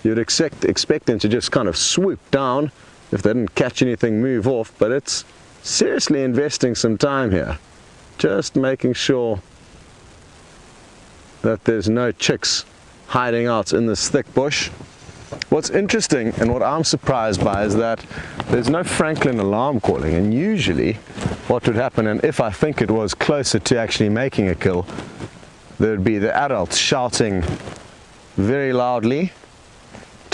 You'd expect them to just kind of swoop down if they didn't catch anything, move off, but it's seriously investing some time here, just making sure that there's no chicks hiding out in this thick bush. What's interesting and what I'm surprised by is that there's no francolin alarm calling, and usually what would happen, and if I think it was closer to actually making a kill, there would be the adults shouting very loudly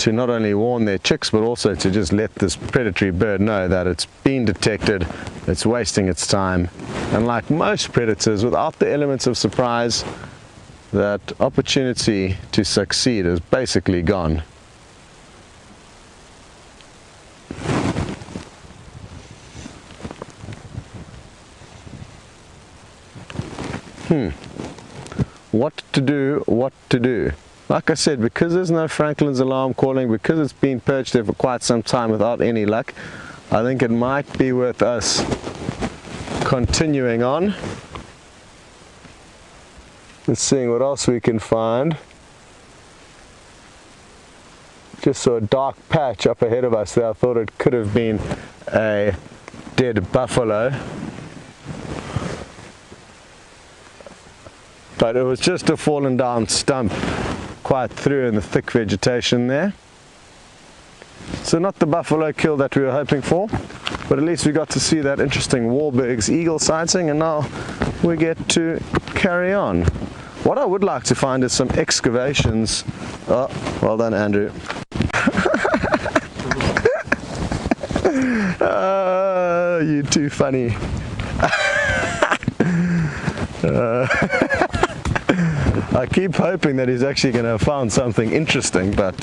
to not only warn their chicks, but also to just let this predatory bird know that it's been detected, it's wasting its time. And like most predators, without the elements of surprise, that opportunity to succeed is basically gone. What to do, what to do. Like I said, because there's no Franklin's alarm calling, because it's been perched there for quite some time without any luck, I think it might be worth us continuing on and seeing what else we can find. Just saw a dark patch up ahead of us there. I thought it could have been a dead buffalo, but it was just a fallen down stump quite through in the thick vegetation there. So not the buffalo kill that we were hoping for, but at least we got to see that interesting Warburg's eagle sighting, and now we get to carry on. What I would like to find is some excavations. Oh, well done, Andrew. Oh, you're too funny. I keep hoping that he's actually going to have found something interesting, but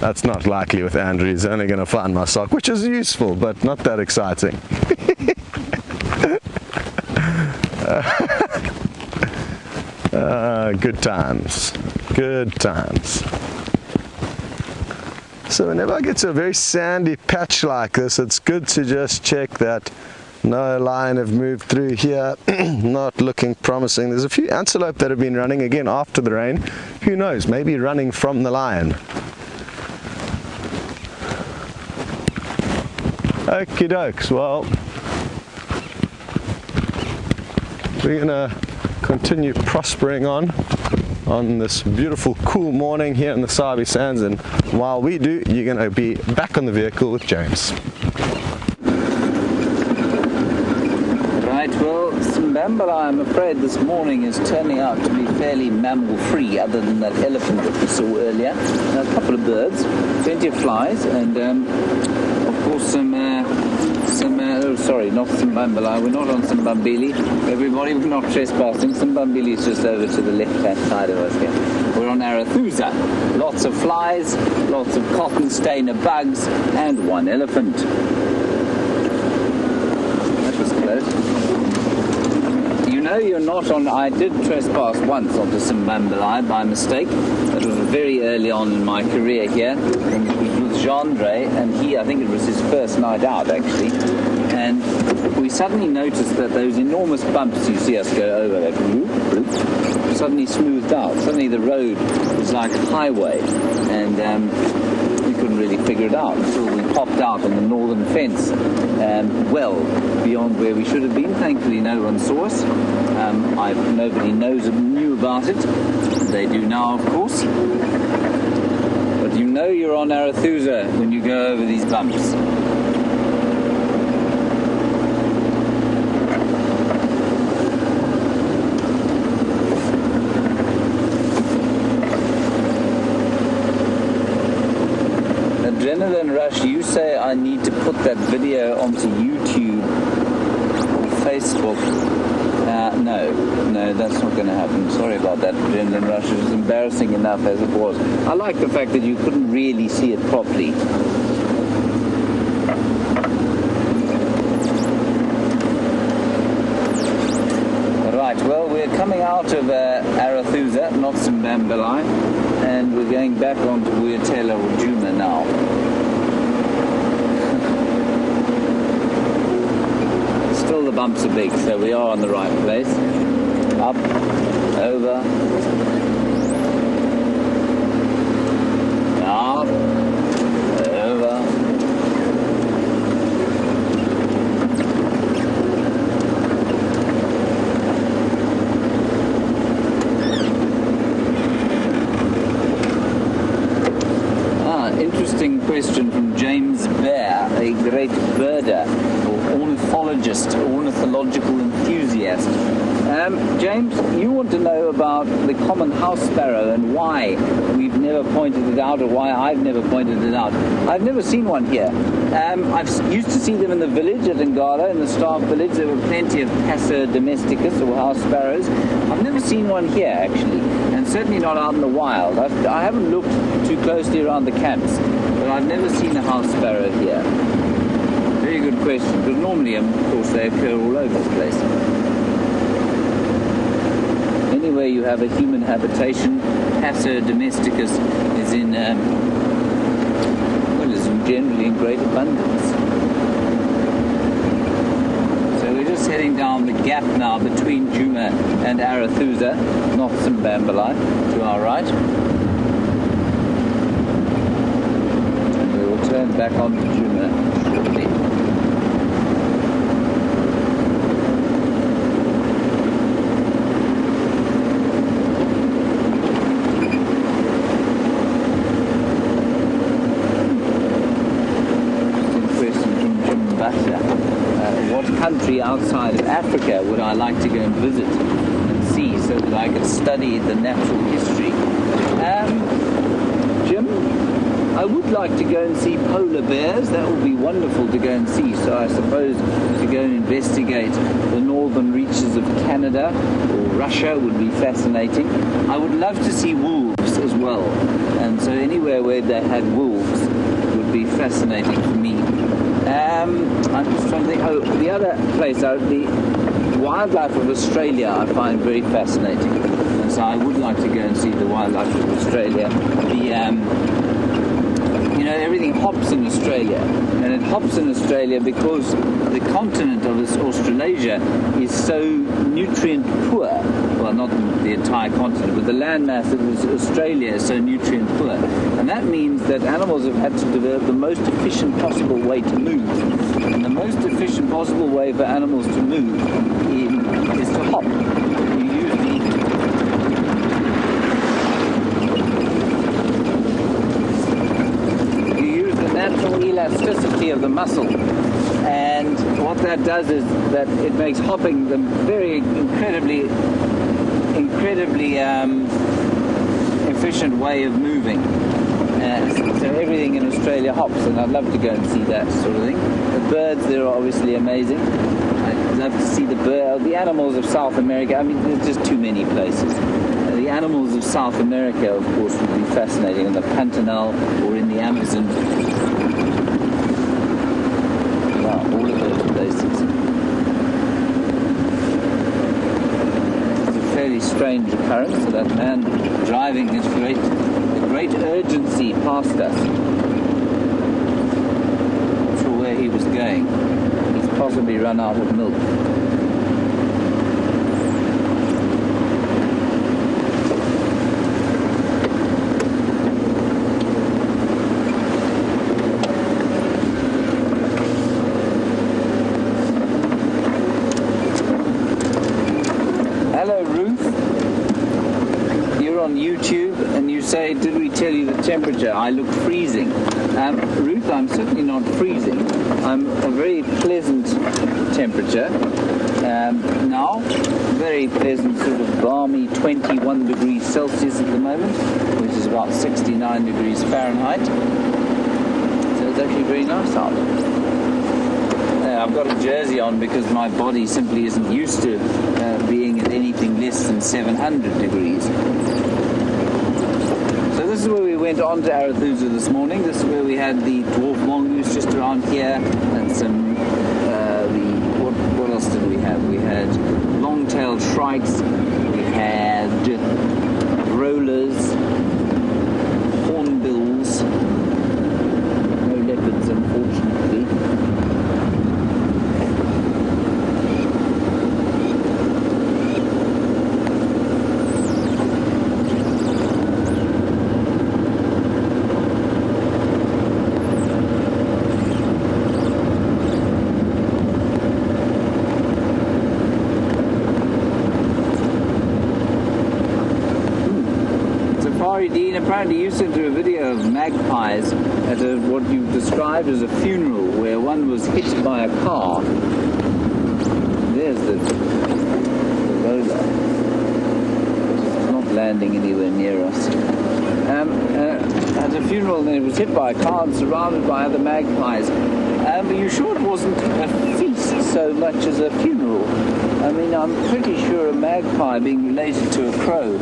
that's not likely with Andrew. He's only going to find my sock, which is useful, but not that exciting. Good times, good times. So whenever I get to a very sandy patch like this, it's good to just check that no lion have moved through here. Not looking promising. There's a few antelope that have been running again after the rain. Who knows, maybe running from the lion. Okie dokes, well, we're gonna continue prospering on this beautiful cool morning here in the Sabi Sands, and while we do, you're gonna be back on the vehicle with James. Right, well, Simbambala, I'm afraid this morning is turning out to be fairly mammal-free, other than that elephant that we saw earlier. A couple of birds, plenty of flies, and of course oh sorry, not Simbambala, we're not on Simbambili. Everybody, we're not trespassing. Simbambili is just over to the left-hand side of us here. We're on Arathusa. Lots of flies, lots of cotton stainer bugs, and one elephant. That was close. You know you're not on... I did trespass once onto Simbambala by mistake. It was very early on in my career here. And it was with Jean-Dre, and I think it was his first night out actually. And we suddenly noticed that those enormous bumps you see us go over, that suddenly smoothed out. Suddenly the road was like a highway, and we couldn't really figure it out until we popped out on the northern fence, well beyond where we should have been. Thankfully no one saw us. Nobody knew about it. They do now, of course. But you know you're on Arathusa when you go over these bumps. Adrenaline Rush, you say I need to put that video onto YouTube or Facebook. No, that's not going to happen. Sorry about that, Adrenaline Rush. It was embarrassing enough as it was. I like the fact that you couldn't really see it properly. Right, well, we're coming out of Arathusa, not Simbambala, and we're going back onto Wiyatela or Juma now. Still the bumps are big, so we are on the right place. Up, over, up, over. Interesting question from James Bear, a great birder or ornithologist, ornithological enthusiast. James, you want to know about the common house sparrow and why we've never pointed it out, or why I've never pointed it out. I've never seen one here. I've used to see them in the village at Ngala, in the staff village. There were plenty of Passer domesticus, or house sparrows. I've never seen one here, actually, and certainly not out in the wild. I haven't looked too closely around the camps, but I've never seen a house sparrow here. Very good question, because normally, of course, they occur all over the place. Anywhere you have a human habitation, Passer domesticus is in, generally in great abundance. So we're just heading down the gap now between Djuma and Arathusa, not Simbambalai, to our right. And we will turn back onto Djuma shortly. Country outside of Africa would I like to go and visit and see, so that I could study the natural history? Jim, I would like to go and see polar bears. That would be wonderful to go and see. So I suppose to go and investigate the northern reaches of Canada or Russia would be fascinating. I would love to see wolves as well, and so anywhere where they had wolves would be fascinating for me. I'm just trying to think. Oh, the other place, the wildlife of Australia I find very fascinating, and so I would like to go and see the wildlife of Australia. Everything hops in Australia, and it hops in Australia because the continent of Australasia is so nutrient poor. Well, not the entire continent, but the landmass of Australia is so nutrient poor, and that means that animals have had to develop the most efficient possible way to move. And the most efficient possible way for animals to move is to hop. You use the natural elasticity of the muscle, and what that does is that it makes hopping the very incredibly efficient way of moving. So everything in Australia hops, and I'd love to go and see that sort of thing. The birds there are obviously amazing. I'd love to see the animals of South America. I mean, there's just too many places. The animals of South America, of course, would be fascinating, in the Pantanal or in the Amazon. Wow, all of those places. It's a fairly strange occurrence, so that man driving his great urgency past us. Not sure where he was going. He's possibly run out of milk. Hello, Ruth. You're on YouTube and you say, did we tell you the temperature? I look freezing. Ruth, I'm certainly not freezing. I'm a very pleasant temperature. Now, very pleasant, sort of balmy 21 degrees Celsius at the moment, which is about 69 degrees Fahrenheit. So it's actually very nice out. I've got a jersey on because my body simply isn't used to being at anything less than 700 degrees. So this is where we went on to Arathusa this morning. This is where we had the dwarf mongoose just around here, and some what else did we have? We had long-tailed shrikes, we had rollers, hornbills, no leopards unfortunately. Dean, apparently you sent her a video of magpies at what you described as a funeral where one was hit by a car. There's the road spectacular. It's not landing anywhere near us. At a funeral, and it was hit by a car and surrounded by other magpies. Are you sure it wasn't a feast so much as a funeral? I mean, I'm pretty sure a magpie, being related to a crow,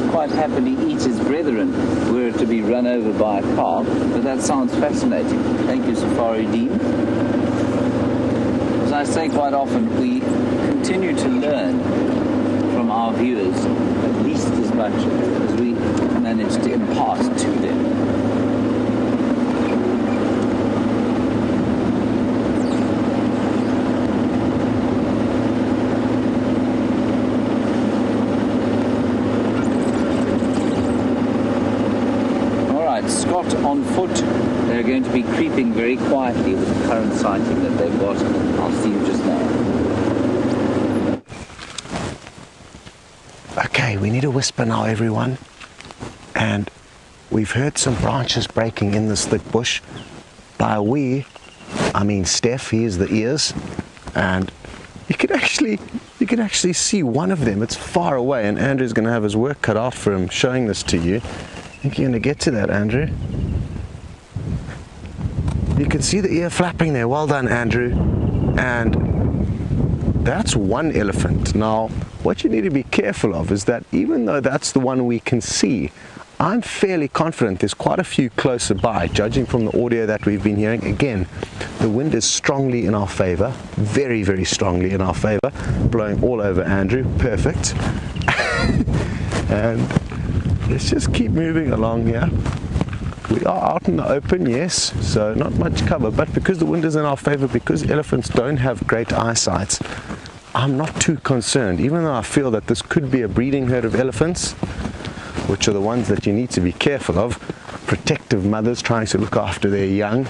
quite happily eat his brethren were it to be run over by a car. But that sounds fascinating. Thank you, Safari Dean. As I say quite often, we continue to learn from our viewers at least as much as we manage to impart to them. Scott on foot. They're going to be creeping very quietly with the current sighting that they've got. I'll see you just now. Okay, we need a whisper now, everyone. And we've heard some branches breaking in this thick bush. By we, I mean Steph. He is the ears, and you can actually see one of them. It's far away, and Andrew's going to have his work cut out for him showing this to you. I think you're going to get to that, Andrew. You can see the ear flapping there. Well done, Andrew. And that's one elephant. Now, what you need to be careful of is that even though that's the one we can see, I'm fairly confident there's quite a few closer by, judging from the audio that we've been hearing. Again, the wind is strongly in our favor, very, very strongly in our favor, blowing all over Andrew. Perfect. And let's just keep moving along here. We are out in the open, yes, so not much cover, but because the wind is in our favor, because elephants don't have great eyesight, I'm not too concerned, even though I feel that this could be a breeding herd of elephants, which are the ones that you need to be careful of, protective mothers trying to look after their young.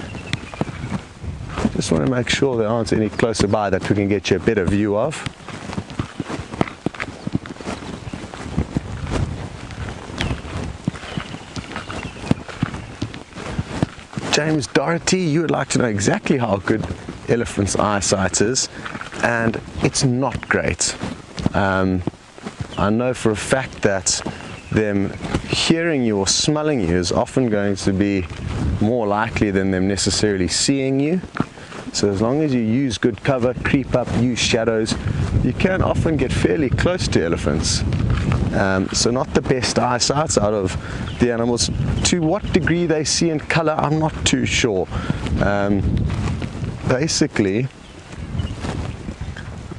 Just want to make sure there aren't any closer by that we can get you a better view of. James Doherty, you would like to know exactly how good elephants' eyesight is, and it's not great. I know for a fact that them hearing you or smelling you is often going to be more likely than them necessarily seeing you. So as long as you use good cover, creep up, use shadows, you can often get fairly close to elephants. So not the best eyesight out of the animals. To what degree they see in color, I'm not too sure. Basically,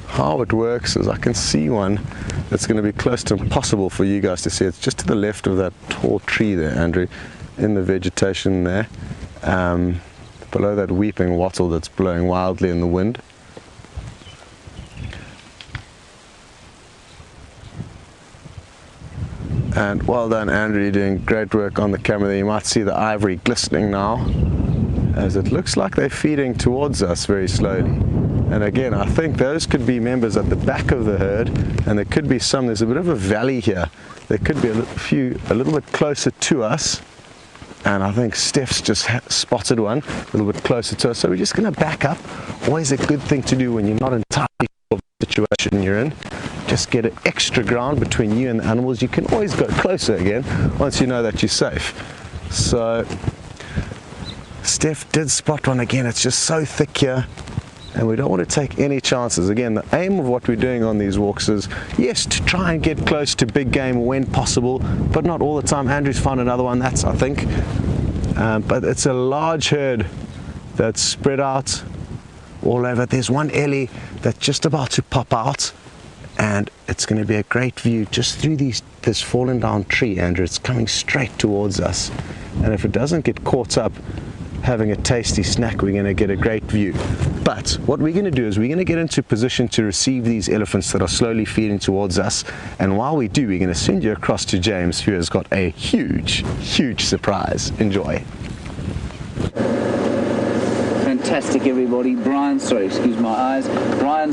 how it works is I can see one that's going to be close to impossible for you guys to see. It's just to the left of that tall tree there, Andrew, in the vegetation there, below that weeping wattle that's blowing wildly in the wind. And well done, Andrew, you're doing great work on the camera there. You might see the ivory glistening now, as it looks like they're feeding towards us very slowly. And again, I think those could be members at the back of the herd, and there could be some, there's a bit of a valley here. There could be a little bit closer to us, and I think Steph's just spotted one a little bit closer to us. So we're just going to back up. Always a good thing to do when you're not entirely sure of the situation you're in. Just get an extra ground between you and the animals. You can always go closer again once you know that you're safe. So Steph did spot one again. It's just so thick here, and we don't want to take any chances. Again, the aim of what we're doing on these walks is, yes, to try and get close to big game when possible, but not all the time. Andrew's found another one, that's, I think. But it's a large herd that's spread out all over. There's one ellie that's just about to pop out, and it's going to be a great view just through this fallen down tree, Andrew. It's coming straight towards us, and if it doesn't get caught up having a tasty snack, we're going to get a great view. But what we're going to do is we're going to get into position to receive these elephants that are slowly feeding towards us, and while we do, we're going to send you across to James, who has got a huge surprise. Enjoy. Fantastic, everybody. Brian's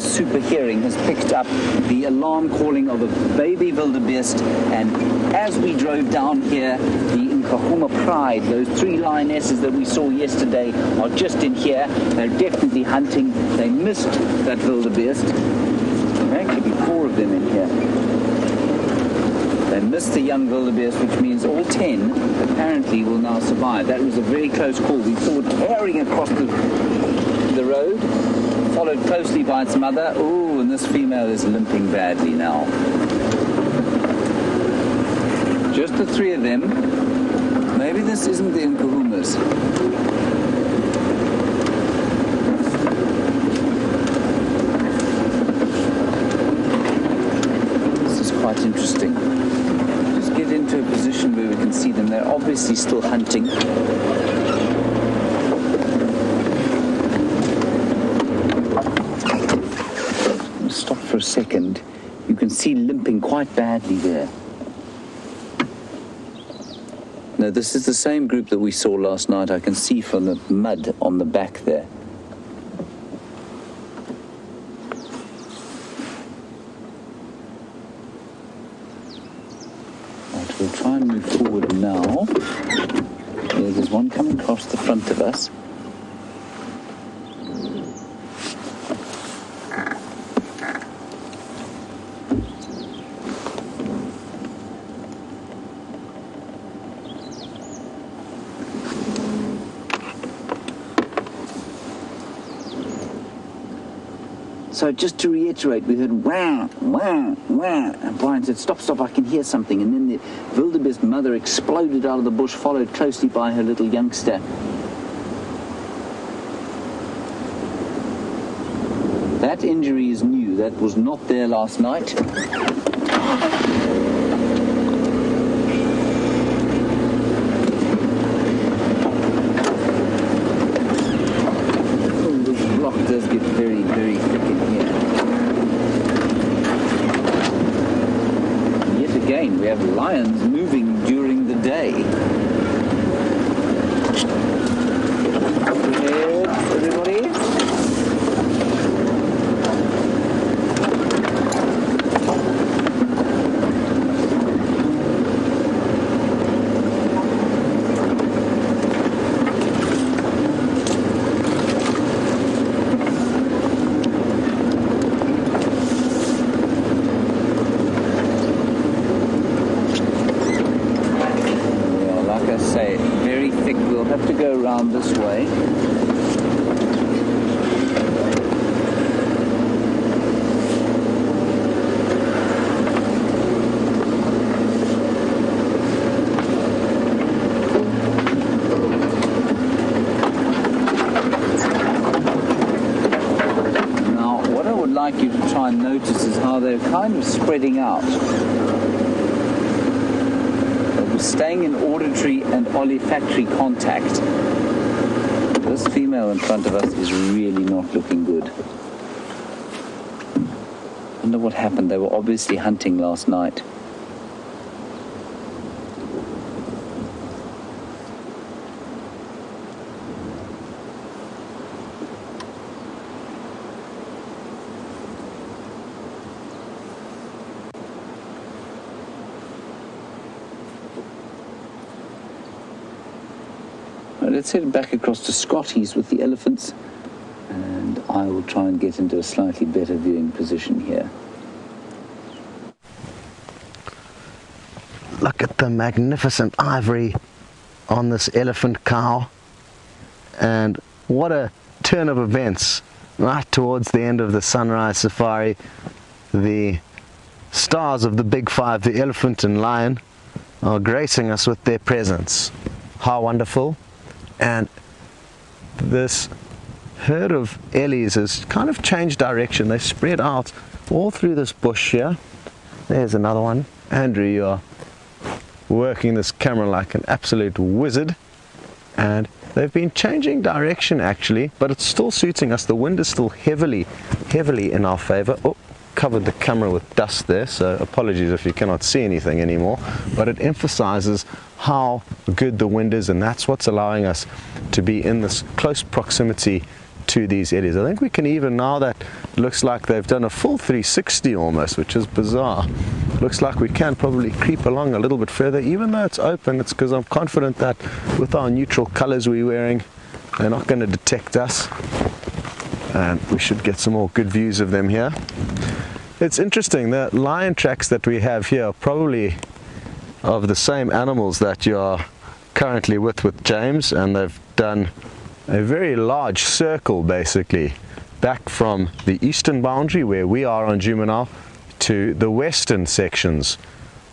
super hearing has picked up the alarm calling of a baby wildebeest, and as we drove down here, the Nkuhumas pride, those 3 lionesses that we saw yesterday, are just in here. They're definitely hunting. They missed that wildebeest. Okay, actually be 4 of them in here. They missed the young wildebeest, which means all 10 apparently will now survive. That was a very close call. We saw it tearing across the road, followed closely by its mother. Ooh, and this female is limping badly now. Just the 3 of them. Maybe this isn't the Nkuhumas. This is quite interesting. Just get into a position where we can see them. They're obviously still hunting. Stop for a second. You can see limping quite badly there. No, this is the same group that we saw last night. I can see from the mud on the back there. Right, we'll try and move forward now. Yeah, there's one coming across the front of us. So just to reiterate, we heard wah, wah, wah, and Brian said, stop, stop, I can hear something. And then the wildebeest mother exploded out of the bush, followed closely by her little youngster. That injury is new. That was not there last night. Does get very, very thick in here. And yet again, we have lions moving during the day. Ahead, everybody. Very thick. We'll have to go around this way. Now, what I would like you to try and notice is how they're kind of spreading out. Staying in auditory and olfactory contact. This female in front of us is really not looking good. I wonder what happened. They were obviously hunting last night. Let's head back across to Scotty's with the elephants, and I will try and get into a slightly better viewing position here. Look at the magnificent ivory on this elephant cow, and what a turn of events right towards the end of the sunrise safari. The stars of the big 5, the elephant and lion, are gracing us with their presence. How wonderful. And this herd of ellies has kind of changed direction. They spread out all through this bush here. There's another one. Andrew, you are working this camera like an absolute wizard. And they've been changing direction actually, but it's still suiting us. The wind is still heavily in our favor. Oh, covered the camera with dust there, so apologies if you cannot see anything anymore, but it emphasizes how good the wind is, and that's what's allowing us to be in this close proximity to these eddies. I think we can even, now that it looks like they've done a full 360 almost, which is bizarre, looks like we can probably creep along a little bit further. Even though it's open, it's because I'm confident that with our neutral colors we're wearing, they're not going to detect us, and we should get some more good views of them here. It's interesting, the lion tracks that we have here are probably of the same animals that you are currently with James, and they've done a very large circle basically back from the eastern boundary where we are on Djuma now to the western sections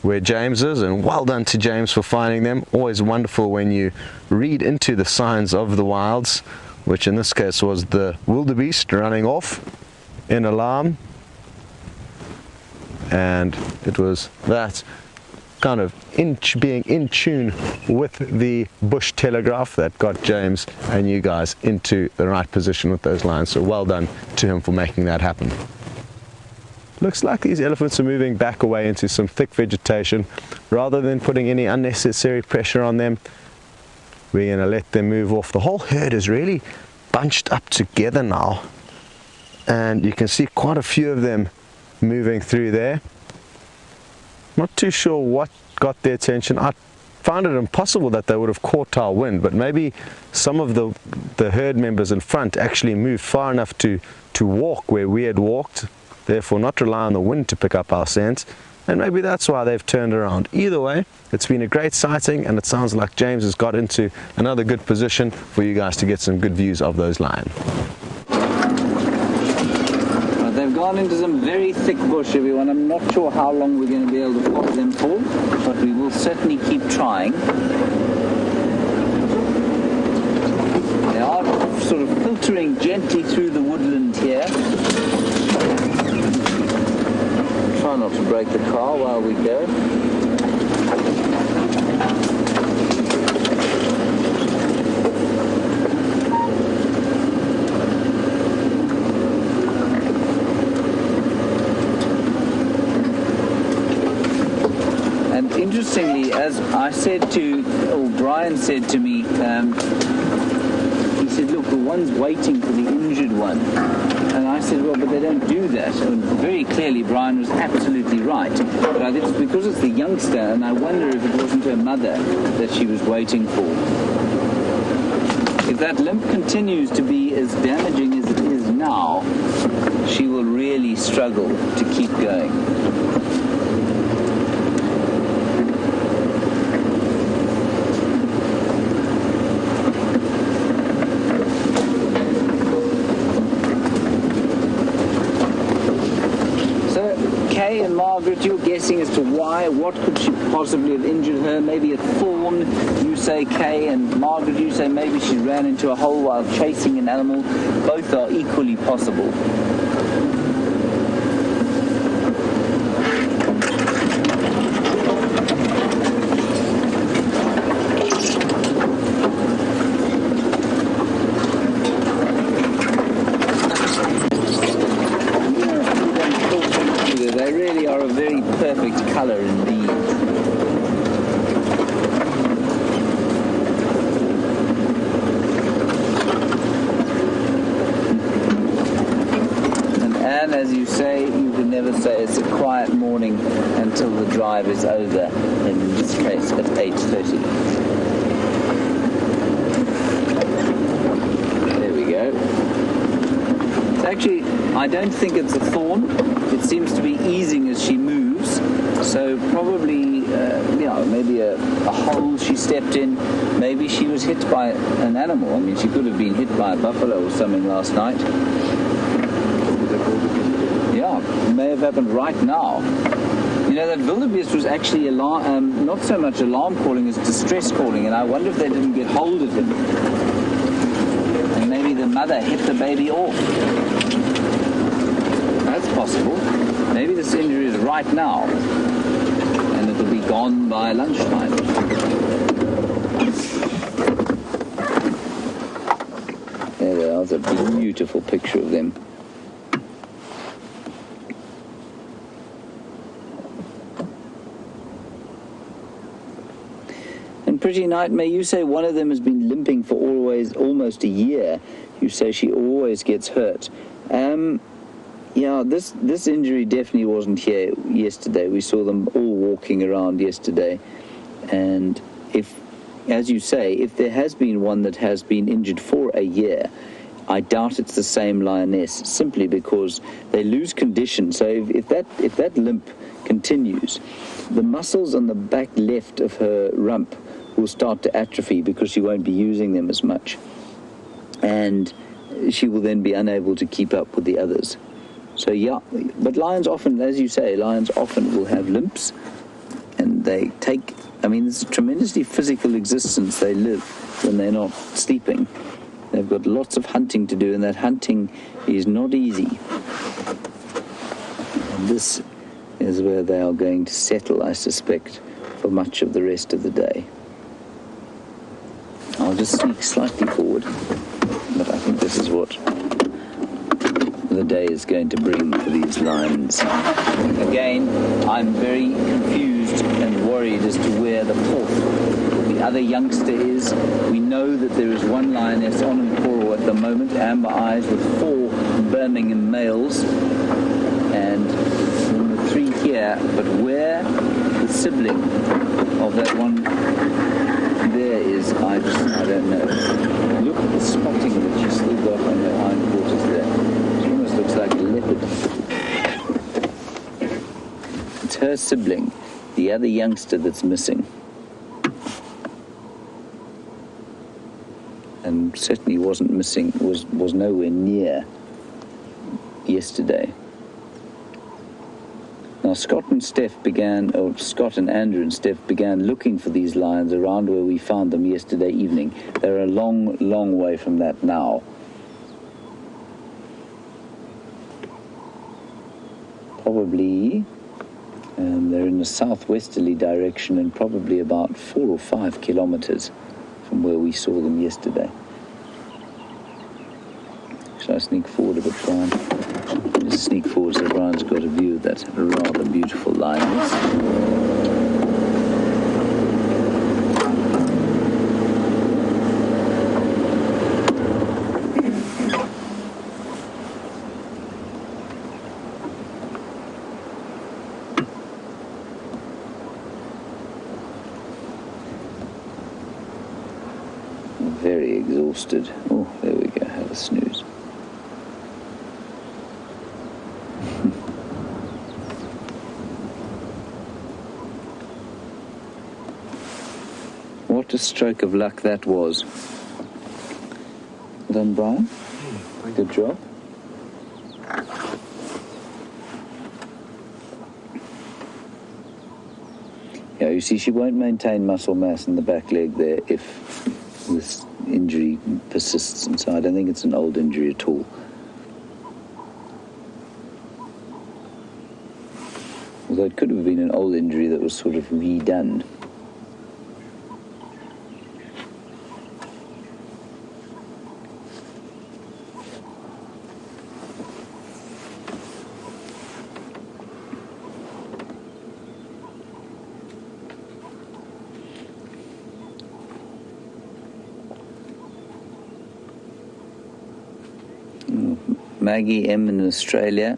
where James is, and well done to James for finding them. Always wonderful when you read into the signs of the wilds, which in this case was the wildebeest running off in alarm, and it was that kind of being in tune with the bush telegraph that got James and you guys into the right position with those lines. So well done to him for making that happen. Looks like these elephants are moving back away into some thick vegetation. Rather than putting any unnecessary pressure on them, we're going to let them move off. The whole herd is really bunched up together now, and you can see quite a few of them moving through there. Not too sure what got their attention. I found it impossible that they would have caught our wind, but maybe some of the herd members in front actually moved far enough to walk where we had walked, therefore not rely on the wind to pick up our scent, and maybe that's why they've turned around. Either way, it's been a great sighting, and it sounds like James has got into another good position for you guys to get some good views of those lions. They've gone into some very thick bush, everyone. I'm not sure how long we're going to be able to follow them for, but we will certainly keep trying. They are sort of filtering gently through the woodland here. Try not to break the car while we go. Interestingly, as I said to, or Brian said to me, he said, look, the one's waiting for the injured one. And I said, well, but they don't do that. And very clearly, Brian was absolutely right. But I think it's because it's the youngster, and I wonder if it wasn't her mother that she was waiting for. If that limp continues to be as damaging as it is now, she will really struggle to keep going. And Margaret, you're guessing as to why, what could she possibly have injured her? Maybe a thorn, you say, Kay, and Margaret, you say maybe she ran into a hole while chasing an animal. Both are equally possible. Perfect colour indeed. And Anne, as you say, you can never say it's a quiet morning until the drive is over, in this case at 8:30. There we go. Actually, I don't think it's a thorn. It seems to be easing as she moves. So probably, maybe a hole she stepped in. Maybe she was hit by an animal. I mean, she could have been hit by a buffalo or something last night. Yeah, it may have happened right now. You know, that wildebeest was actually not so much alarm calling as distress calling, and I wonder if they didn't get hold of him. And maybe the mother hit the baby off. That's possible. Maybe this injury is right now, and it'll be gone by lunchtime. There they are. It's a beautiful picture of them. And Pretty Night, may you say one of them has been limping for almost a year. You say she always gets hurt. Yeah, this injury definitely wasn't here yesterday. We saw them all walking around yesterday. And if, as you say, if there has been one that has been injured for a year, I doubt it's the same lioness, simply because they lose condition. So if that limp continues, the muscles on the back left of her rump will start to atrophy because she won't be using them as much. And she will then be unable to keep up with the others. So yeah, but lions often, as you say, lions often will have limps, and they take, I mean, it's a tremendously physical existence they live when they're not sleeping. They've got lots of hunting to do, and that hunting is not easy. And this is where they are going to settle, I suspect, for much of the rest of the day. I'll just sneak slightly forward, but I think this is what the day is going to bring for these lions. Again, I'm very confused and worried as to where the other youngster is. We know that there is one lioness on Nkuru at the moment, amber eyes, with 4 Birmingham males, and the 3 here, but where the sibling of that one there is, I don't know. Look at the spotting that she's still got on her hindquarters there. She almost looks like a leopard. It's her sibling, the other youngster, that's missing. And certainly wasn't missing, was nowhere near yesterday. Now Scott and Andrew and Steph began looking for these lions around where we found them yesterday evening. They're a long, long way from that now. Probably, they're in a southwesterly direction and probably about 4 or 5 kilometers from where we saw them yesterday. Shall I sneak forward a bit, Brian? Just sneak forward so Brian's got a view of that rather beautiful lioness. Very exhausted. Oh, there we go, have a snooze. What a stroke of luck that was. Well done, Brian. Good job. Yeah, you see, she won't maintain muscle mass in the back leg there if this injury persists, and so I don't think it's an old injury at all. Although it could have been an old injury that was sort of redone. Maggie M in Australia.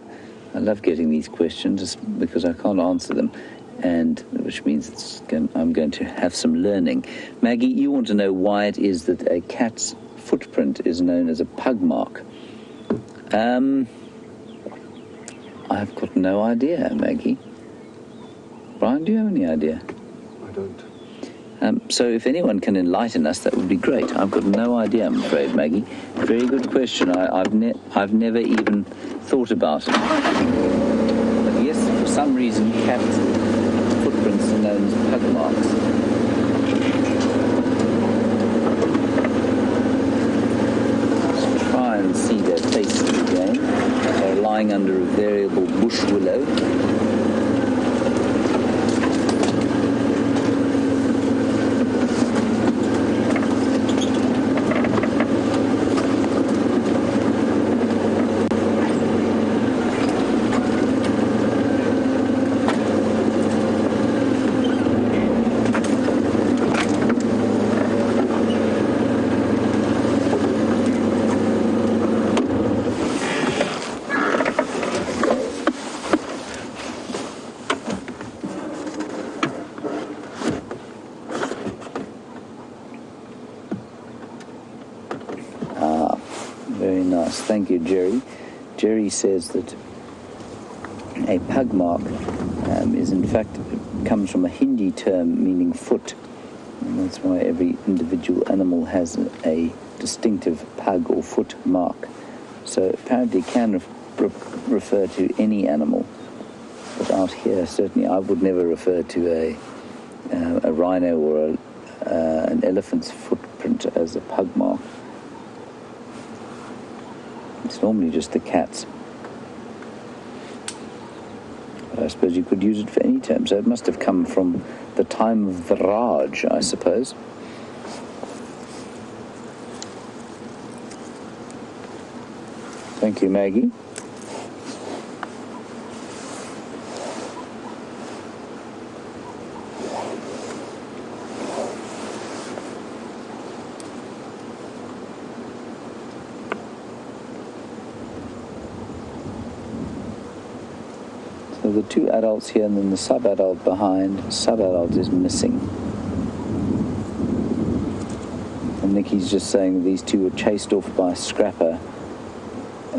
I love getting these questions just because I can't answer them, and which means I'm going to have some learning. Maggie, you want to know why it is that a cat's footprint is known as a pug mark. I've got no idea, Maggie. Brian, do you have any idea? I don't. So if anyone can enlighten us, that would be great. I've got no idea, I'm afraid, Maggie. Very good question. I've never even thought about it. But yes, for some reason, cat footprints are known as pug marks. Let's try and see their faces again. They're lying under a variable bush willow. nice. Thank you, Jerry. Jerry says that a pug mark is in fact comes from a Hindi term meaning foot, and that's why every individual animal has a distinctive pug or foot mark. So apparently it can refer to any animal, but out here certainly I would never refer to a rhino or an elephant's footprint as a pug mark. It's normally just the cats. But I suppose you could use it for any term, so it must have come from the time of the Raj, I suppose. Thank you, Maggie. So the two adults here and then the sub-adult behind. Sub-adult is missing. And Nikki's just saying these two were chased off by a scrapper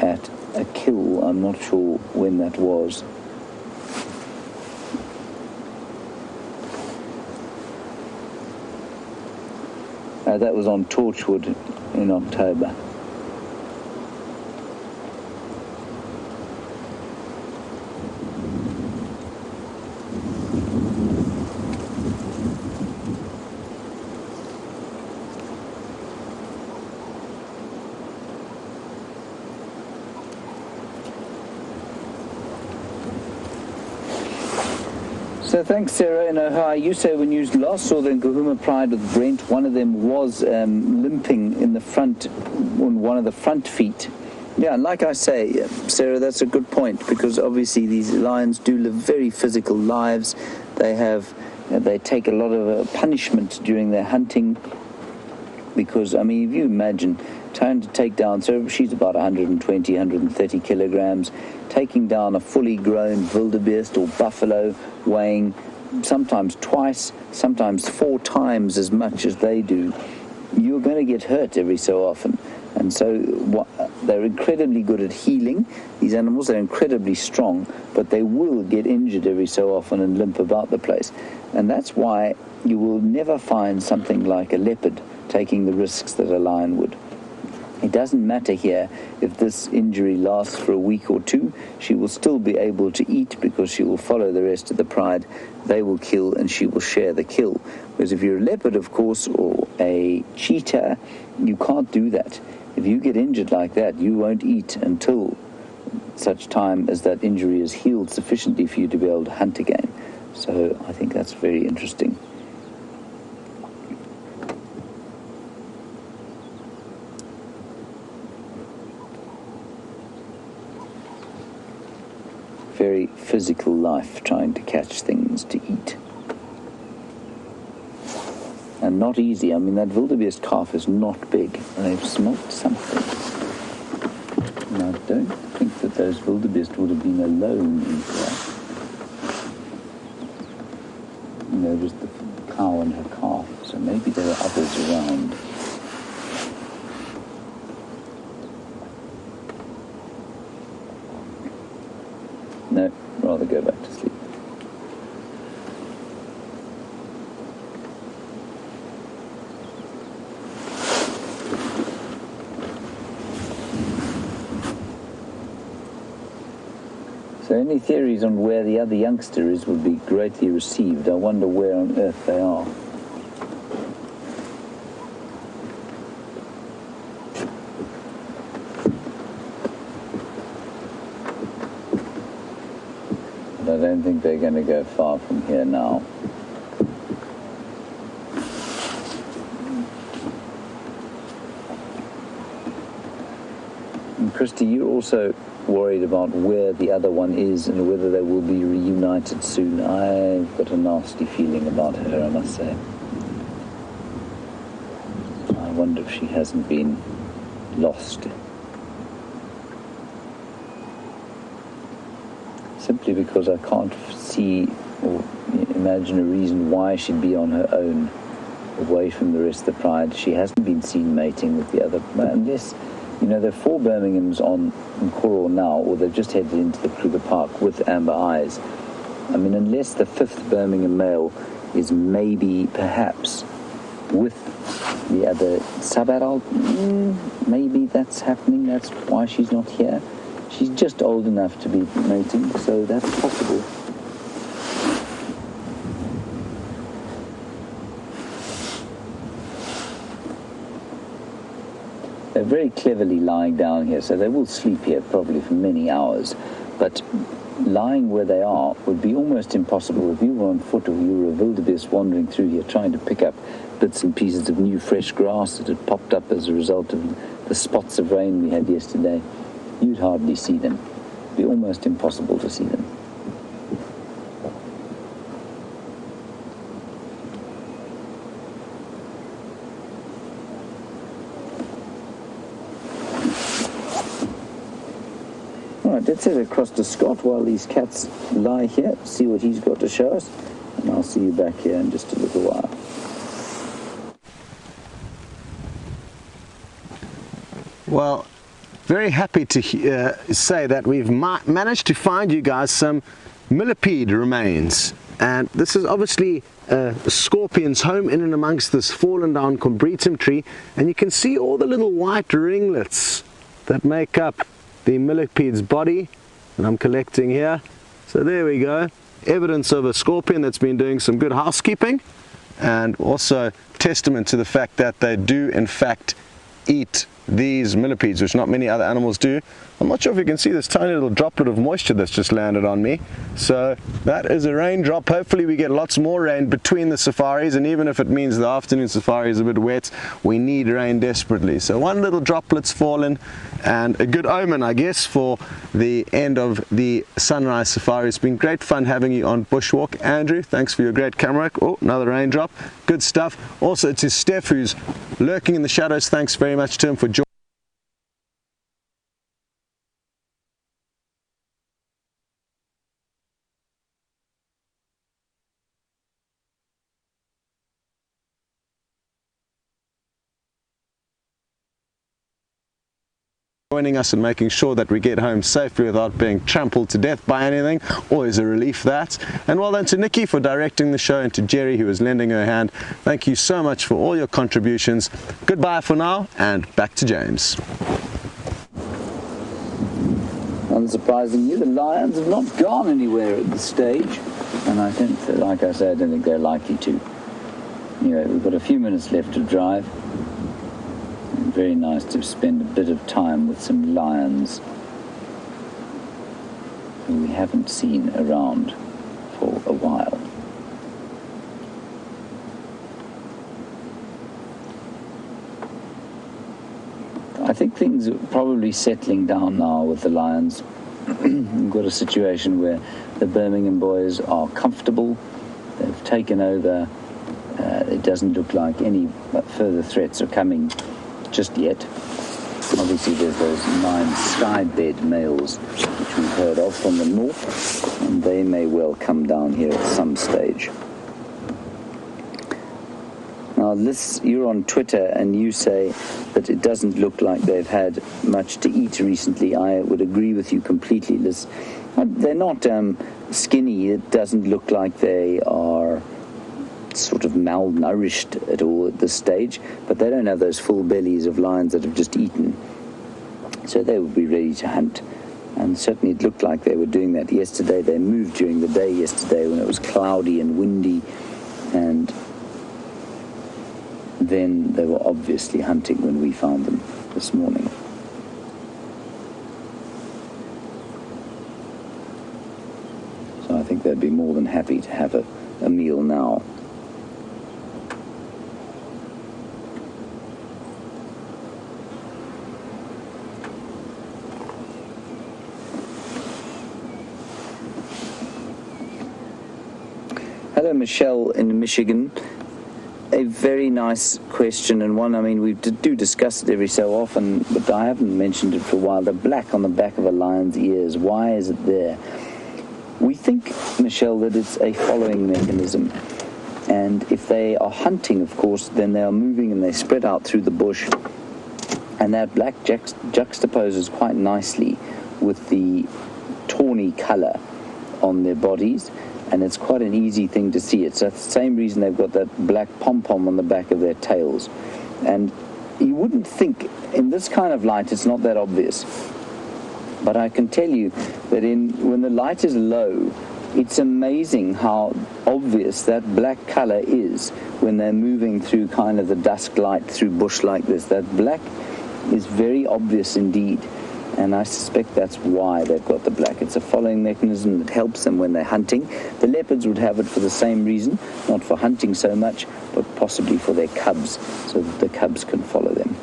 at a kill. I'm not sure when that was. That was on Torchwood in October. So thanks, Sarah. In Ohio, you say when you last saw the Nkuhuma Pride with Brent, one of them was limping in the front, on one of the front feet. Yeah, and like I say, Sarah, that's a good point, because obviously these lions do live very physical lives. They take a lot of punishment during their hunting, because, I mean, if you imagine trying to take down, so she's about 120, 130 kilograms, taking down a fully grown wildebeest or buffalo weighing sometimes twice, sometimes 4 times as much as they do, you're going to get hurt every so often. And so they're incredibly good at healing. These animals are incredibly strong, but they will get injured every so often and limp about the place. And that's why you will never find something like a leopard taking the risks that a lion would. It doesn't matter here if this injury lasts for a week or 2, she will still be able to eat because she will follow the rest of the pride. They will kill and she will share the kill. Whereas if you're a leopard, of course, or a cheetah, you can't do that. If you get injured like that, you won't eat until such time as that injury is healed sufficiently for you to be able to hunt again. So I think that's very interesting. Very physical life, trying to catch things to eat. And not easy. I mean, that wildebeest calf is not big. They've smoked something. And I don't think that those wildebeest would have been alone in here. You know, just the cow and her calf. So maybe there are others around. No, rather go back to sleep. So any theories on where the other youngster is would be greatly received. I wonder where on earth they are. I don't think they're going to go far from here now. And Christy, you're also worried about where the other one is and whether they will be reunited soon. I've got a nasty feeling about her, I must say. I wonder if she hasn't been lost. Simply because I can't see or imagine a reason why she'd be on her own, away from the rest of the pride. She hasn't been seen mating with the other, unless You know, there are 4 Birminghams on Nkuhumas now, or they've just headed into the Kruger Park with amber eyes. I mean, unless the 5th Birmingham male is maybe, perhaps, with the other sub-adult, maybe that's happening. That's why she's not here. She's just old enough to be mating, so that's possible. They're very cleverly lying down here, so they will sleep here probably for many hours. But lying where they are would be almost impossible if you were on foot or you were a wildebeest wandering through here trying to pick up bits and pieces of new fresh grass that had popped up as a result of the spots of rain we had yesterday. You'd hardly see them. It'd be almost impossible to see them. Let's head across to Scott while these cats lie here, see what he's got to show us, and I'll see you back here in just a little while. Well, very happy to say that we've managed to find you guys some millipede remains, and this is obviously a scorpion's home in and amongst this fallen down combretum tree, and you can see all the little white ringlets that make up the millipede's body, and I'm collecting here. So there we go, evidence of a scorpion that's been doing some good housekeeping, and also testament to the fact that they do in fact eat these millipedes, which not many other animals do. I'm not sure if you can see this tiny little droplet of moisture that's just landed on me. So that is a raindrop. Hopefully we get lots more rain between the safaris, and even if it means the afternoon safari is a bit wet, we need rain desperately. So one little droplet's fallen, and a good omen, I guess, for the end of the sunrise safari. It's been great fun having you on Bushwalk. Andrew, thanks for your great camera work. Oh, another raindrop. Good stuff. Also to Steph, who's lurking in the shadows, thanks very much to him for joining us and making sure that we get home safely without being trampled to death by anything. Always a relief, that. And well done to Nikki for directing the show, and to Jerry, who was lending her hand. Thank you so much for all your contributions. Goodbye for now, and back to James. Unsurprisingly, the lions have not gone anywhere at this stage, and I think that, like I said, I don't think they're likely to. Anyway, we've got a few minutes left to drive. Very nice to spend a bit of time with some lions who we haven't seen around for a while. I think things are probably settling down now with the lions. We've got a situation where the Birmingham boys are comfortable. They've taken over. It doesn't look like any further threats are coming just yet. Obviously there's those 9 skybed males which we've heard of from the north, and they may well come down here at some stage. Now this, you're on Twitter and you say that it doesn't look like they've had much to eat recently. I would agree with you completely, Liz. They're not skinny. It doesn't look like they are sort of malnourished at all at this stage, but they don't have those full bellies of lions that have just eaten, so they would be ready to hunt. And certainly it looked like they were doing that yesterday. They moved during the day yesterday when it was cloudy and windy, and then they were obviously hunting when we found them this morning. So I think they'd be more than happy to have a meal now. Hello, Michelle in Michigan. A very nice question, and one, I mean, we do discuss it every so often, but I haven't mentioned it for a while. The black on the back of a lion's ears, why is it there? We think, Michelle, that it's a following mechanism. And if they are hunting, of course, then they are moving and they spread out through the bush, and and that black juxtaposes quite nicely with the tawny colour on their bodies, and it's quite an easy thing to see. It's the same reason they've got that black pom-pom on the back of their tails. And you wouldn't think, in this kind of light, it's not that obvious. But I can tell you that when the light is low, it's amazing how obvious that black colour is when they're moving through kind of the dusk light through bush like this. That black is very obvious indeed. And I suspect that's why they've got the black. It's a following mechanism that helps them when they're hunting. The leopards would have it for the same reason, not for hunting so much, but possibly for their cubs, so that the cubs can follow them.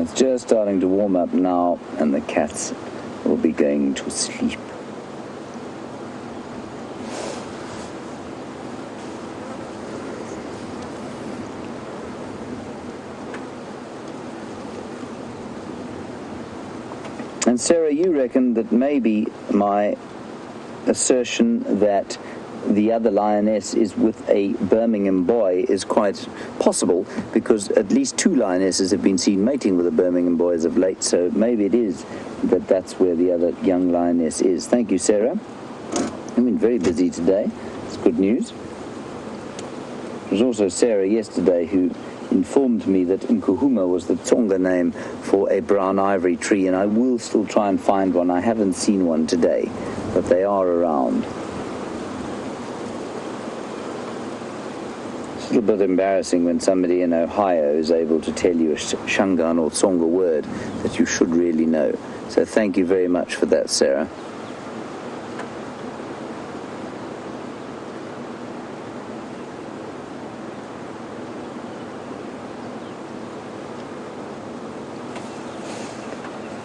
It's just starting to warm up now, and the cats will be going to sleep. And Sarah, you reckon that maybe my assertion that the other lioness is with a Birmingham boy is quite possible, because at least 2 lionesses have been seen mating with a Birmingham boy as of late, so maybe it is that's where the other young lioness is. Thank you, Sarah. I've been very busy today. It's good news. It was also Sarah yesterday who informed me that Nkuhumas was the Tsonga name for a brown ivory tree, and I will still try and find one. I haven't seen one today, but they are around. It's a little bit embarrassing when somebody in Ohio is able to tell you a Shangaan or Tsonga word that you should really know. So thank you very much for that, Sarah.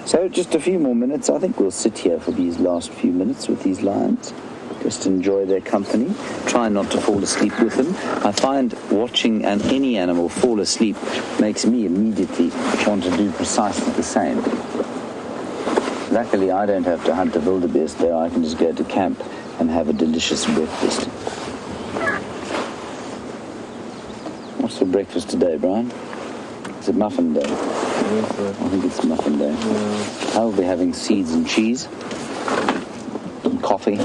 So just a few more minutes. I think we'll sit here for these last few minutes with these lions. Just enjoy their company. Try not to fall asleep with them. I find watching any animal fall asleep makes me immediately want to do precisely the same. Luckily, I don't have to hunt a wildebeest there. I can just go to camp and have a delicious breakfast. What's for breakfast today, Brian? Is it muffin day? I think it's muffin day. Yeah. I'll be having seeds and cheese and coffee.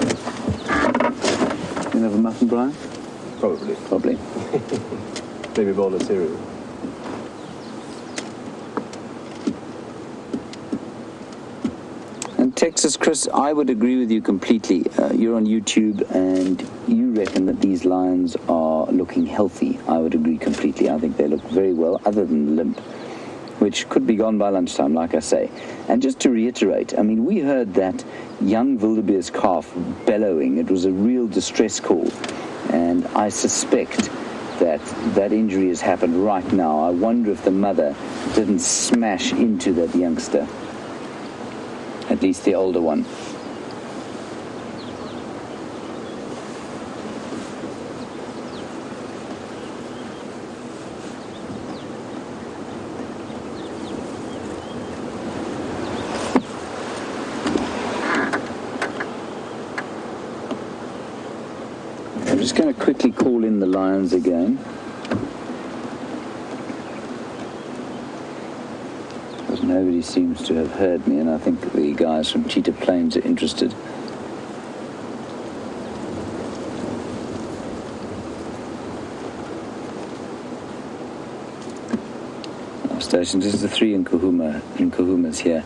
You have a muffin, Brian? Probably. Maybe a bowl of cereal. And Texas Chris, I would agree with you completely. You're on YouTube and you reckon that these lions are looking healthy. I would agree completely. I think they look very well, other than the limp, which could be gone by lunchtime, like I say. And just to reiterate, I mean, we heard that young wildebeest calf bellowing. It was a real distress call. And I suspect that that injury has happened right now. I wonder if the mother didn't smash into that youngster, at least the older one. I'm just going to quickly call in the lions again. Because nobody seems to have heard me, and I think the guys from Cheetah Plains are interested. Our stations, this is the 3 Nkuhumas here,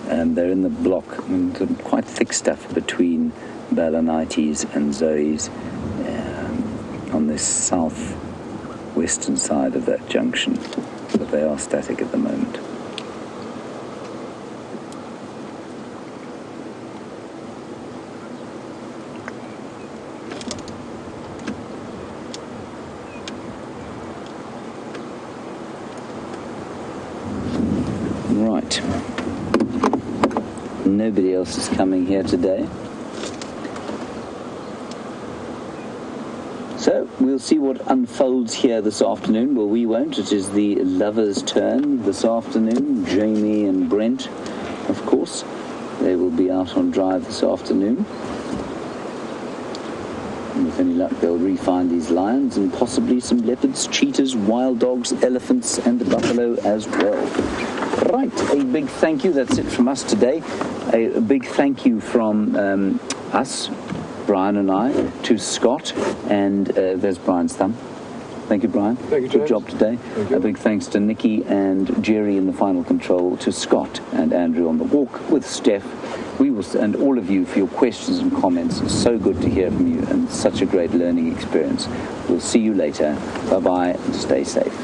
and they're in the block. I mean, quite thick stuff between Balanites and Zoes on the south-western side of that junction, but they are static at the moment. Right. Nobody else is coming here today. So we'll see what unfolds here this afternoon. Well, we won't. It is the lovers' turn this afternoon. Jamie and Brent, of course. They will be out on drive this afternoon. And with any luck, they'll re-find these lions and possibly some leopards, cheetahs, wild dogs, elephants, and the buffalo as well. Right, a big thank you. That's it from us today. A big thank you from us, Brian and I, to Scott, and there's Brian's thumb. Thank you, Brian. Thank you, James. Good job today. Thank you. A big thanks to Nikki and Jerry in the final control, to Scott and Andrew on the walk with Steph. We will, and all of you for your questions and comments. It's so good to hear from you and such a great learning experience. We'll see you later. Bye-bye and stay safe.